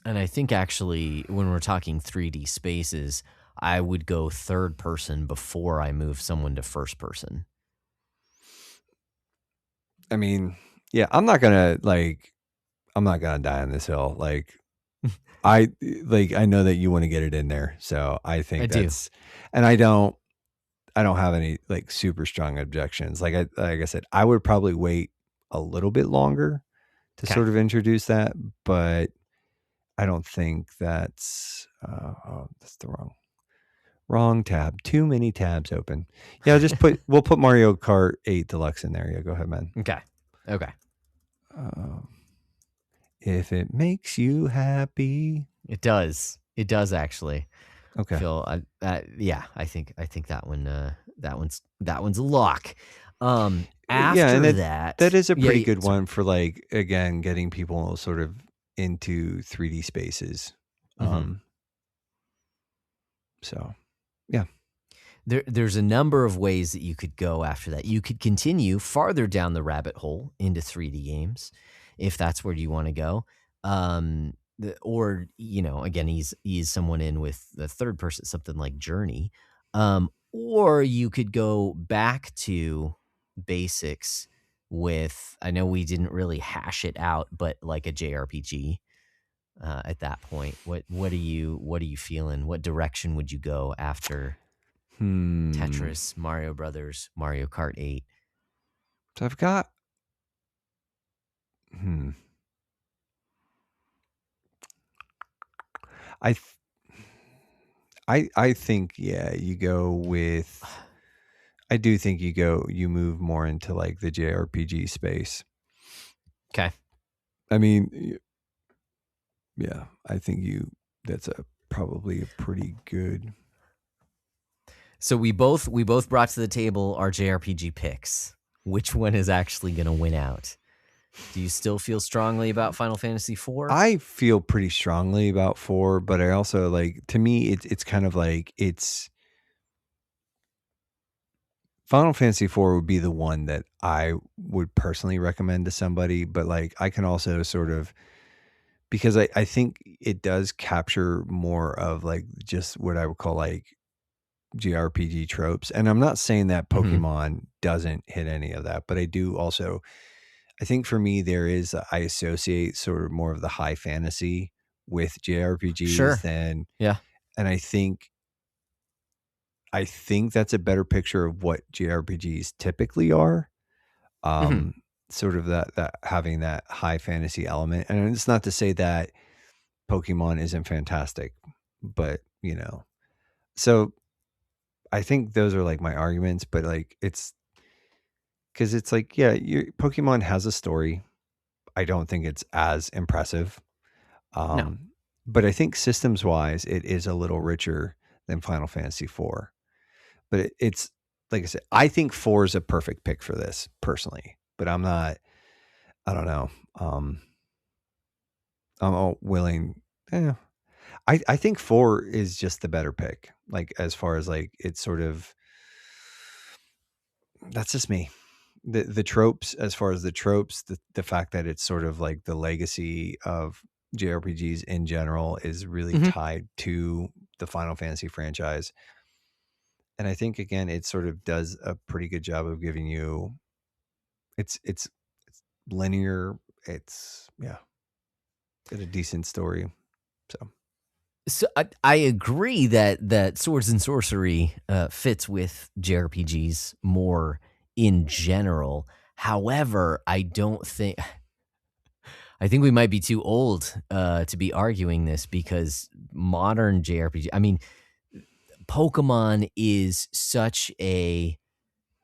And I think actually when we're talking 3D spaces, I would go third person before I move someone to first person. I mean, yeah, I'm not gonna die on this hill. Like, I know that you want to get it in there, so I think and I don't have any like super strong objections. Like I said, I would probably wait a little bit longer to sort of introduce that, but I don't think that's that's the wrong tab. Too many tabs open. Yeah, we'll put Mario Kart 8 Deluxe in there. Yeah, go ahead, man. Okay. If it makes you happy, it does. It does actually. Okay. I think that one's a lock. After that is a pretty good one for like, again, getting people sort of into 3D spaces. So yeah. There's a number of ways that you could go after that. You could continue farther down the rabbit hole into 3D games, if that's where you want to go. Or, again, ease someone in with the third person, something like Journey. Or you could go back to basics with, I know we didn't really hash it out, but like a JRPG. At that point, what are you feeling? What direction would you go after Tetris, Mario Brothers, Mario Kart 8? So I've got I think you go with. I do think you move more into like the JRPG space. Okay. I mean, yeah, I think that's probably a pretty good. So we both brought to the table our JRPG picks. Which one is actually going to win out? Do you still feel strongly about Final Fantasy IV? I feel pretty strongly about 4, but I also like, to me, it's kind of like Final Fantasy IV would be the one that I would personally recommend to somebody, but like I can also sort of because I think it does capture more of like just what I would call like JRPG tropes. And I'm not saying that Pokemon doesn't hit any of that, but I do also, I think for me, I associate sort of more of the high fantasy with JRPGs than, and I think that's a better picture of what JRPGs typically are. Sort of that having that high fantasy element. And it's not to say that Pokemon isn't fantastic, but so I think those are like my arguments, but like it's because it's like, Pokemon has a story. I don't think it's as impressive. No. But I think systems wise, it is a little richer than Final Fantasy IV. But it's like I said, I think 4 is a perfect pick for this personally, but I don't know. I'm all willing. I think 4 is just the better pick. Like as far as like, it's sort of, that's just me. The tropes, as far as the tropes, the fact that it's sort of like the legacy of JRPGs in general is really tied to the Final Fantasy franchise. And I think again, it sort of does a pretty good job of giving you, it's linear. It's got a decent story. So I agree that Swords and Sorcery fits with JRPGs more in general. However, I think we might be too old to be arguing this, because modern JRPG, I mean, Pokemon is such a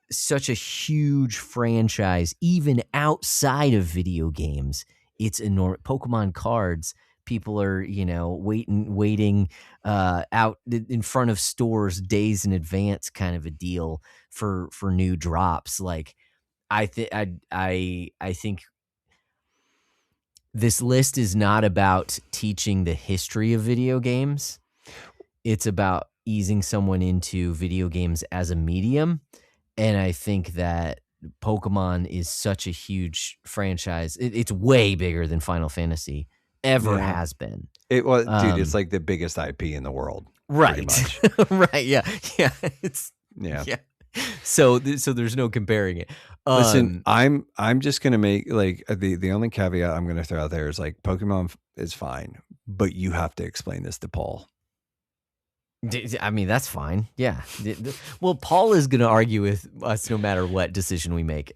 huge franchise, even outside of video games. It's enormous. Pokemon cards, people are, waiting out in front of stores days in advance, kind of a deal for new drops. Like, I think this list is not about teaching the history of video games. It's about easing someone into video games as a medium. And I think that Pokemon is such a huge franchise. It's way bigger than Final Fantasy ever has been. It was, dude, it's like the biggest IP in the world. Right. Right. Yeah. Yeah. Yeah. So there's no comparing it. Listen, I'm just going to make like the only caveat I'm going to throw out there is like Pokemon is fine, but you have to explain this to Paul. I mean, that's fine. Yeah. Well, Paul is going to argue with us no matter what decision we make,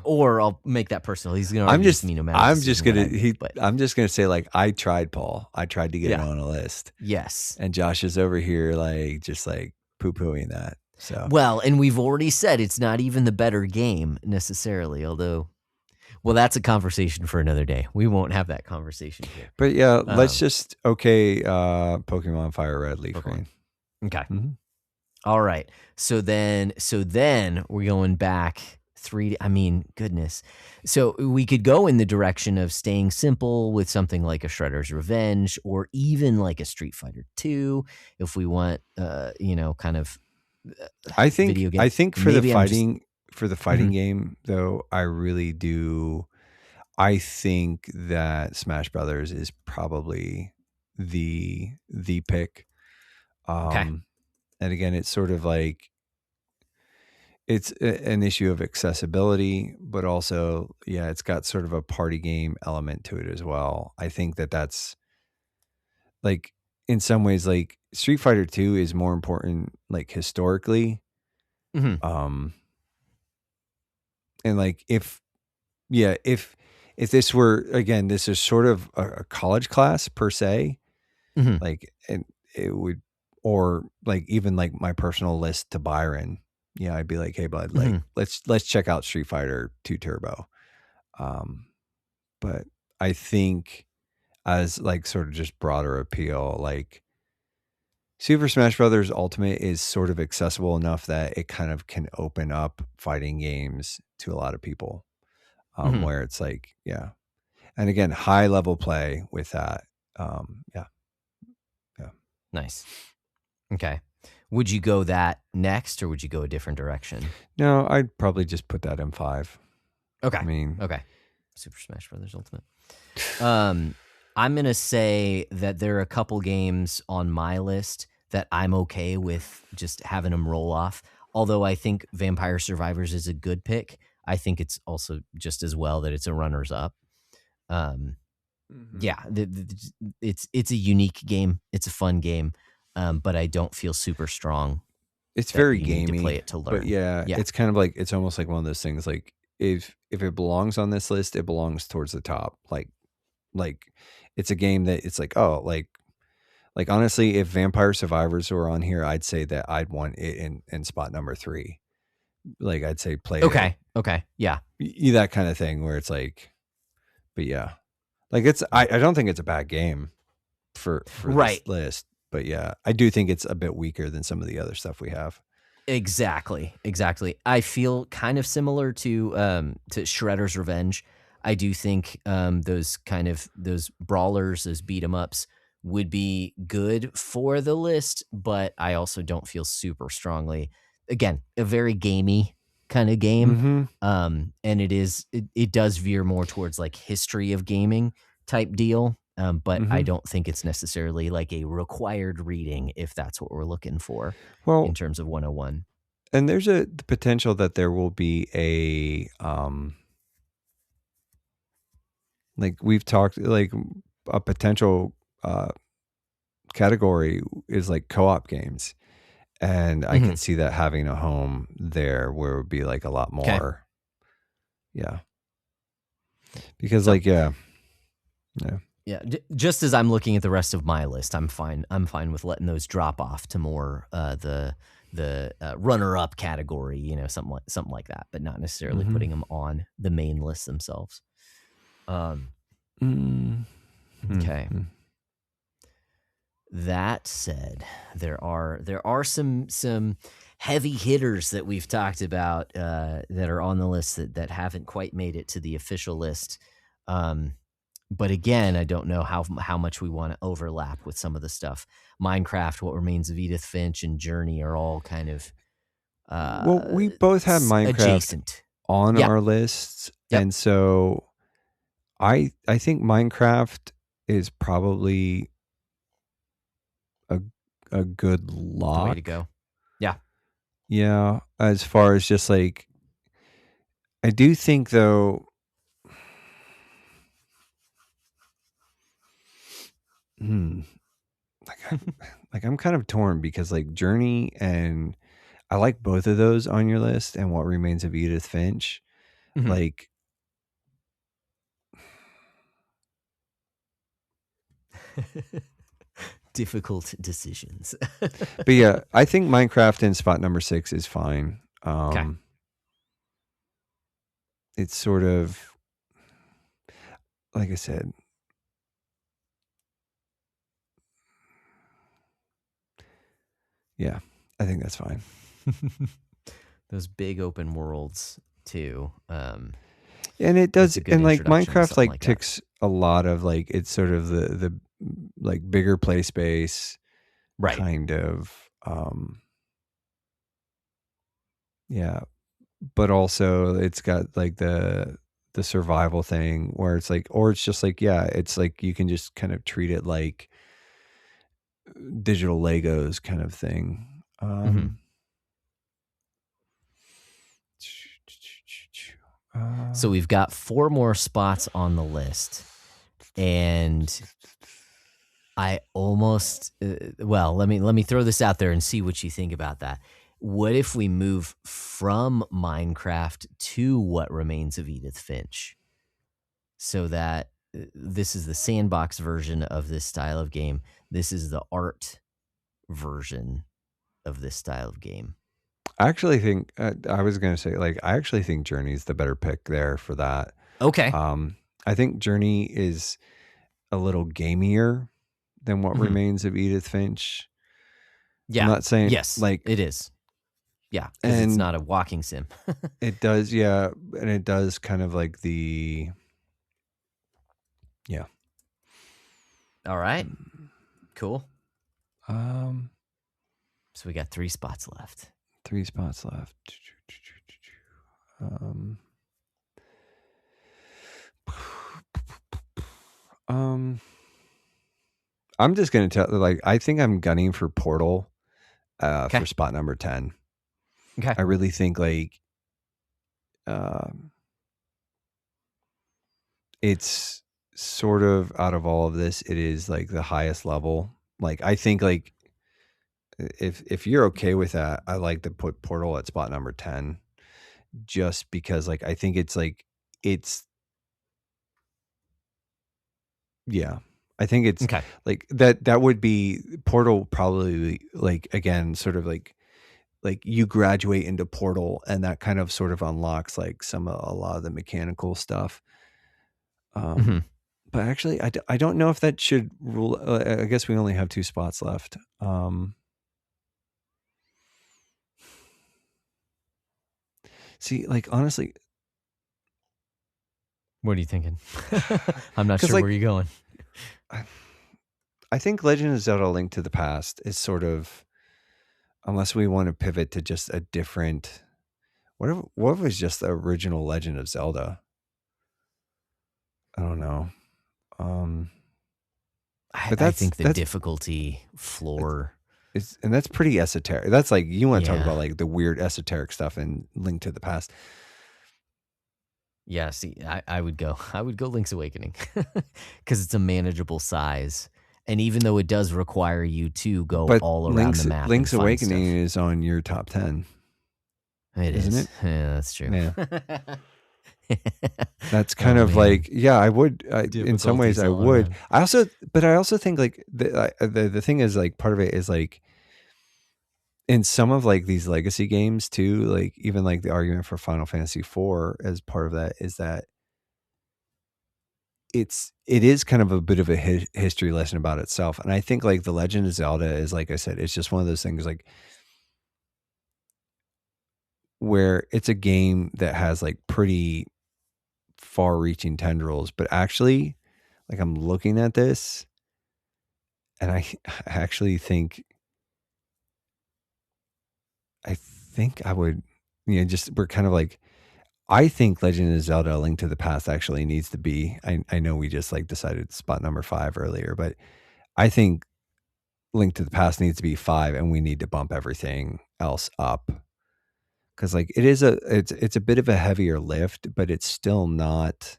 or I'll make that personal. He's going to argue with me no matter. I'm just going to say, like, I tried, Paul. I tried to get it on a list. Yes. And Josh is over here, like, just like poo-pooing that. So well, and we've already said it's not even the better game necessarily, although. Well, that's a conversation for another day. We won't have that conversation here. But yeah, let's just Pokemon Fire Red, Leaf Green. Okay. Mm-hmm. All right. So then we're going back 3. I mean, goodness. So we could go in the direction of staying simple with something like a Shredder's Revenge, or even like a Street Fighter 2, if we want, kind of. I think for the fighting game, though, I really do. I think that Smash Brothers is probably the pick. And again, it's sort of like it's an issue of accessibility, but also, it's got sort of a party game element to it as well. I think that's like, in some ways, like Street Fighter 2 is more important, like historically. And like, if this were, again, this is sort of a college class per se, like, and it would, or like even like my personal list to Byron, I'd be like, hey bud, like let's check out Street Fighter 2 Turbo. But I think as like sort of just broader appeal, like Super Smash Brothers Ultimate is sort of accessible enough that it kind of can open up fighting games to a lot of people, where it's like, and again, high level play with that. Nice. Okay. Would you go that next, or would you go a different direction? No, I'd probably just put that in 5. Okay. I mean, okay. Super Smash Brothers Ultimate. I'm going to say that there are a couple games on my list that I'm okay with just having them roll off. Although I think Vampire Survivors is a good pick, I think it's also just as well that it's a runners up. Yeah, it's a unique game. It's a fun game, but I don't feel super strong. It's very you gamey need to play it to learn. But yeah, it's kind of like, it's almost like one of those things. Like if it belongs on this list, it belongs towards the top. Like it's a game that it's like, oh, like honestly, if Vampire Survivors were on here, I'd say that I'd want it in spot number 3. Like I'd say play it. Okay, yeah, That kind of thing where it's like, but yeah, like it's I don't think it's a bad game for right. this list, but yeah, I do think it's a bit weaker than some of the other stuff we have. Exactly. I feel kind of similar to Shredder's Revenge. I do think those brawlers, those beat 'em ups would be good for the list, but I also don't feel super strongly. Again, a very gamey kind of game. And it does veer more towards like history of gaming type deal. But I don't think it's necessarily like a required reading if that's what we're looking for in terms of 101. And there's the potential that there will be a like we've talked, like a potential category is like co-op games. And I can see that having a home there where it would be like a lot more. Okay. Yeah. Because just as I'm looking at the rest of my list, I'm fine with letting those drop off to more the runner-up category, something like that, but not necessarily putting them on the main list themselves. Okay. That said, there are some heavy hitters that we've talked about that are on the list that haven't quite made it to the official list. But again, I don't know how much we want to overlap with some of the stuff. Minecraft, What Remains of Edith Finch, and Journey are all kind of well, we both have Minecraft adjacent on our lists, and so I think Minecraft is probably a good lock. The way to go. Yeah. As far as just like, I do think though. Like I'm kind of torn because like Journey, and I like both of those on your list, and What Remains of Edith Finch. Like difficult decisions. But yeah, I think Minecraft in spot number 6 is fine. Okay. It's sort of like I said. Yeah, I think that's fine. Those big open worlds too. And it does, and like Minecraft like ticks a lot of like, it's sort of the like bigger play space, right? Kind of, yeah. But also it's got like the survival thing where it's like, or it's just like, yeah, it's like you can just kind of treat it like digital Legos kind of thing. So we've got 4 more spots on the list, and I almost let me throw this out there and see what you think about that. What if we move from Minecraft to What Remains of Edith Finch, so that this is the sandbox version of this style of game. This is the art version of this style of game. I actually think I was going to say, like, I actually think Journey's the better pick there for that. Okay. I think Journey is a little gamier than What Remains of Edith Finch. Yeah. I'm not saying yes, like it is. Yeah, because it's not a walking sim. It does, yeah, and it does kind of like the, yeah. All right, cool. So we got 3 spots left. 3 spots left. I'm just gonna tell. Like, I think I'm gunning for Portal Okay. for spot number 10. Okay. I really think like it's sort of out of all of this, it is like the highest level. Like, I think like if you're okay with that, I like to put Portal at spot number 10, just because like I think it's like it's yeah. I think it's Okay. like that would be Portal, probably, like, again, sort of like you graduate into Portal and that kind of sort of unlocks like a lot of the mechanical stuff. Mhm. But actually I don't know if that should rule. I guess we only have 2 spots left. See, like, honestly, What are you thinking? I'm not 'cause, sure like, where you're going. I think Legend of Zelda: Link to the Past is sort of, unless we want to pivot to just a different, what was just the original Legend of Zelda? I don't know. But I think the that's difficulty floor. it's and that's pretty esoteric. That's like, you want to talk Yeah. about like the weird esoteric stuff in Link to the Past. Yeah, see, I would go Link's Awakening because it's a manageable size, and even though it does require you to go But all around the map, Link's and find Awakening stuff. is on your top 10. It isn't is. it? Yeah, that's true. Yeah. That's kind of man. like, yeah, I would, in some ways Difficulties I all would. around. But I also think like the thing is, like, part of it is like in some of like these legacy games too, like even like the argument for Final Fantasy IV as part of that is that it is kind of a bit of a history lesson about itself. And I think like the Legend of Zelda is, like I said, it's just one of those things like where it's a game that has like pretty far reaching tendrils, but actually, like, I'm looking at this and I actually think I would, just, we're kind of like, I think Legend of Zelda: A Link to the Past actually needs to be, I know we just like decided spot number 5 earlier, but I think Link to the Past needs to be 5 and we need to bump everything else up. Cause like it's a bit of a heavier lift, but it's still not,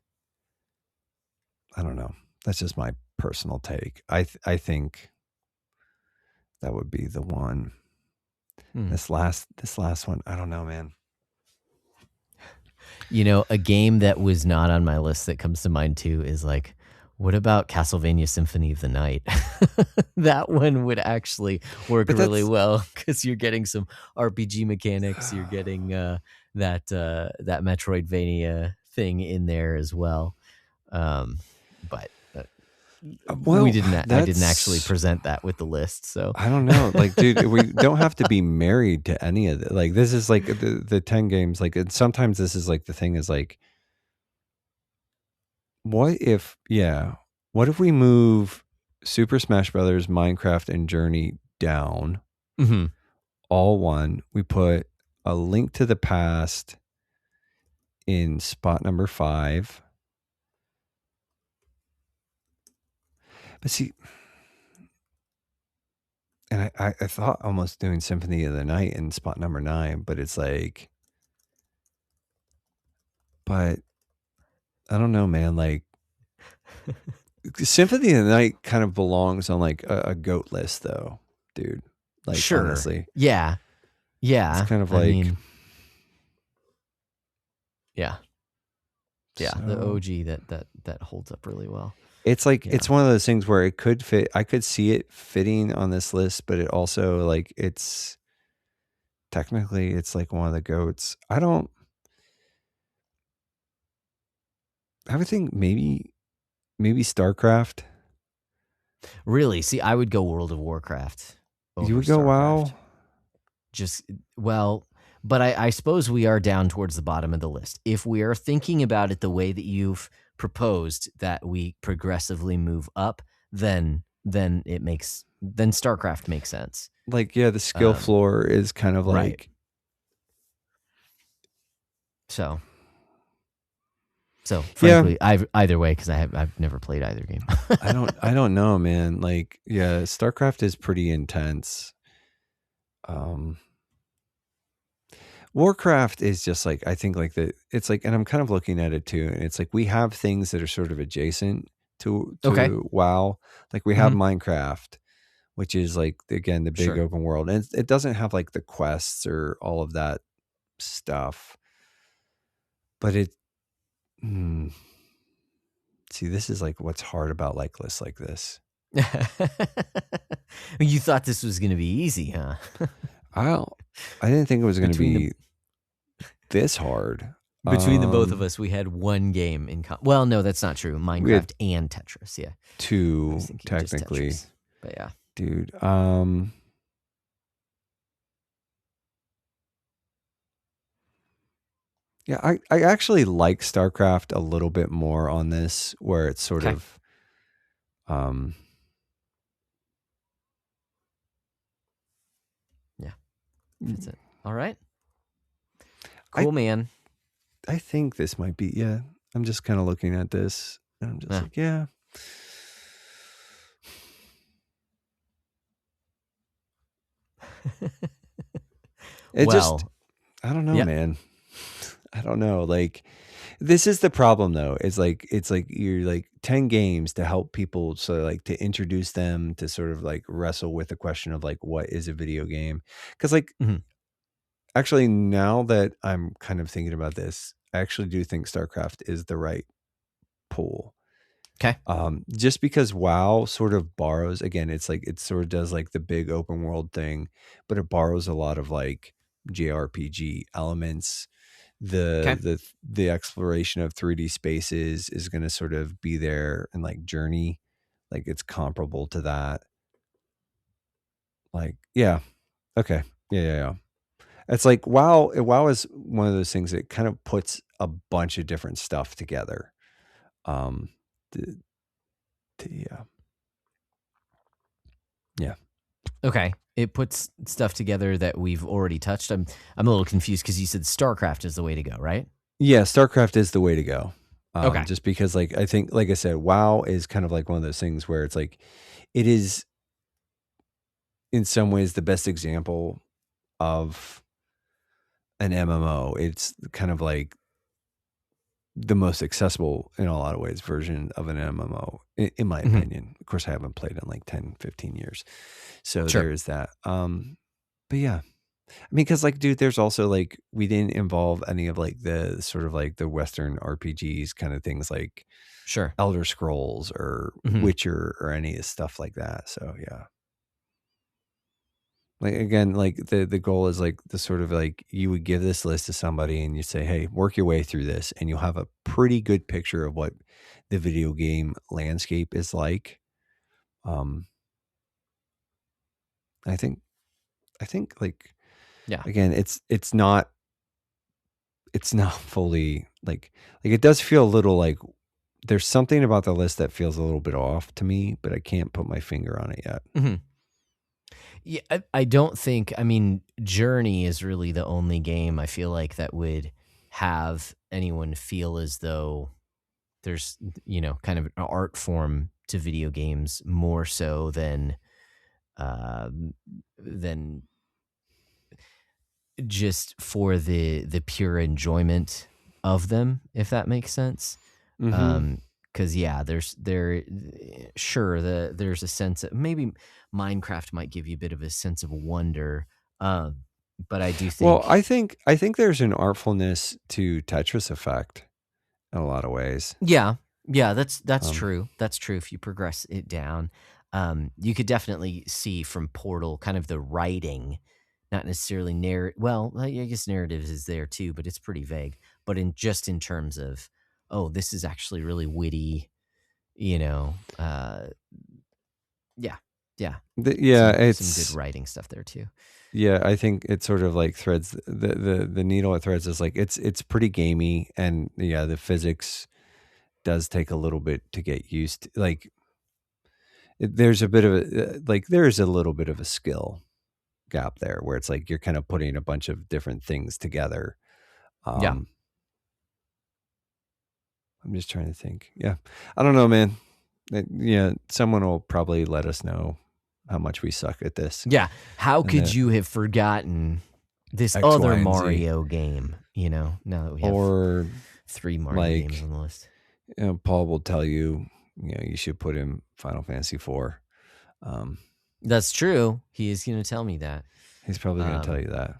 I don't know. That's just my personal take. I think that would be the one. This last one, I don't know, man. A game that was not on my list that comes to mind too is like, what about Castlevania Symphony of the Night? That one would actually work really well because you're getting some RPG mechanics. You're getting that Metroidvania thing in there as well. But Well, I didn't actually present that with the list, so I don't know. Like, dude, we don't have to be married to any of it. Like, this is like the 10 games. Like, sometimes this is like the thing is like, what if we move Super Smash Brothers, Minecraft, and Journey down, all one? We put A Link to the Past in spot number 5. But see, and I thought almost doing Symphony of the Night in spot number 9, but it's like, but I don't know, man. Like, Symphony of the Night kind of belongs on like a GOAT list, though, dude. Like, sure, honestly, yeah, it's kind of like, I mean, yeah, the so, OG that holds up really well. It's like, it's one of those things where it could fit. I could see it fitting on this list, but it also, like, it's technically, it's like one of the GOATs. I would think maybe StarCraft. Really? See, I would go World of Warcraft. You would go WoW? But I suppose we are down towards the bottom of the list. If we are thinking about it the way that you've proposed, that we progressively move up, then StarCraft makes sense. Like, yeah, the skill floor is kind of like, right. So So frankly, either way, because I've never played either game. I don't know, man. Like, yeah, StarCraft is pretty intense. Warcraft is just like, I think like it's like, and I'm kind of looking at it too, and it's like we have things that are sort of adjacent to Okay. WoW. Like we have Minecraft, which is like, again, the big open world, and it doesn't have like the quests or all of that stuff, but it see, this is like what's hard about like lists like this. You thought this was going to be easy, huh? I didn't think it was going to be this hard. Between the both of us, we had one game in well, no, that's not true. Minecraft and Tetris, yeah. Two, technically. Tetris, but yeah. Dude, yeah, I actually like StarCraft a little bit more on this, where it's sort of yeah. That's it. All right. Cool, man. I think this might be, yeah. I'm just kind of looking at this and I'm just like, yeah. I don't know, man. I don't know. Like, this is the problem though. It's like you're like 10 games to help people. So like to introduce them to sort of like wrestle with the question of like, what is a video game? Cause like, actually now that I'm kind of thinking about this, I actually do think StarCraft is the right pool. Okay. Just because WoW sort of borrows, again, it's like, it sort of does like the big open world thing, but it borrows a lot of like JRPG elements. The exploration of 3D spaces is going to sort of be there, and like Journey, like it's comparable to that. Like, yeah. Okay. Yeah. It's like WoW is one of those things that kind of puts a bunch of different stuff together. Yeah. Okay. It puts stuff together that we've already touched. I'm a little confused because you said StarCraft is the way to go, right? Yeah, StarCraft is the way to go. Okay. Just because like, I think, like I said, WoW is kind of like one of those things where it's like, it is in some ways the best example of an MMO. It's kind of like the most accessible in a lot of ways version of an MMO, in my opinion. Of course, I haven't played in like 10, 15 years. So there is that. But yeah, I mean, because like, dude, there's also like, we didn't involve any of like the sort of like the Western RPGs kind of things, like Elder Scrolls or Witcher or any of stuff like that. So yeah. Like, again, like the goal is like the sort of like, you would give this list to somebody and you say, hey, work your way through this, and you'll have a pretty good picture of what the video game landscape is like. I think like, yeah, again, it's not fully like it does feel a little like there's something about the list that feels a little bit off to me, but I can't put my finger on it yet. Yeah, I don't think, I mean, Journey is really the only game I feel like that would have anyone feel as though there's, kind of an art form to video games more so than just for the pure enjoyment of them, if that makes sense. Because there's a sense that maybe Minecraft might give you a bit of a sense of wonder, but I do think. Well, I think there's an artfulness to Tetris Effect in a lot of ways. Yeah, that's true. That's true. If you progress it down, you could definitely see from Portal kind of the writing, not necessarily narrative. Well, I guess narratives is there too, but it's pretty vague. But in terms of, oh, this is actually really witty, some good writing stuff there too. Yeah, I think it's sort of like Threads. The needle at Threads is like it's pretty gamey, and yeah, the physics does take a little bit to get used to. Like, there's a bit of a there's a little bit of a skill gap there, where it's like you're kind of putting a bunch of different things together. I'm just trying to think. Yeah. I don't know, man. Someone will probably let us know how much we suck at this. Yeah. How could you have forgotten this X, other Y, and Z. Mario game, now that we have 3 Mario games on the list? Paul will tell you, you should put in Final Fantasy IV. That's true. He is going to tell me that. He's probably going to tell you that.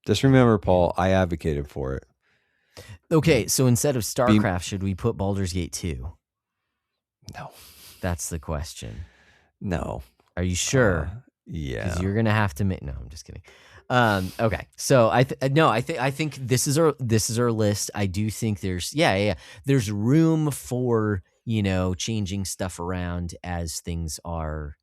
Just remember, Paul, I advocated for it. Okay, so instead of StarCraft, should we put Baldur's Gate 2? No. That's the question. No. Are you sure? Yeah. Because you're going to have to make... No, I'm just kidding. Okay, so I think this is our list. I do think there's there's room for changing stuff around as things are,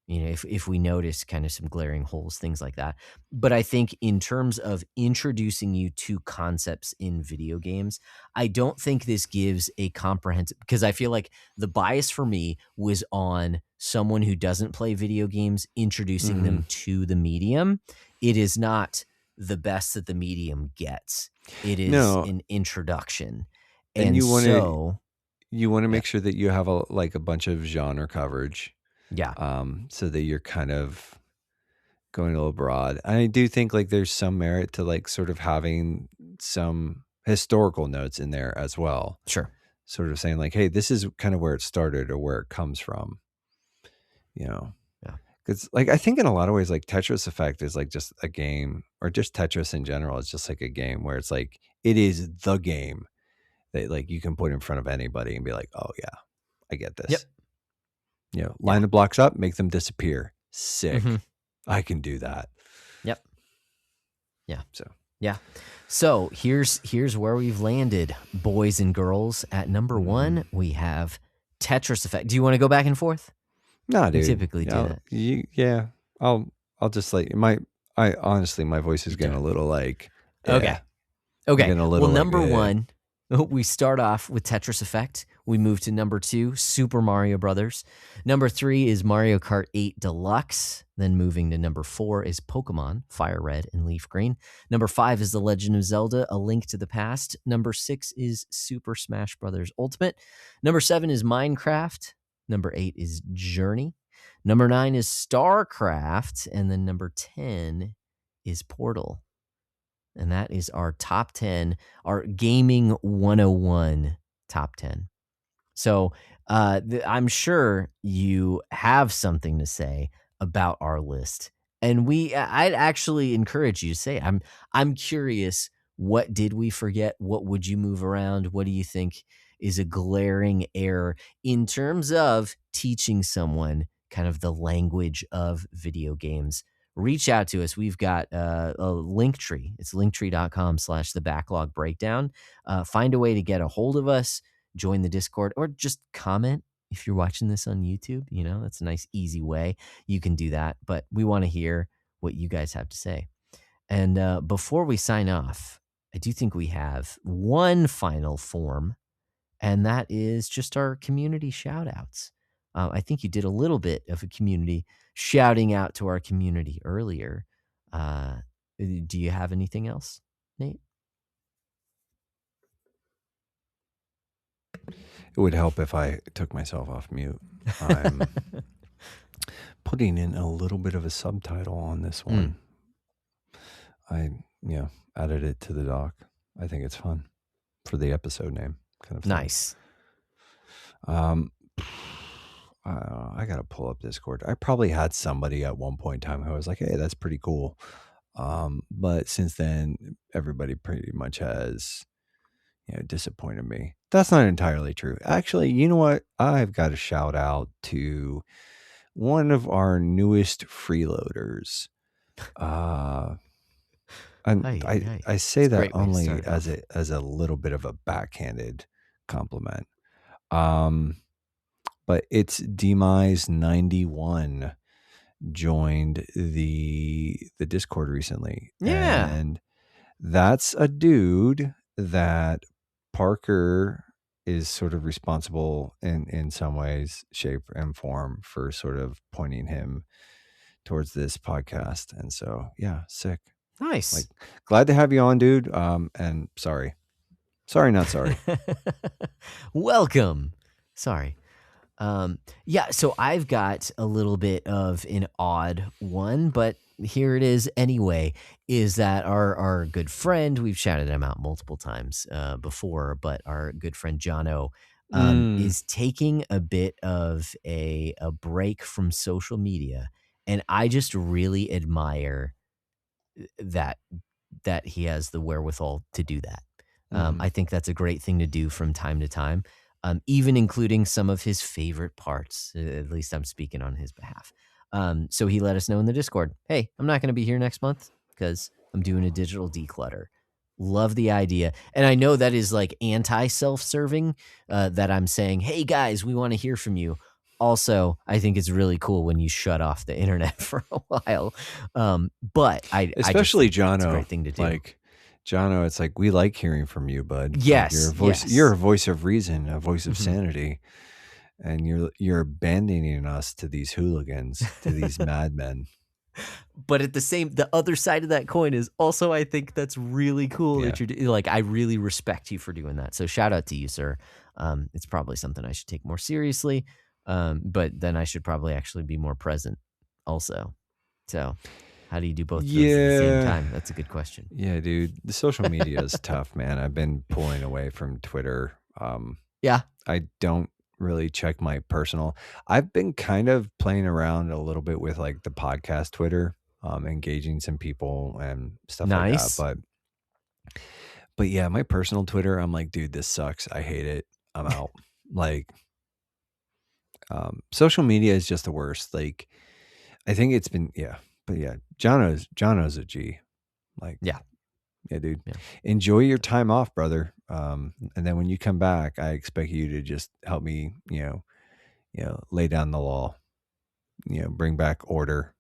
if we notice kind of some glaring holes, things like that. But I think in terms of introducing you to concepts in video games, I don't think this gives a comprehensive, because I feel like the bias for me was on someone who doesn't play video games, introducing them to the medium. It is not the best that the medium gets. It is an introduction. And you want to make sure that you have a bunch of genre coverage. Yeah. So that you're kind of going a little broad. I do think there's some merit to sort of having some historical notes in there as well. Sure. Sort of saying hey, this is kind of where it started or where it comes from. Yeah. Because I think in a lot of ways, Tetris Effect is just a game, or just Tetris in general is just a game where it's it is the game that you can put in front of anybody and be oh yeah, I get this. Yep. Line the blocks up, make them disappear. Sick. I can do that. Yep. Yeah. So So here's where we've landed, boys and girls. At number 1, we have Tetris Effect. Do you want to go back and forth? No, dude. We typically do that. I'll just honestly, my voice is getting a little Okay. Well, number 1, we start off with Tetris Effect. We move to number 2, Super Mario Brothers. Number 3 is Mario Kart 8 Deluxe. Then moving to number 4 is Pokemon Fire Red and Leaf Green. Number 5 is The Legend of Zelda: A Link to the Past. Number 6 is Super Smash Brothers Ultimate. Number 7 is Minecraft. Number 8 is Journey. Number 9 is StarCraft. And then number 10 is Portal. And that is our top 10, our Gaming 101 top 10. So I'm sure you have something to say about our list. And I'd actually encourage you to say, I'm curious, what did we forget? What would you move around? What do you think is a glaring error in terms of teaching someone kind of the language of video games? Reach out to us. We've got a link tree. It's linktree.com/the Backlog Breakdown. Find a way to get a hold of us, join the Discord, or just comment if you're watching this on YouTube. That's a nice, easy way you can do that. But we want to hear what you guys have to say. And before we sign off, I do think we have one final form, and that is just our community shout outs. I think you did a little bit of a community shouting out to our community earlier. Do you have anything else, Nate? It would help if I took myself off mute. I'm putting in a little bit of a subtitle on this one. I added it to the doc. I think it's fun for the episode name kind of thing. Nice. I gotta pull up Discord. I probably had somebody at one point in time who was like, "Hey, that's pretty cool." But since then, everybody pretty much has, disappointed me. That's not entirely true. Actually, you know what? I've got to shout out to one of our newest freeloaders. And I say that only as a little bit of a backhanded compliment. But it's Demise91 joined the Discord recently. Yeah. And that's a dude that Parker is sort of responsible in some ways, shape, and form for sort of pointing him towards this podcast. And so, yeah, sick. Nice. Glad to have you on, dude. And sorry, not sorry. Welcome. Sorry. Yeah, so I've got a little bit of an odd one, but here it is anyway, is that our good friend, we've shouted him out multiple times before, but our good friend Jono is taking a bit of a break from social media. And I just really admire that he has the wherewithal to do that. I think that's a great thing to do from time to time, even including some of his favorite parts. At least I'm speaking on his behalf. So he let us know in the Discord, hey, I'm not going to be here next month because I'm doing a digital declutter. Love the idea. And I know that is like anti-self-serving, that I'm saying, hey, guys, we want to hear from you. Also, I think it's really cool when you shut off the internet for a while. But especially I just think it's a Jono, great thing to do. like Jono, it's like, we like hearing from you, bud. Yes, you're a voice. yes. You're a voice of reason, a voice of Mhm. sanity, and you're abandoning us to these hooligans, to these madmen. But at the other side of that coin is also, I think that's really cool that you're like, I really respect you for doing that. So shout out to you, sir. It's probably something I should take more seriously. But then I should probably actually be more present also. So how do you do both of those at the same time? That's a good question. Yeah, dude. The social media is tough, man. I've been pulling away from Twitter. Yeah. I don't really check my personal. I've been kind of playing around a little bit with like the podcast Twitter, engaging some people and stuff Nice. like that. But yeah, my personal Twitter, I'm like, dude, this sucks. I hate it. I'm out. Like, social media is just the worst. Like, I think it's been, but yeah, Jono's a G. Like, yeah, dude. Yeah. Enjoy your time off, brother. And then when you come back, I expect you to just help me, lay down the law, bring back order.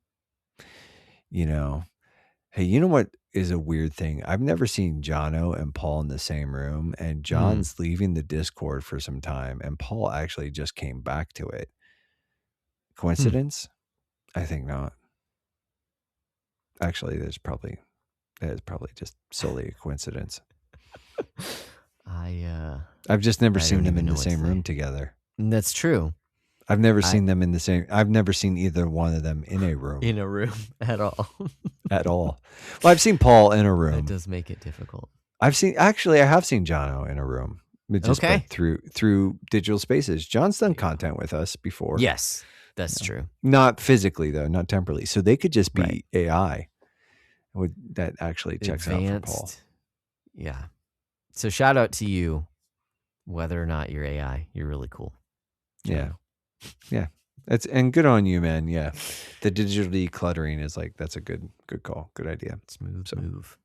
Hey, you know what is a weird thing? I've never seen Jono and Paul in the same room, and John's leaving the Discord for some time, and Paul actually just came back to it. Coincidence? I think not. Actually, that is probably just solely a coincidence. I've just never seen them in the same room together. That's true. I've never seen them in the same. I've never seen either one of them in a room. In a room at all. At all. Well, I've seen Paul in a room. That does make it difficult. I have seen Jono in a room. Just through digital spaces. John's done content with us before. Yes, that's true. Not physically though, not temporally. So they could just be AI. That actually checks out for Paul. Yeah. So shout out to you, whether or not you're AI. You're really cool. Yeah. Yeah. And good on you, man. Yeah. The digital decluttering is like, that's a good call. Good idea. Smooth move.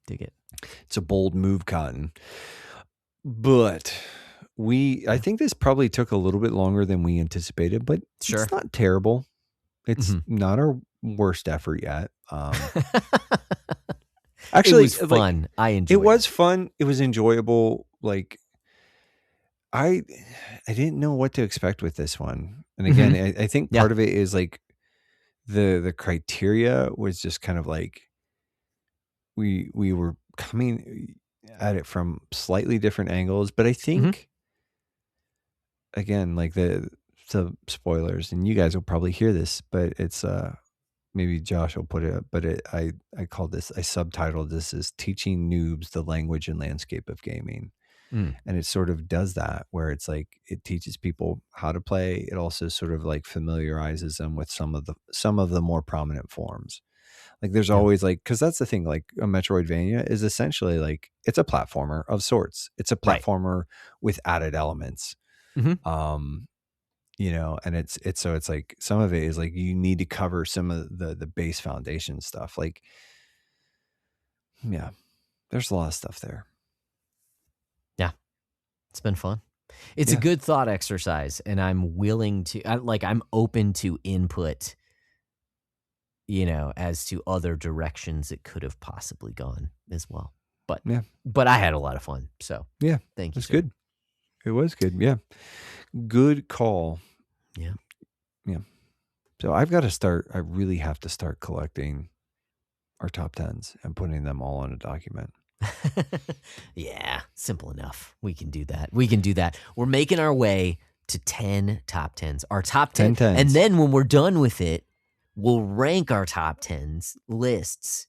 Dig it. It's a bold move, Cotton. But I think this probably took a little bit longer than we anticipated, but it's not terrible. It's not our worst effort yet. Actually, it was fun. Like, I enjoyed it. It was fun. It was enjoyable. Like, I didn't know what to expect with this one. And again, I think part of it is like the criteria was just kind of like we were coming at it from slightly different angles, but I think again, like the spoilers, and you guys will probably hear this, but it's maybe Josh will put it up, but I subtitled this as Teaching Noobs the Language and Landscape of Gaming. And it sort of does that, where it's like it teaches people how to play. It also sort of like familiarizes them with some of the more prominent forms. Like there's always like, because that's the thing, like a Metroidvania is essentially like it's a platformer of sorts. It's a platformer with added elements. And it's like some of it is like you need to cover some of the base foundation stuff. Like, yeah, there's a lot of stuff there. Yeah, it's been fun. It's a good thought exercise, and I'm willing to, I'm open to input, as to other directions it could have possibly gone as well. But I had a lot of fun. So thank you. It's good. It was good. Yeah. Good call. Yeah. Yeah. So I really have to start collecting our top 10s and putting them all on a document. Yeah, simple enough. We can do that. We're making our way to 10 top 10s. Our top 10. 10 10s. And then when we're done with it, we'll rank our top 10s lists.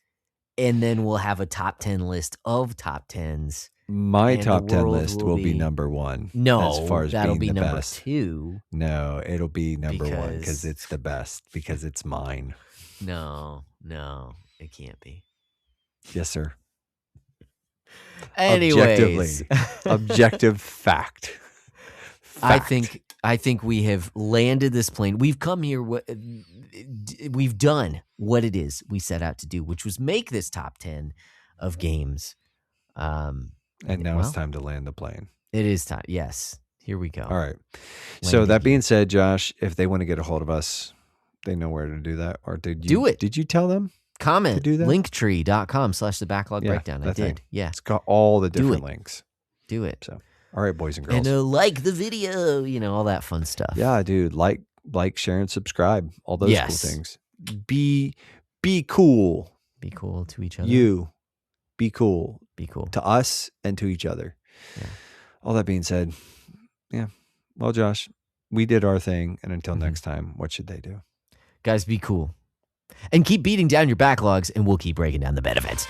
And then we'll have a top 10 list of top 10s. My and top the 10 world list will be number 1. No, as far as that'll being be the number best. 2. No, it'll be number 1 because Because- it's the best, because it's mine. No, it can't be. Yes, sir. Anyways, Objective fact. I think we have landed this plane. We've come here. We've done what it is we set out to do, which was make this top 10 of games. And now it's time to land the plane. It is time. Yes. Here we go. All right. So that being said, Josh, if they want to get a hold of us, they know where to do that. Or did you do it? Did you tell them? Comment. to do that? Linktree.com/the backlog breakdown. I did. Yeah. It's got all the Do different it. links. Do it. So, all right, boys and girls. And like the video, all that fun stuff. Yeah, dude. Like, share, and subscribe. All those Yes. cool things. Be cool. Be cool to each other. You be cool Be cool. to us and to each other. Yeah. All that being said, yeah. Well, Josh, we did our thing. And until Mhm. next time, what should they do? Guys, be cool. And keep beating down your backlogs, and we'll keep breaking down the benefits.